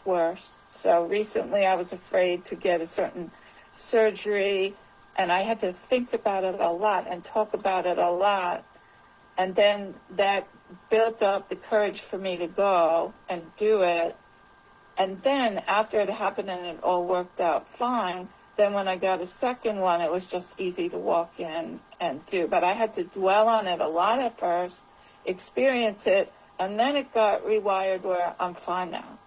worse. So recently I was afraid to get a certain surgery, and I had to think about it a lot and talk about it a lot. And then that built up the courage for me to go and do it. And then after it happened and it all worked out fine, then when I got a second one, it was just easy to walk in and do. But I had to dwell on it a lot at first, experience it, and then it got rewired where I'm fine now.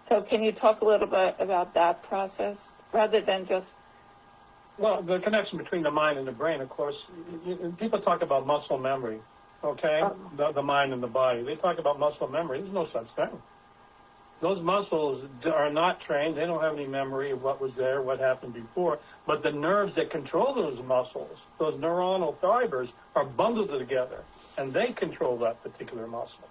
So can you talk a little bit about that process rather than just... Well, the connection between the mind and the brain, of course, people talk about muscle memory, okay? The mind and the body. They talk about muscle memory. There's no such thing. Those muscles are not trained. They don't have any memory of what was there, what happened before. But the nerves that control those muscles, those neuronal fibers, are bundled together, and they control that particular muscle.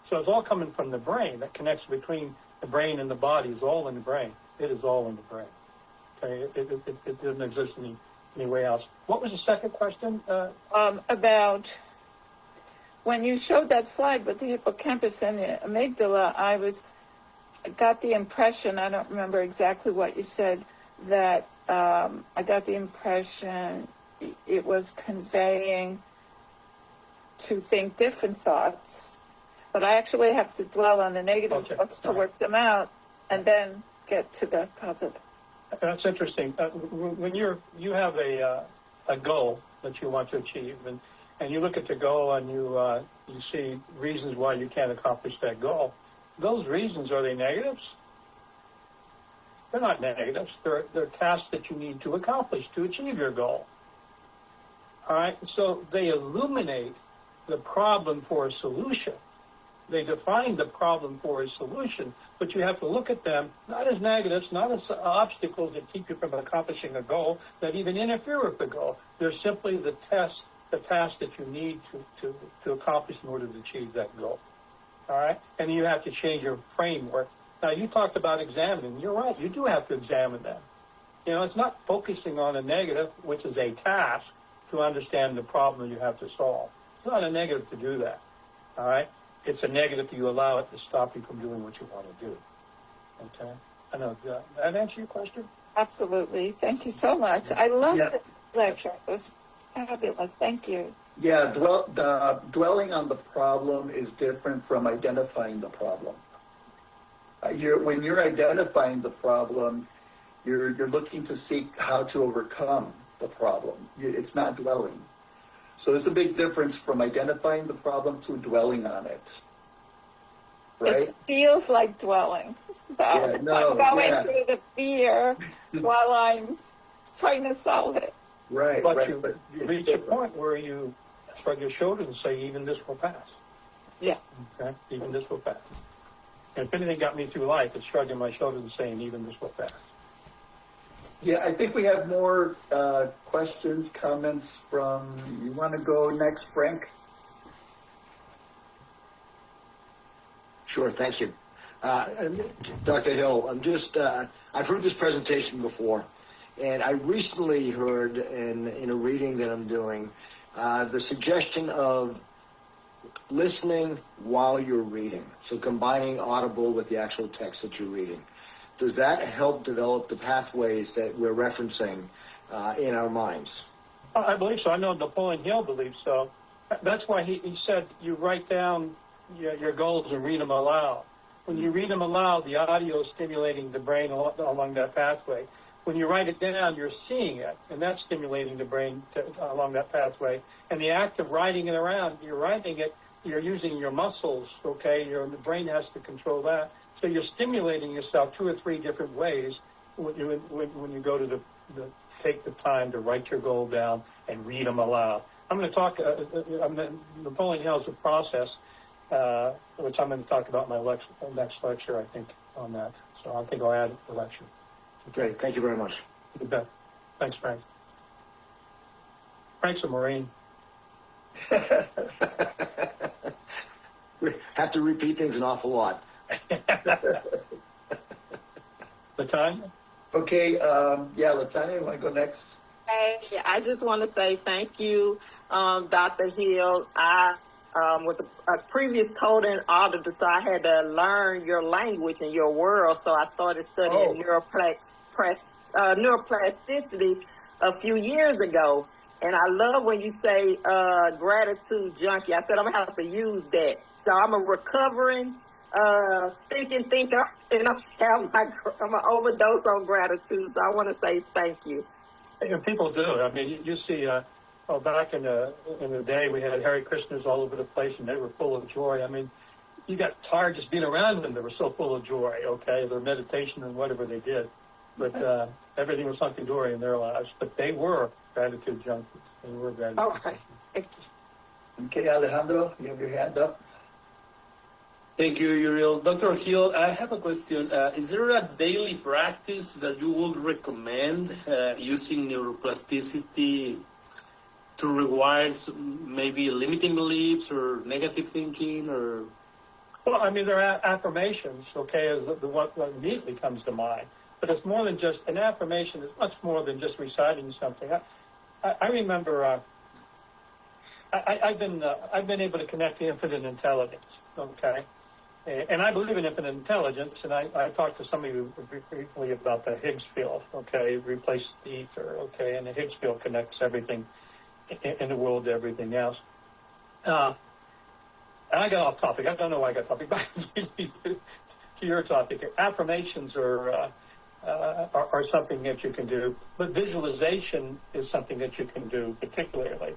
So it's all coming from the brain. That connection between the brain and the body is all in the brain. It is all in the brain. Okay, it doesn't exist any way else. What was the second question? About when you showed that slide with the hippocampus and the amygdala, I got the impression, I don't remember exactly what you said, that I got the impression it was conveying to think different thoughts, but I actually have to dwell on the negative thoughts to work them out and then get to the positive. That's interesting. When you have a goal that you want to achieve, and you look at the goal and you see reasons why you can't accomplish that goal, those reasons, are they negatives? They're not negatives. They're tasks that you need to accomplish to achieve your goal. All right? So they illuminate the problem for a solution. They define the problem for a solution, but you have to look at them not as negatives, not as obstacles that keep you from accomplishing a goal, that even interfere with the goal. They're simply the task that you need to accomplish in order to achieve that goal. All right? And you have to change your framework. Now, you talked about examining. You're right. You do have to examine them. You know, it's not focusing on a negative, which is a task, to understand the problem you have to solve. It's not a negative to do that. All right? It's a negative if you allow it to stop you from doing what you want to do. Okay? I know. Did that answer your question? Absolutely. Thank you so much. I love the lecture. It was fabulous. Thank you. Yeah, dwelling on the problem is different from identifying the problem. When you're identifying the problem, you're looking to seek how to overcome the problem. It's not dwelling. So there's a big difference from identifying the problem to dwelling on it. Right? It feels like dwelling. Yeah, no, I'm going through the fear while I'm trying to solve it. Right, but right. you reach different. a point where you shrug your shoulders and say, even this will pass. Yeah. Okay? Even this will pass. And if anything got me through life, it's shrugging my shoulders and saying, even this will pass. Yeah, I think we have more questions, comments from, you want to go next, Frank? Sure, thank you. Dr. Hill, I've heard this presentation before, and I recently heard in a reading that I'm doing, the suggestion of listening while you're reading. So combining audible with the actual text that you're reading. Does that help develop the pathways that we're referencing in our minds? I believe so. I know Napoleon Hill believes so. That's why he said you write down your goals and read them aloud. When you read them aloud, the audio is stimulating the brain along that pathway. When you write it down, you're seeing it, and that's stimulating the brain along that pathway. And the act of writing it around, you're writing it, you're using your muscles, okay? The brain has to control that. So you're stimulating yourself 2 or 3 different ways when you go to take the time to write your goal down and read them aloud. I'm going to talk, Napoleon Hill's a process, which I'm going to talk about in my next lecture, I think, on that. So I think I'll add it to the lecture. Great, thank you very much. You bet. Thanks, Frank. Frank's a Marine. We have to repeat things an awful lot. Latanya? Okay, Latanya, you want to go next? Hey, I just want to say thank you, Dr. Hill. I was a previous coding auditor, so I had to learn your language and your world. So I started studying neuroplasticity a few years ago. And I love when you say gratitude junkie. I said I'm going to have to use that. So I'm a recovering stinking thinker, and I'm an overdose on gratitude. So I want to say thank you. And people do. I mean, you see, back in the day, we had Hare Krishnas all over the place, and they were full of joy. I mean, you got tired just being around them. They were so full of joy, okay, their meditation and whatever they did. But everything was hunky-dory in their lives. But they were gratitude junkies. They were gratitude junkies. Okay, Alejandro, you have your hand up. Thank you, Uriel. Dr. Hill, I have a question. Is there a daily practice that you would recommend using neuroplasticity to rewire maybe limiting beliefs or negative thinking? Or Well, I mean, there are affirmations, okay, is the one that immediately comes to mind. But it's more than just, an affirmation is much more than just reciting something. I remember I've been able to connect to infinite intelligence, okay? And I believe in infinite intelligence, and I talked to some of you briefly about the Higgs field, okay? Replace the ether, okay? And the Higgs field connects everything in the world to everything else. And I got off topic. I don't know why I got topic. Back to your topic. Affirmations are something that you can do, but visualization is something that you can do particularly.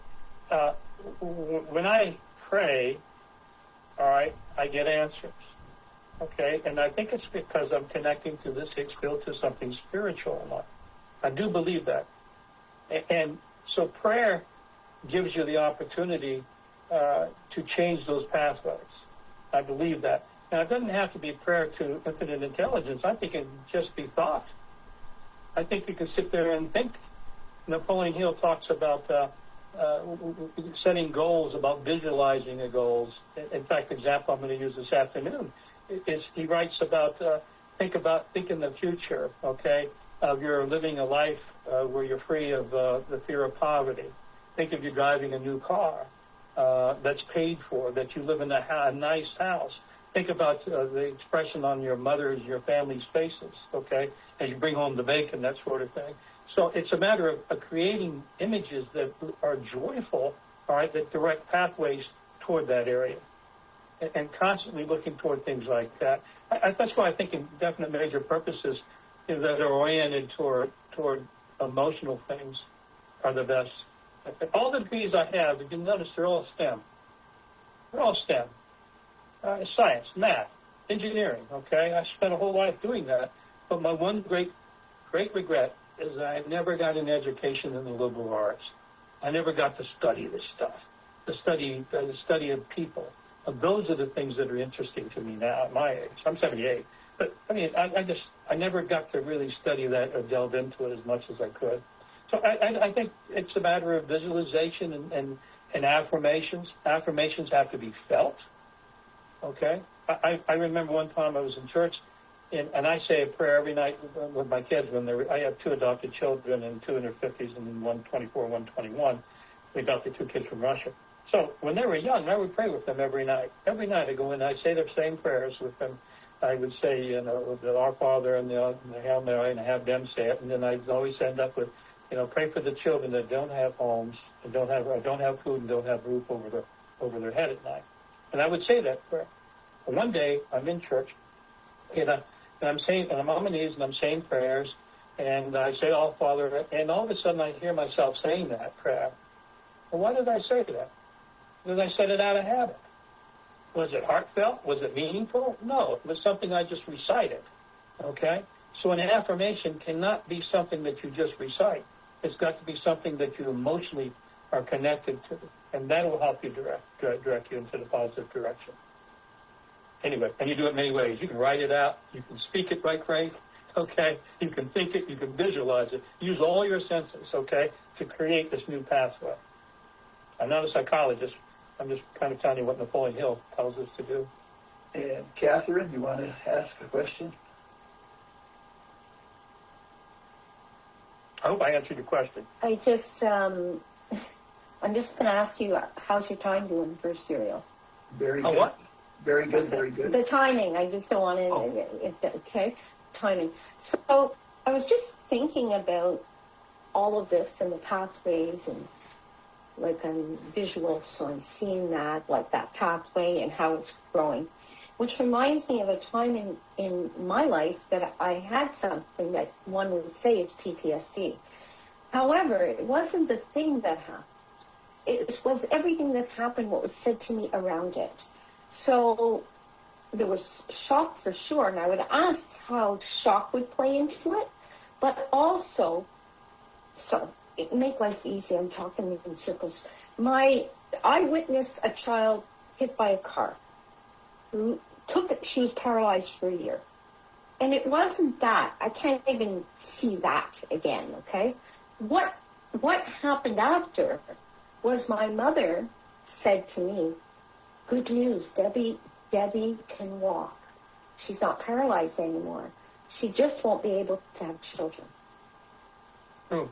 When I pray, all right, I get answers, okay? And I think it's because I'm connecting to this Higgs field to something spiritual enough. I do believe that. And so prayer gives you the opportunity to change those pathways. I believe that. Now, it doesn't have to be prayer to infinite intelligence. I think it can just be thought. I think you can sit there and think. Napoleon Hill talks about setting goals, about visualizing the goals. In fact, the example I'm going to use this afternoon is he writes about think in the future, okay, of you're living a life where you're free of the fear of poverty. Think of you driving a new car that's paid for, that you live in a nice house. Think about the expression on your family's faces, okay, as you bring home the bacon, that sort of thing. So it's a matter of creating images that are joyful, all right, that direct pathways toward that area, and constantly looking toward things like that. That's why I think in definite major purposes that are oriented toward emotional things are the best. All the degrees I have, if you notice, they're all STEM. They're all STEM. Science, math, engineering, okay? I spent a whole life doing that. But my one great regret is I never got an education in the liberal arts. I never got to study this stuff, the study of people. Those are the things that are interesting to me now at my age. I'm 78. But, I mean, I never got to really study that or delve into it as much as I could. So I think it's a matter of visualization and affirmations. Affirmations have to be felt, okay? I remember one time I was in church, and I say a prayer every night with my kids I have 2 adopted children, and 2 in their 50s, and 124, 121. We adopted 2 kids from Russia. So when they were young, I would pray with them every night. Every night I go in, I say the same prayers with them. I would say, the Our Father and the Hail Mary, and have them say it, and then I'd always end up with, pray for the children that don't have homes, and don't have food, and don't have roof over their head at night. And I would say that prayer. And one day I'm in church, and I'm on my knees and I'm saying prayers, and I say, "Oh, Father," and all of a sudden I hear myself saying that prayer. Well, why did I say that? Because I said it out of habit. Was it heartfelt? Was it meaningful? No, it was something I just recited. Okay? So an affirmation cannot be something that you just recite. It's got to be something that you emotionally are connected to, and that will help you direct you into the positive direction. Anyway, and you do it many ways. You can write it out. You can speak it, right, Craig? Okay? You can think it. You can visualize it. Use all your senses, okay, to create this new pathway. I'm not a psychologist. I'm just kind of telling you what Napoleon Hill tells us to do. And Catherine, you want to ask a question? I hope I answered your question. I'm just going to ask you, how's your time doing for cereal? Very good. What? Very good, very good. The timing, I just don't want to, okay? Timing. So I was just thinking about all of this and the pathways, and like I'm visual, so I'm seeing that, like that pathway and how it's growing, which reminds me of a time in my life that I had something that one would say is PTSD. However, it wasn't the thing that happened. It was everything that happened, what was said to me around it. So there was shock for sure, and I would ask how shock would play into it, but also, so it make life easy, I'm talking in circles. I witnessed a child hit by a car. She was paralyzed for a year. And it wasn't that. I can't even see that again, okay? What happened after was my mother said to me, "Good news, Debbie can walk. She's not paralyzed anymore. She just won't be able to have children." Oh.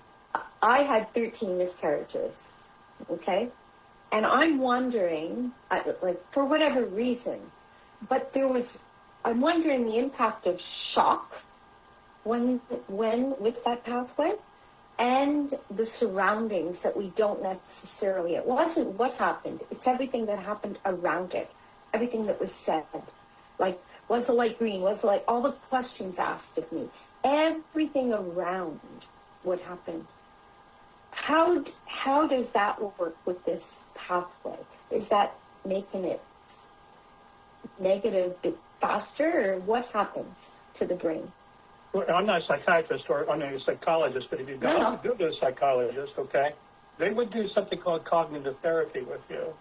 I had 13 miscarriages, okay? And I'm wondering, like, for whatever reason, but I'm wondering the impact of shock when with that pathway, and the surroundings that we don't necessarily, it wasn't what happened, it's everything that happened around it, everything that was said. Like, was the light green? Was the light, all the questions asked of me, everything around what happened. How does that work with this pathway? Is that making it negative faster, or what happens to the brain? Well, I'm not a psychiatrist or I'm not a psychologist, but if you go to a psychologist, okay, they would do something called cognitive therapy with you.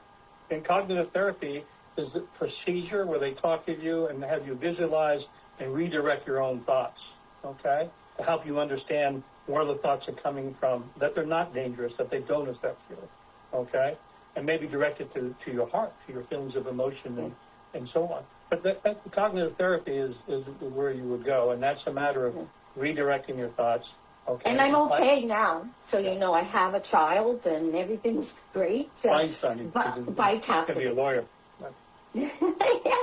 And cognitive therapy is the procedure where they talk to you and have you visualize and redirect your own thoughts, okay, to help you understand where the thoughts are coming from, that they're not dangerous, that they don't affect you, okay, and maybe direct it to your heart, to your feelings of emotion and so on. But that cognitive therapy is where you would go, and that's a matter of redirecting your thoughts. Okay. And I'm okay now, so you know I have a child and everything's great. Einstein, by can be a lawyer. Yeah,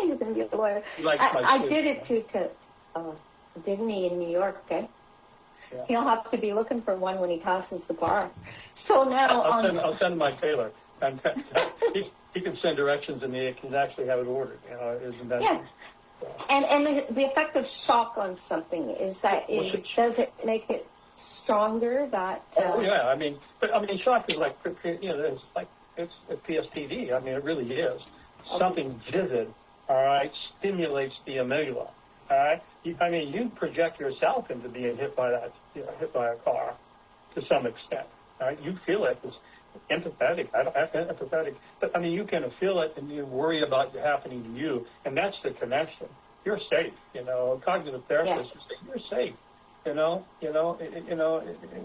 you can be a lawyer. I did it to didn't he, in New York? Okay. Yeah. He'll have to be looking for one when he passes the bar. So now I'll send my tailor, and he can send directions, and he can actually have it ordered. You know, isn't that? Yeah. And the effect of shock on something does it make it stronger? That oh yeah, I mean shock is like, you know, it's a PSTD. I mean, it really is. Okay. Something vivid, all right, stimulates the amygdala. All right, you project yourself into being hit by a car to some extent. All right, you feel it. It's empathetic. Empathetic, but you can feel it, and you worry about it happening to you, and that's the connection. You're safe. You know, cognitive therapists say you're safe.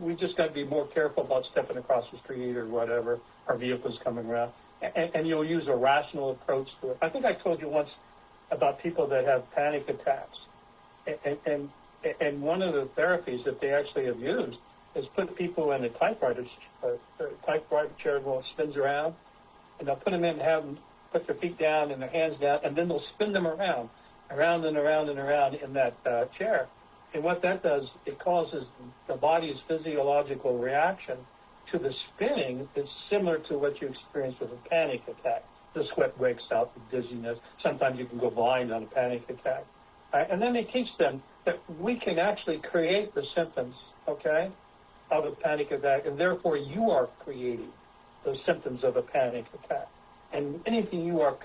We just got to be more careful about stepping across the street or whatever. Our vehicles coming around, and you'll use a rational approach to it. I think I told you once about people that have panic attacks, and one of the therapies that they actually have used is put people in a typewriter chair where it spins around, and they'll put them in and have them put their feet down and their hands down, and then they'll spin them around and around and around in that chair. And what that does, it causes the body's physiological reaction to the spinning is similar to what you experience with a panic attack. The sweat breaks out, the dizziness. Sometimes you can go blind on a panic attack. And then they teach them that we can actually create the symptoms, okay, of a panic attack, and therefore you are creating the symptoms of a panic attack. And anything you are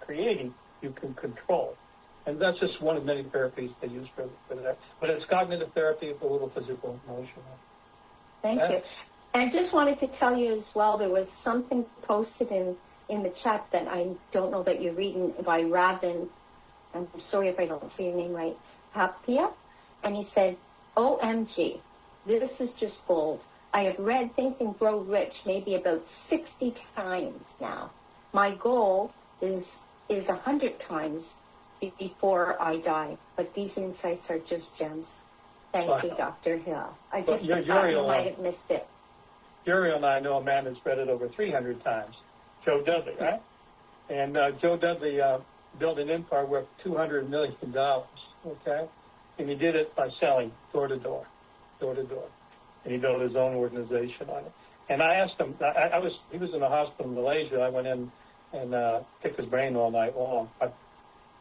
creating, you can control. And that's just one of many therapies they use for that. But it's cognitive therapy with a little physical emotional. Thank you. And I just wanted to tell you as well, there was something posted in the chat that I don't know that you're reading by Rabin. I'm sorry if I don't say your name right. Papia. And he said, OMG, this is just gold. I have read Think and Grow Rich maybe about 60 times now. My goal is 100 times before I die. But these insights are just gems. Thank you, Dr. Hill. I just thought you might have missed it. Uriel and I know a man that's read it over 300 times. Joe Dudley, right? And Joe Dudley built an empire worth $200 million, okay? And he did it by selling door to door. And he built his own organization on it. And I asked him, he was in a hospital in Malaysia. I went in and picked his brain all night long.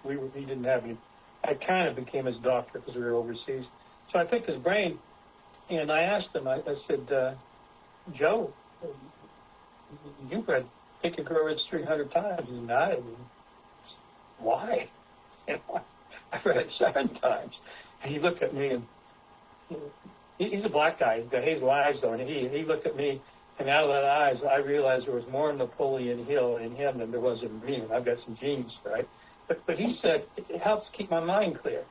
He didn't have any, I kind of became his doctor because we were overseas. So I picked his brain and I asked him, I said, Joe, you've read Think and Grow Rich 300 times. And I, why? And I've read it 7 times. And he looked at me, and he's a black guy. He's got hazel eyes, though. And he looked at me, and out of that eyes, I realized there was more Napoleon Hill in him than there was in me. And I've got some genes, right? But he said, it helps keep my mind clear.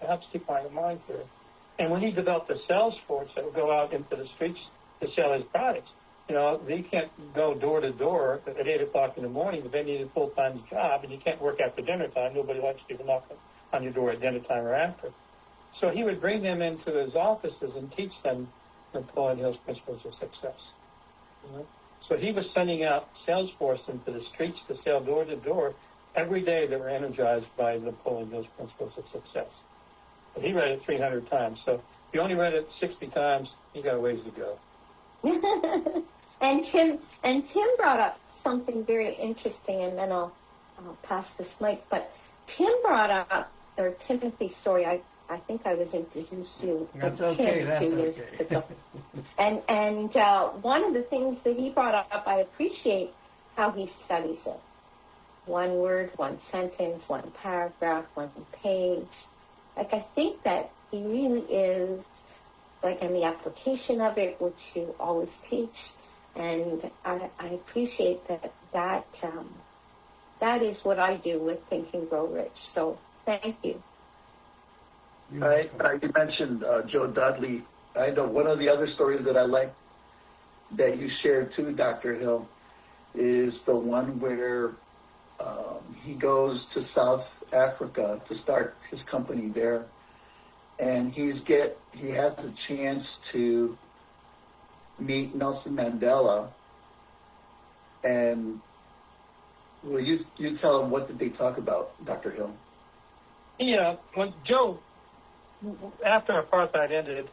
It helps keep my mind clear. And when he developed the sales force that would go out into the streets to sell his products, they can't go door to door at 8 o'clock in the morning, but they need a full-time job, and you can't work after dinner time. Nobody likes people knocking on your door at dinner time or after. So he would bring them into his offices and teach them Napoleon Hill's principles of success. So he was sending out sales force into the streets to sell door to door. Every day they were energized by Napoleon Hill's Principles of Success. But he read it 300 times. So if you only read it 60 times, you got a ways to go. And Tim brought up something very interesting, and then I'll pass this mic. But Tim brought up, or Timothy, sorry, I think I was introduced to you. That's okay. That's years okay. ago. And one of the things that he brought up, I appreciate how he studies it. One word, one sentence, one paragraph, one page. Like, I think that he really is, like, in the application of it, which you always teach. And I appreciate that is what I do with Think and Grow Rich. So thank you. You mentioned Joe Dudley. I know one of the other stories that I like that you shared too, Dr. Hill, is the one where he goes to South Africa to start his company there, and he has a chance to meet Nelson Mandela. And will you tell him, what did they talk about, Dr. Hill? Yeah, when Joe, after apartheid ended,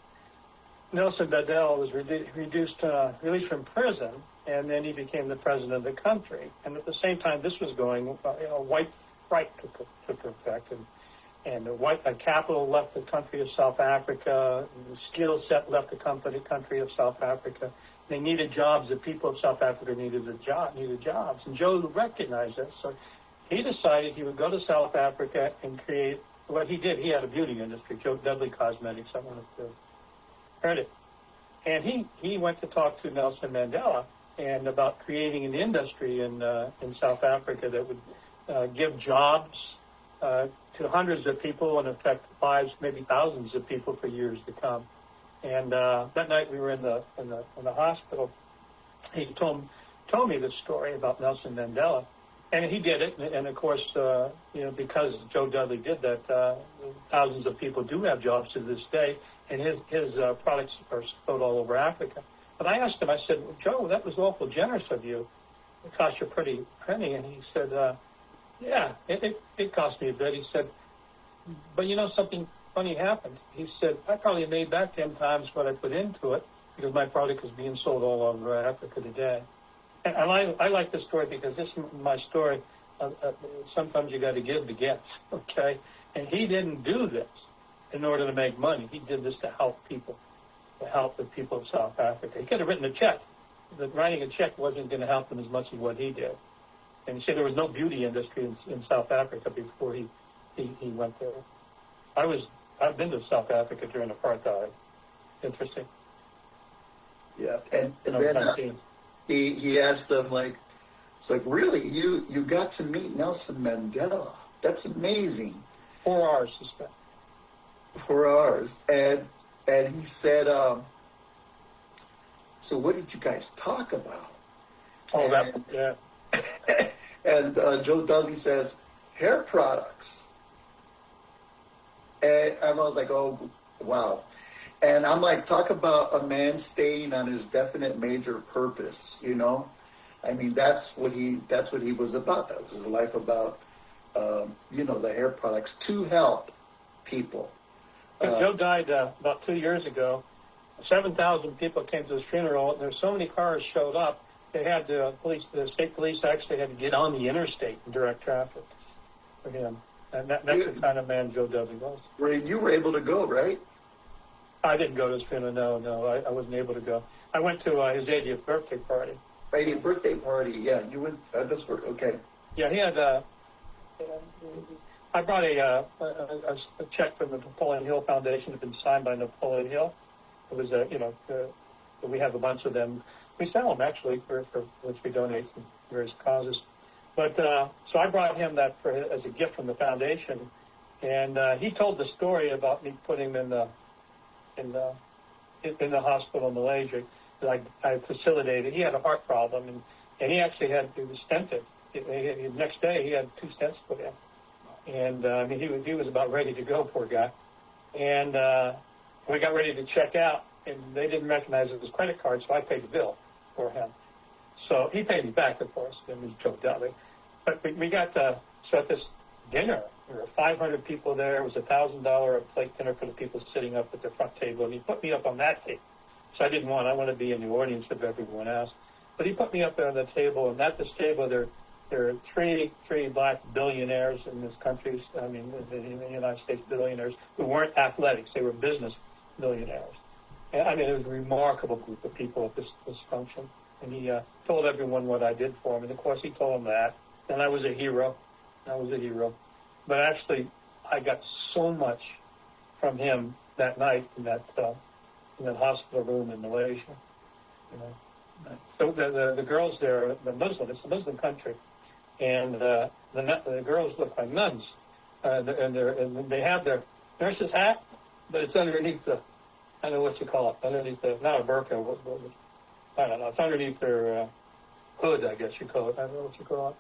Nelson Mandela was released from prison, and then he became the president of the country. And at the same time this was going, white fright took effect, and the capital left the country of South Africa, the skill set left the country of South Africa. They needed jobs. The people of South Africa needed jobs, and Joe recognized that. So he decided he would go to South Africa and create what he did. He had a beauty industry, Joe Dudley Cosmetics. I want to heard it, and he went to talk to Nelson Mandela and about creating an industry in South Africa that would give jobs to hundreds of people and affect lives, maybe thousands of people for years to come. And that night we were in the hospital. He told me the story about Nelson Mandela, and he did it. And of course, because Joe Dudley did that, thousands of people do have jobs to this day, and his products are sold all over Africa. But I asked him, I said, well, Joe, that was awful generous of you. It cost you a pretty penny. And he said, yeah, it cost me a bit. He said, but something funny happened. He said, I probably made back 10 times what I put into it, because my product is being sold all over Africa today. And I like this story because this is my story. Sometimes you got to give to get, okay? And he didn't do this in order to make money. He did this to help people, to help the people of South Africa. He could have written a check. But writing a check wasn't going to help them as much as what he did. And he said there was no beauty industry in South Africa before he went there. I've been to South Africa during apartheid. Interesting. Yeah, and then he asked them, it's like, really, you got to meet Nelson Mandela? That's amazing. 4 hours, suspect. 4 hours, and he said, so what did you guys talk about? Oh, yeah. And Joe Dudley says, hair products. And I was like, oh, wow. And I'm like, talk about a man staying on his definite major purpose, I mean, that's what he was about. That was his life about, the hair products to help people. Joe died about 2 years ago. 7,000 people came to his funeral, and there's so many cars showed up. They had the state police actually had to get on the interstate and direct traffic for him. And that's the kind of man Joe Dudley was. You were able to go, right? I didn't go to his funeral. No, I wasn't able to go. I went to his 80th birthday party. 80th birthday party, yeah. You went. That's okay. Yeah, he had. I brought a check from the Napoleon Hill Foundation. It had been signed by Napoleon Hill. It was we have a bunch of them. We sell them actually for which we donate to various causes. But so I brought him that as a gift from the foundation, and he told the story about me putting him in the hospital in Malaysia that I facilitated. He had a heart problem, and he actually he was stented. The next day he had 2 stents put in, and I mean he was about ready to go, poor guy. And we got ready to check out, and they didn't recognize it was credit card, so I paid the bill for him. So he paid me back, of course. Then we joked out. But we got so at this dinner, there were 500 people there. It was $1,000 a plate dinner for the people sitting up at the front table. And he put me up on that table. So I wanted to be in the audience with everyone else. But he put me up there on the table. And at this table, there are three black billionaires in this country. I mean, in the United States, billionaires who weren't athletics. They were business billionaires. And, I mean, it was a remarkable group of people at this function. And he told everyone what I did for him. And, of course, he told them that. And I was a hero. But actually, I got so much from him that night in that hospital room in Malaysia. You know, so the girls there, it's a Muslim country, and the girls look like nuns, and they have their nurse's hat, but it's underneath the, I don't know what you call it, underneath the, not a burqa, I don't know, it's underneath their hood, I guess you call it. I don't know what you call it.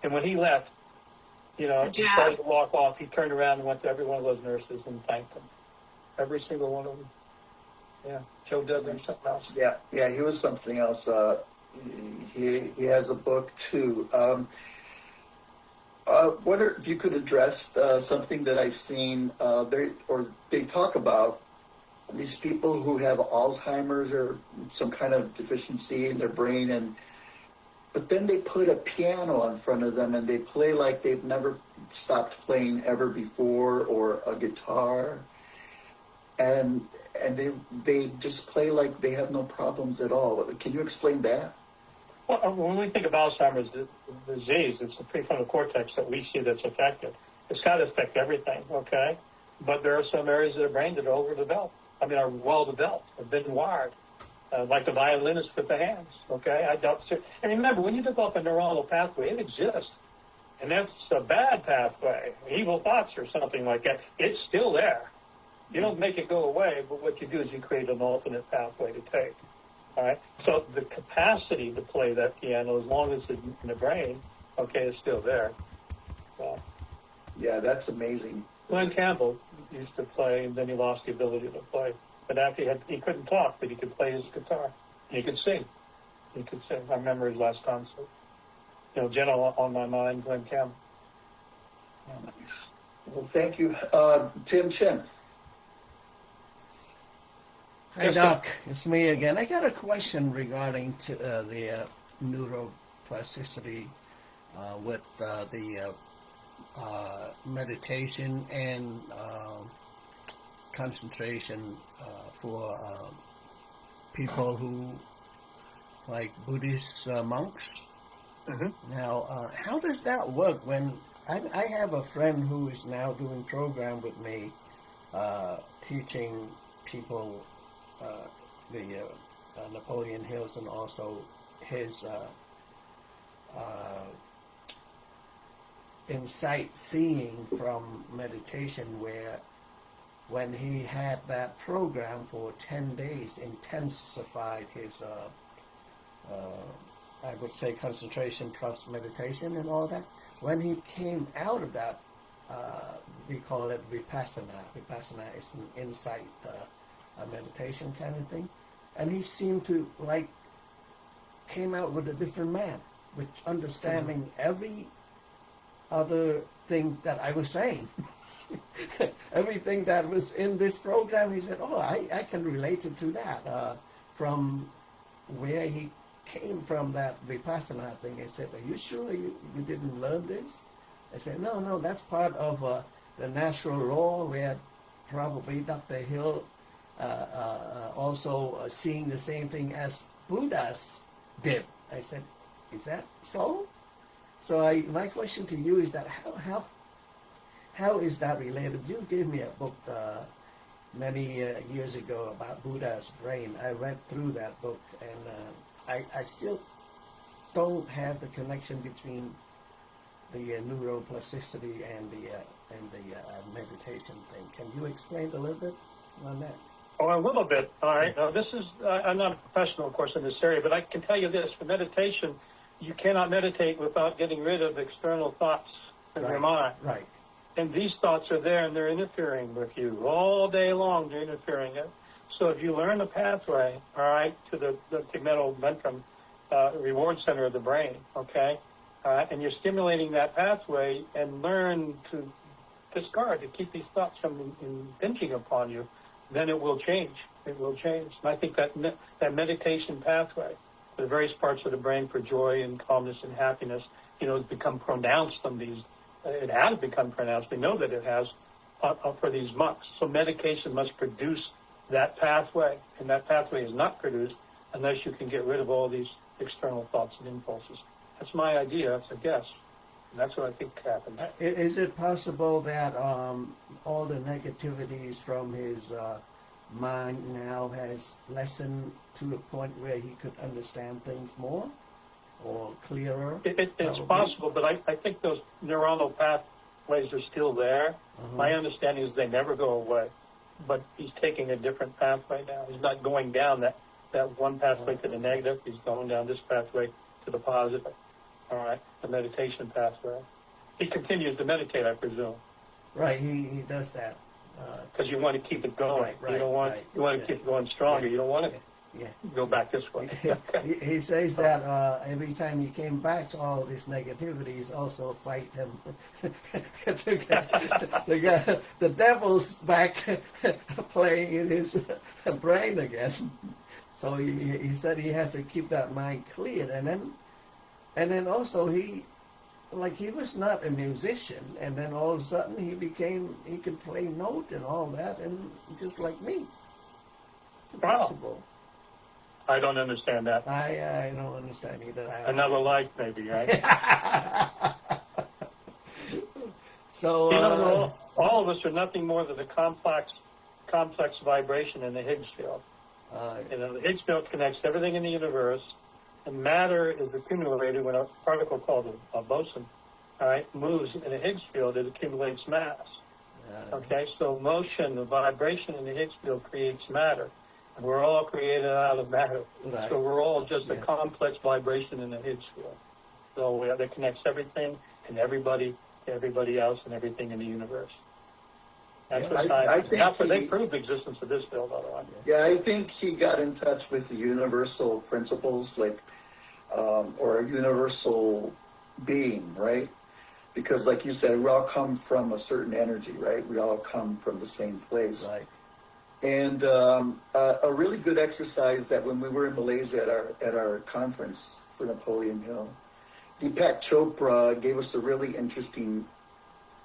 And when he left, he started to walk off. He turned around and went to every one of those nurses and thanked them. Every single one of them. Yeah, Joe Dudley, something else. Yeah, he was something else. He has a book too. Wonder if you could address something that I've seen. They talk about these people who have Alzheimer's or some kind of deficiency in their brain, but then they put a piano in front of them and they play like they've never stopped playing ever before, or a guitar, and they just play like they have no problems at all. Can you explain that? Well, when we think of Alzheimer's disease, it's the prefrontal cortex that we see that's affected. It's got to affect everything, okay? But there are some areas of the brain that are overdeveloped. I mean, are well developed, have been wired. Like the violinist with the hands, okay? And remember, when you develop a neuronal pathway, it exists. And that's a bad pathway, evil thoughts or something like that. It's still there. You don't make it go away, but what you do is you create an alternate pathway to take, all right? So the capacity to play that piano, as long as it's in the brain, okay, is still there. So, yeah, that's amazing. Glenn Campbell used to play, and then he lost the ability to play. But after he couldn't talk, but he could play his guitar. And he could sing. I remember his last concert. Gentle on My Mind, Glenn Campbell. Oh, nice. Well, thank you. Tim Chen. Hi, Doc. It's me again. I got a question regarding to the neuroplasticity with the meditation and concentration for people who, like Buddhist monks. Mm-hmm. Now, how does that work when I have a friend who is now doing program with me, teaching people the Napoleon Hills and also his insight seeing from meditation, where when he had that program for 10 days, intensified his, I would say, concentration plus meditation and all that. When he came out of that, we call it Vipassana. Vipassana is an insight, a meditation kind of thing. And he seemed to, came out with a different man, which understanding every other thing that I was saying. Everything that was in this program, he said, oh, I can relate it to that. From where he came from, that Vipassana thing, I said, are you sure you didn't learn this? I said, no, that's part of the natural law, where probably Dr. Hill also seeing the same thing as Buddhas did. I said, is that so? So my question to you is that how is that related? You gave me a book many years ago about Buddha's brain. I read through that book, and I still don't have the connection between the neuroplasticity and the meditation thing. Can you explain a little bit on that? Oh, a little bit. All right. Now, this is, I'm not a professional, of course, in this area, but I can tell you this. For meditation, you cannot meditate without getting rid of external thoughts in your mind. Right. And these thoughts are there, and they're interfering with you all day long. They're interfering. So if you learn the pathway, all right, to the Tegmetal Ventrum, reward center of the brain, okay? And you're stimulating that pathway and learn to discard, to keep these thoughts from impinging upon you, then it will change. It will change. And I think that that meditation pathway, the various parts of the brain for joy and calmness and happiness, has become pronounced on these. It has become pronounced. We know that it has for these monks. So medication must produce that pathway, and that pathway is not produced unless you can get rid of all these external thoughts and impulses. That's my idea. That's a guess. And that's what I think happened. Is it possible that all the negativities from his mind now has lessened to a point where he could understand things more or clearer? It's possible, but I think those neuronal pathways are still there. Uh-huh. My understanding is they never go away, but he's taking a different pathway now. He's not going down that one pathway to the negative. He's going down this pathway to the positive. All right, the meditation pathway. He continues to meditate, I presume. Right, he does that. Because you want to keep it going. Right, you don't want right, you want to keep it going stronger. Yeah, You don't want to go back this way. He says that every time he came back to all these negativities, also fight him to get the devil's back playing in his brain again. So he said he has to keep that mind cleared, and then also he was not a musician, and then all of a sudden he could play note and all that, and just like me. It's impossible. Wow. I don't understand that. I don't understand either. Another life, maybe, right? So all of us are nothing more than a complex vibration in the Higgs field. The Higgs field connects everything in the universe, and matter is accumulated when a particle called a boson, all right, moves in a Higgs field. It accumulates mass. Okay, so motion, the vibration in the Higgs field creates matter. And we're all created out of matter. Right. So we're all just a complex vibration in the Higgs field. So that connects everything and everybody else and everything in the universe. That's what science is. They proved the existence of this field, otherwise. Yeah, I think he got in touch with the universal principles, or a universal being, right? Because like you said, we all come from a certain energy, right? We all come from the same place. Right. And a really good exercise that when we were in Malaysia at our conference for Napoleon Hill, Deepak Chopra gave us a really interesting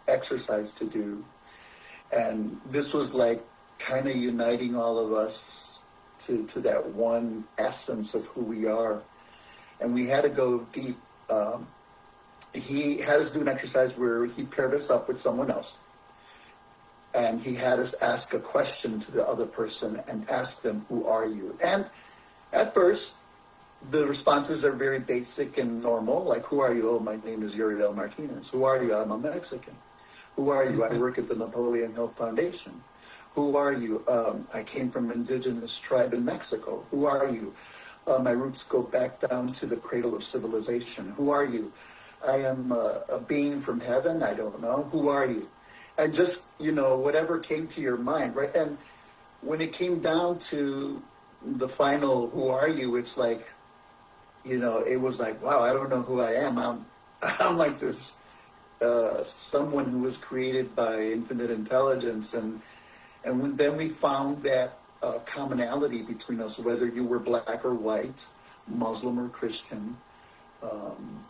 exercise to do. And this was like kind of uniting all of us to that one essence of who we are. And we had to go deep. He had us do an exercise where he paired us up with someone else. And he had us ask a question to the other person and ask them, who are you? And at first, the responses are very basic and normal, like, who are you? Oh, my name is Uriel Martinez. Who are you? I'm a Mexican. Who are you? I work at the Napoleon Hill Foundation. Who are you? I came from an indigenous tribe in Mexico. Who are you? My roots go back down to the cradle of civilization. Who are you? I am a being from heaven. I don't know. Who are you? And just, whatever came to your mind, right? And when it came down to the final, who are you? It's like, it was like, wow, I don't know who I am. I'm like this, someone who was created by infinite intelligence. And then we found that commonality between us, whether you were black or white, Muslim or Christian.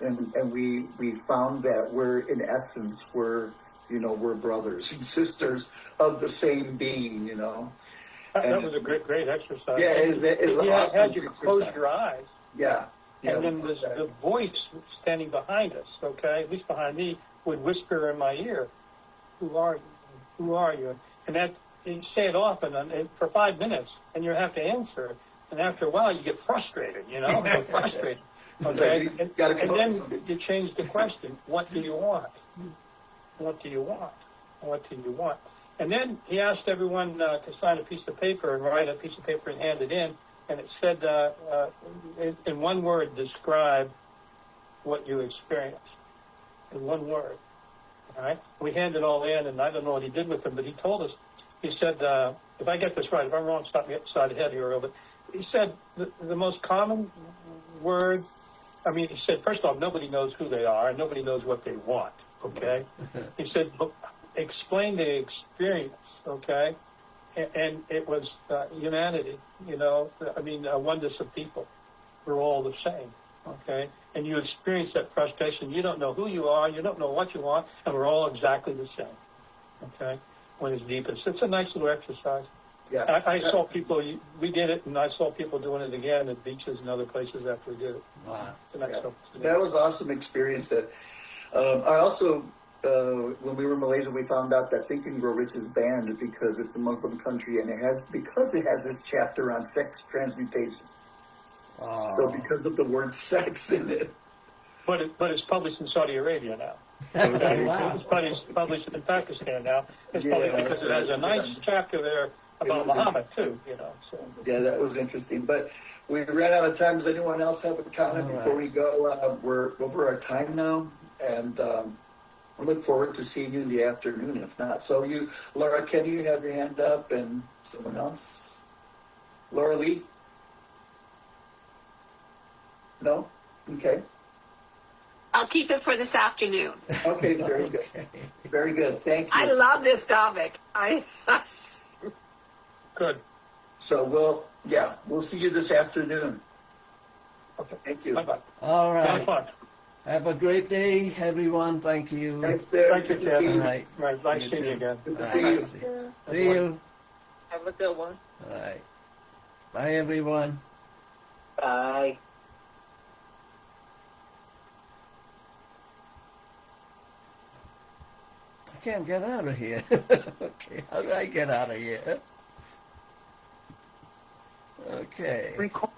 And we found that we're, in essence, we're brothers and sisters of the same being, That was a great exercise. Yeah, it's He awesome had you close exercise. your eyes. Yeah. And then the voice standing behind us, okay, at least behind me, would whisper in my ear, who are you? Who are you? And that, you say it often for 5 minutes, and you have to answer it. And after a while, you get frustrated, frustrated. Okay? And then you change the question, what do you want? What do you want? What do you want? And then he asked everyone to sign a piece of paper and write a piece of paper and hand it in. And it said, in one word, describe what you experienced. In one word. All right? We handed it all in, and I don't know what he did with them, but he told us, he said, if I get this right, if I'm wrong, stop me upside the head here, but he said the most common word. I mean, he said, first off, nobody knows who they are, and nobody knows what they want. Okay. He said, but explain the experience. Okay. And it was humanity. You know, I mean, a oneness of people. We're all the same. Okay. And you experience that frustration. You don't know who you are. You don't know what you want, and we're all exactly the same. Okay. When it's deepest, it's a nice little exercise. Yeah. I saw people, we did it, and I saw people doing it again at beaches and other places after we did it. Wow. That was an awesome experience. That I also, when we were in Malaysia, we found out that Think and Grow Rich is banned because it's a Muslim country, and it has this chapter on sex transmutation. Oh. So because of the word sex in it. But it's published in Saudi Arabia now. Okay. Wow. It's published in Pakistan now. It's Yeah, published because it has a nice chapter there about Muhammad too, you know. So. Yeah, that was interesting. But we ran out of time. Does anyone else have a comment All before right. we go? We're over our time now, and we look forward to seeing you in the afternoon, if not. So you, Laura, can you have your hand up, and someone else? Laura Lee? No? Okay. I'll keep it for this afternoon. Okay, very good. Very good. Thank you. I love this topic. Good. So we'll see you this afternoon. Okay. Thank you. Bye-bye. All Have right. fun. Have a great day, everyone. Thank you. Thanks, there. Thank you, Good to see Kevin. you. All right. Right. Nice You seeing you too. again. Good to All see right. you. See you. Have a good one. All right. Bye, everyone. Bye. I can't get out of here. Okay, how do I get out of here? Okay. Record.